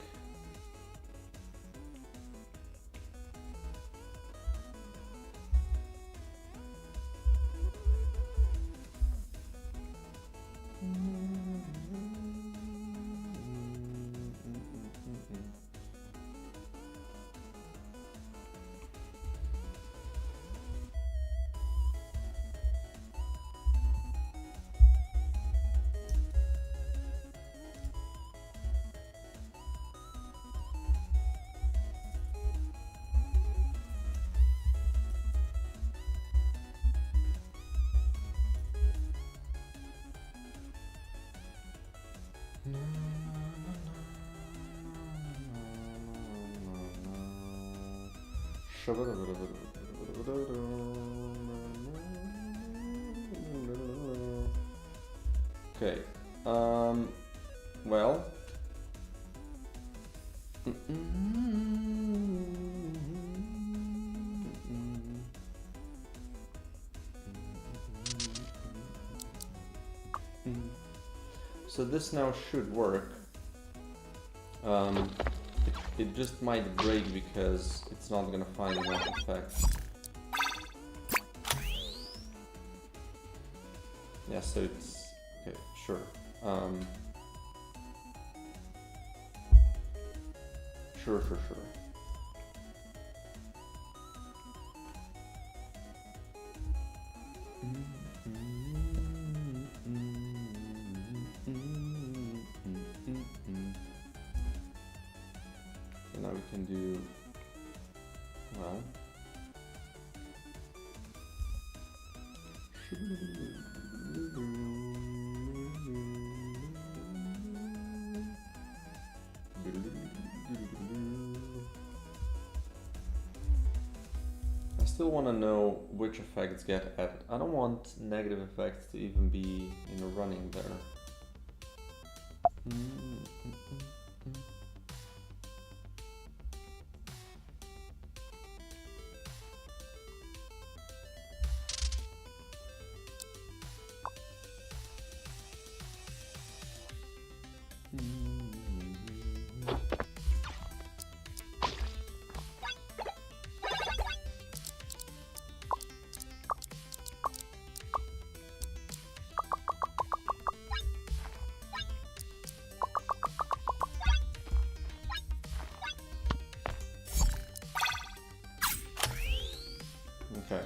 Okay, well. So this now should work. It just might break because it's not gonna find enough effect. Yeah, so it's okay, sure. Sure. So now we can do, well, I still want to know which effects get added. I don't want negative effects to even be, you know, running there. Okay.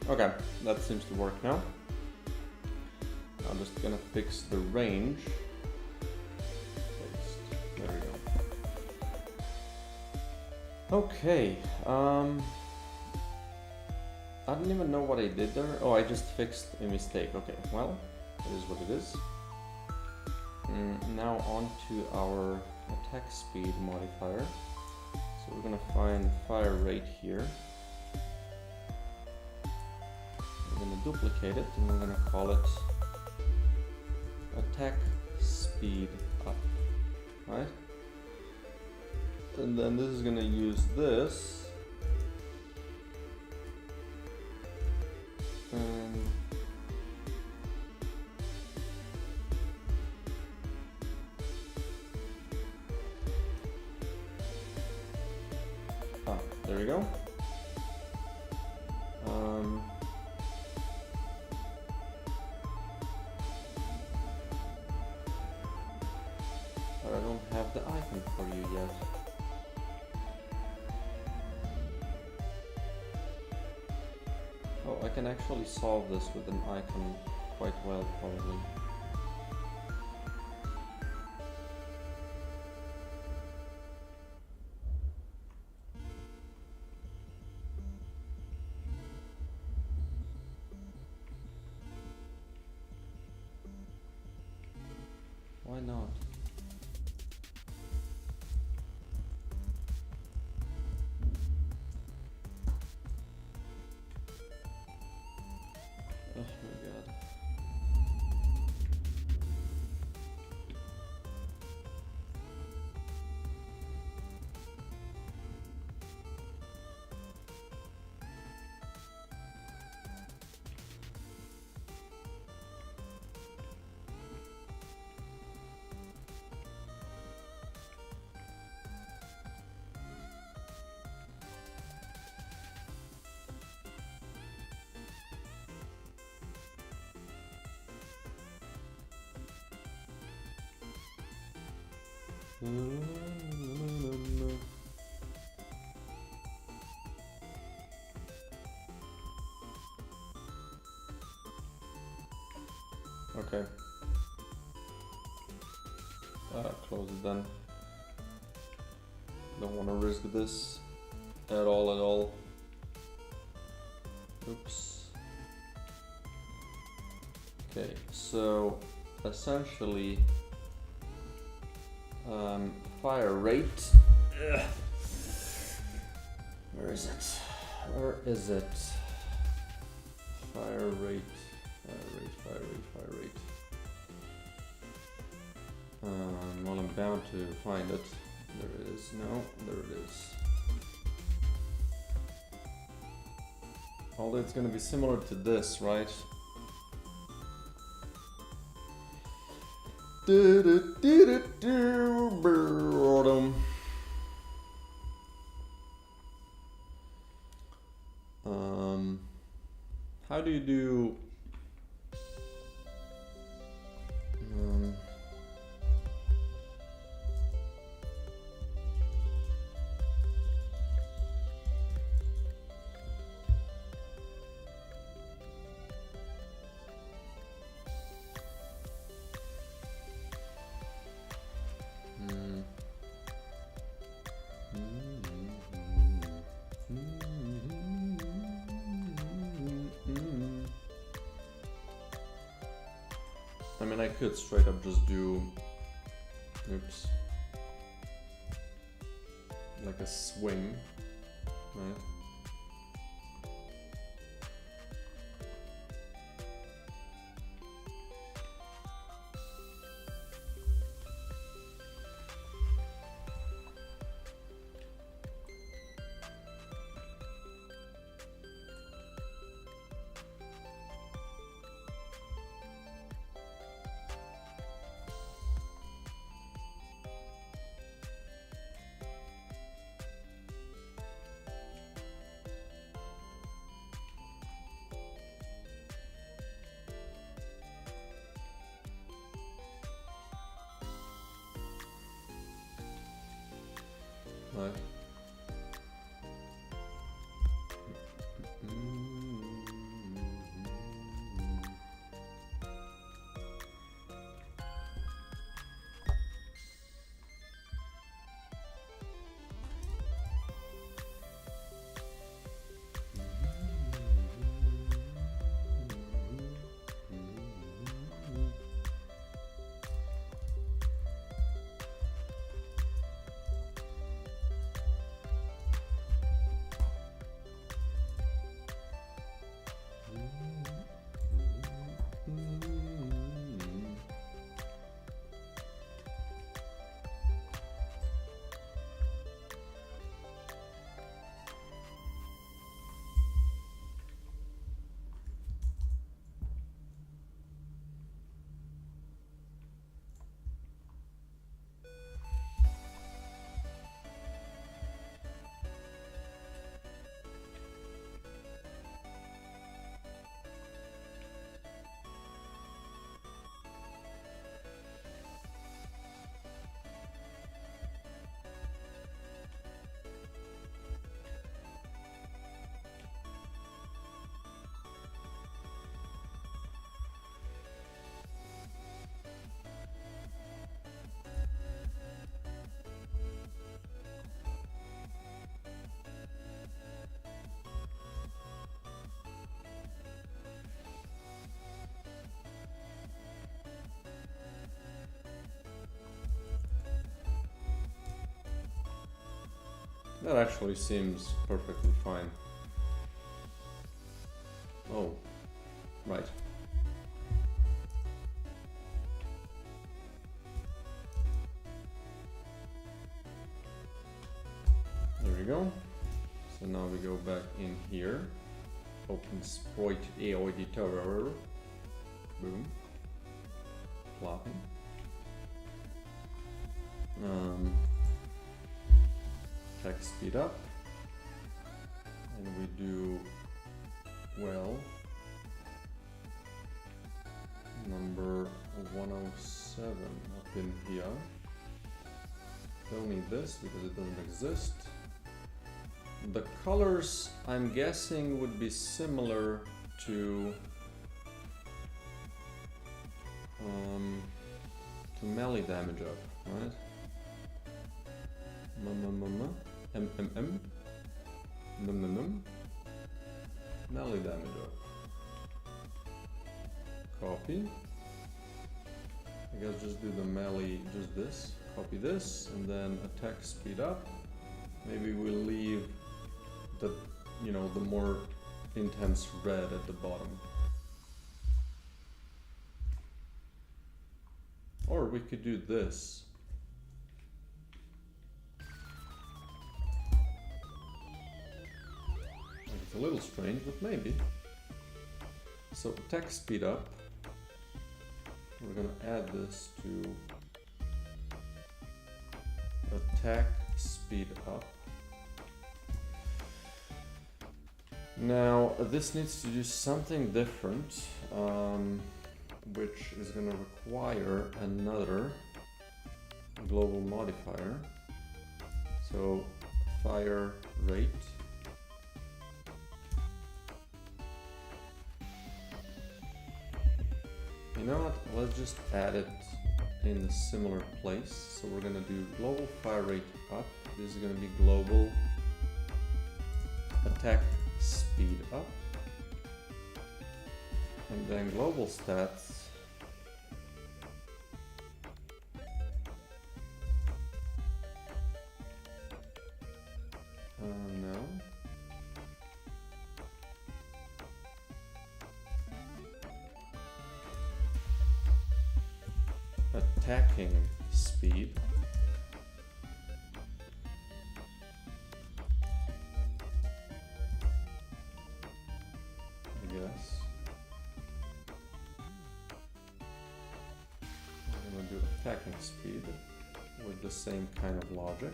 Okay, that seems to work now. I'm just gonna fix the range. There we go. Okay, I don't even know what I did there. Oh, I just fixed a mistake. Okay, well, it is what it is. Now on to our attack speed modifier. So we're gonna find fire rate here. We're gonna duplicate it and we're gonna call it attack speed up, right? And then this is gonna use this There you go. But I don't have the icon for you yet. Oh, I can actually solve this with an icon quite well, probably. Why not? Oh my god. Okay. Close it then. Don't want to risk this at all. Oops. Okay, so essentially fire rate. Ugh. Where is it? Where is it? Fire rate. Well, I'm bound to find it. There it is. No, there it is. Although it's gonna be similar to this, right? How do you do? I mean, I could straight up just do, oops, like a swing, right? Right. That actually seems perfectly fine. Oh, right. There we go. So now we go back in here. Open Sprite AI Editor. Boom. Flopping. Text speed up. And we do, well, number 107 up in here. Don't need this because it doesn't exist. The colors, I'm guessing, would be similar to melee damage up, right? Melee damage up. Copy. I guess just do the melee, just this. Copy this, and then attack speed up. Maybe we'll leave the, you know, the more intense red at the bottom. Or we could do this. It's a little strange, but maybe. So attack speed up. We're gonna add this to attack speed up. Now this needs to do something different, which is going to require another global modifier. So fire rate. You know what? Let's just add it in a similar place. So we're going to do global fire rate up. This is going to be global attack speed up, and then global stats no, attacking speed. Yes. I'm going to do attacking speed with the same kind of logic.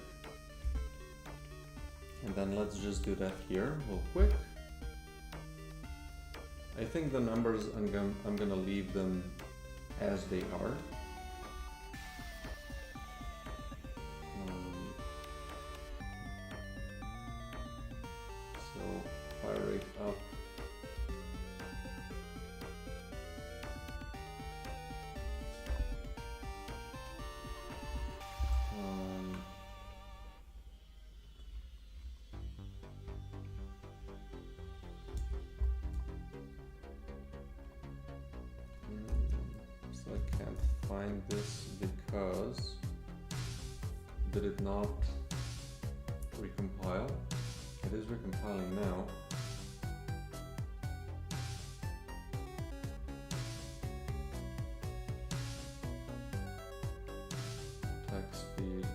And then let's just do that here real quick. I think the numbers, I'm gonna leave them as they are. So fire rate up. So I can't find this because did it not recompile? It is recompiling now. Attack speed,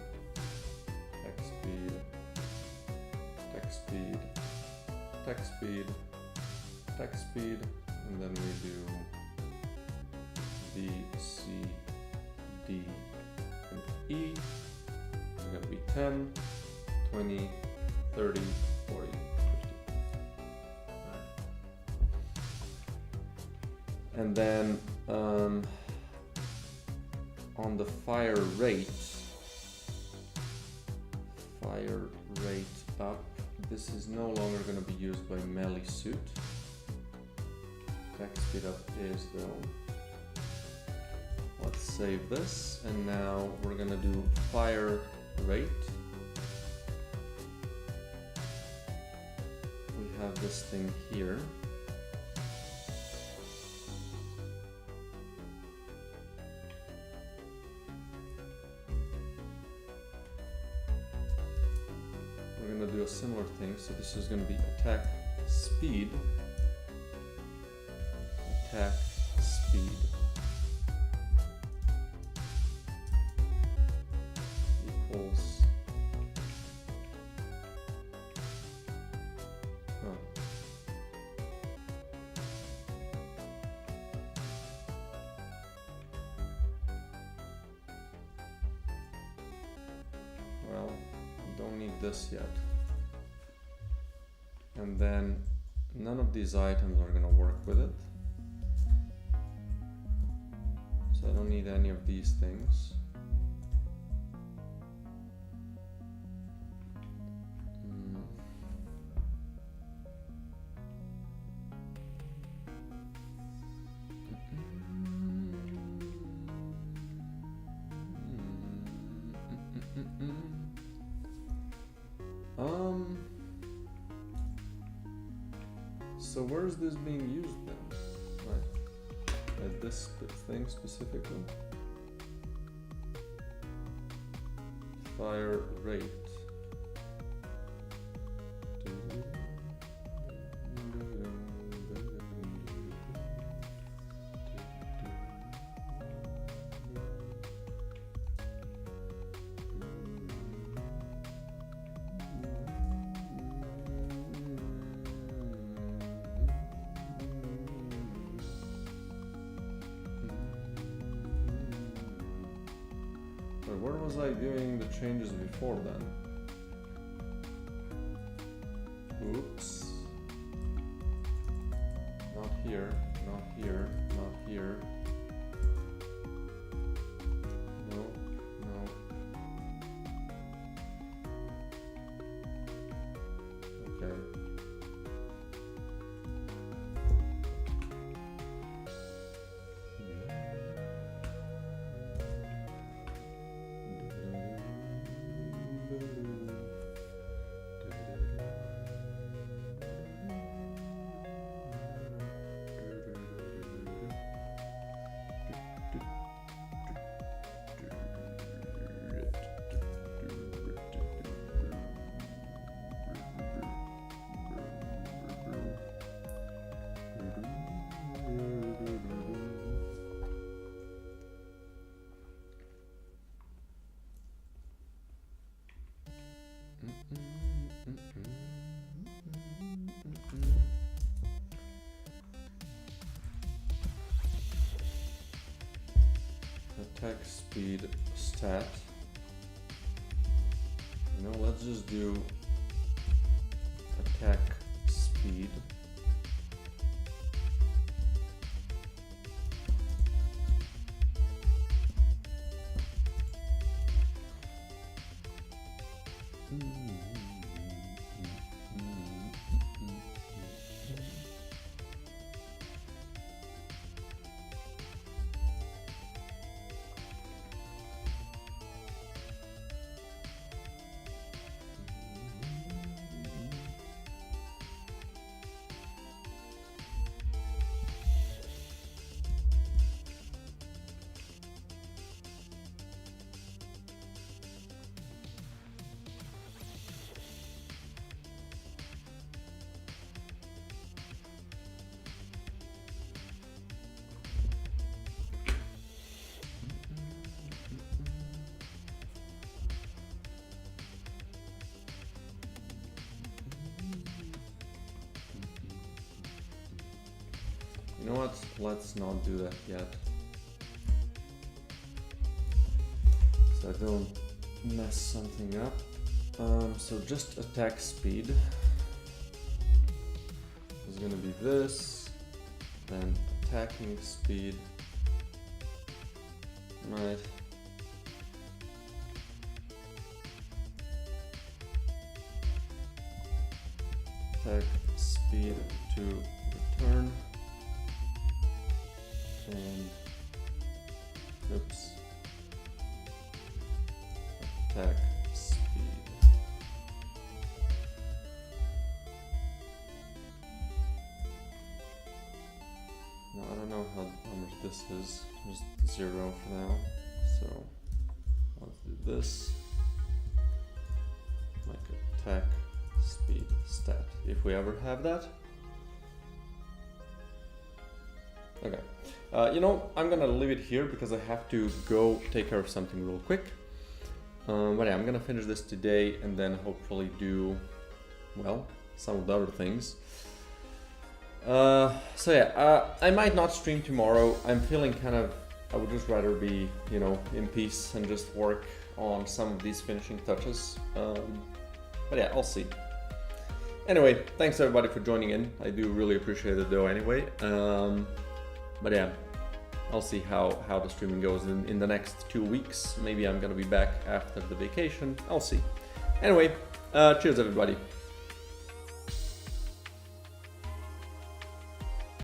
attack speed, attack speed, attack speed, attack speed, and then we do B, C, D, and E. It's going to be 10, 20, 30, 40, 50. And then on the fire rate up, this is no longer going to be used by melee suit. Attack speed up is though. Let's save this, and now we're gonna do fire rate. We have this thing here. We're gonna a similar thing. So this is going to be attack speed. Attack speed equals well, don't need this yet. And then none of these items are going to work with it. So I don't need any of these things. So where is this being used then? Right. At this thing specifically? Fire rate. Where was I doing the changes before then? Oops. Not here, not here, not here. No, no. Okay. Attack speed stat. You know, let's just do attack speed. You know what? Let's not do that yet. So I don't mess something up. So just attack speed is going to be this, then attacking speed, right? Attack speed to return, and oops, attack speed. Now I don't know how much this is, just 0 for now, so let's do this, like attack speed stat, if we ever have that. Okay, you know, I'm gonna leave it here because I have to go take care of something real quick. But yeah, I'm gonna finish this today and then hopefully do, well, some of the other things. So yeah, I might not stream tomorrow. I'm feeling kind of, I would just rather be, you know, in peace and just work on some of these finishing touches. But yeah, I'll see. Anyway, thanks everybody for joining in. I do really appreciate it though anyway. But yeah, I'll see how the streaming goes in the next 2 weeks. Maybe I'm gonna be back after the vacation. I'll see. Anyway, cheers everybody.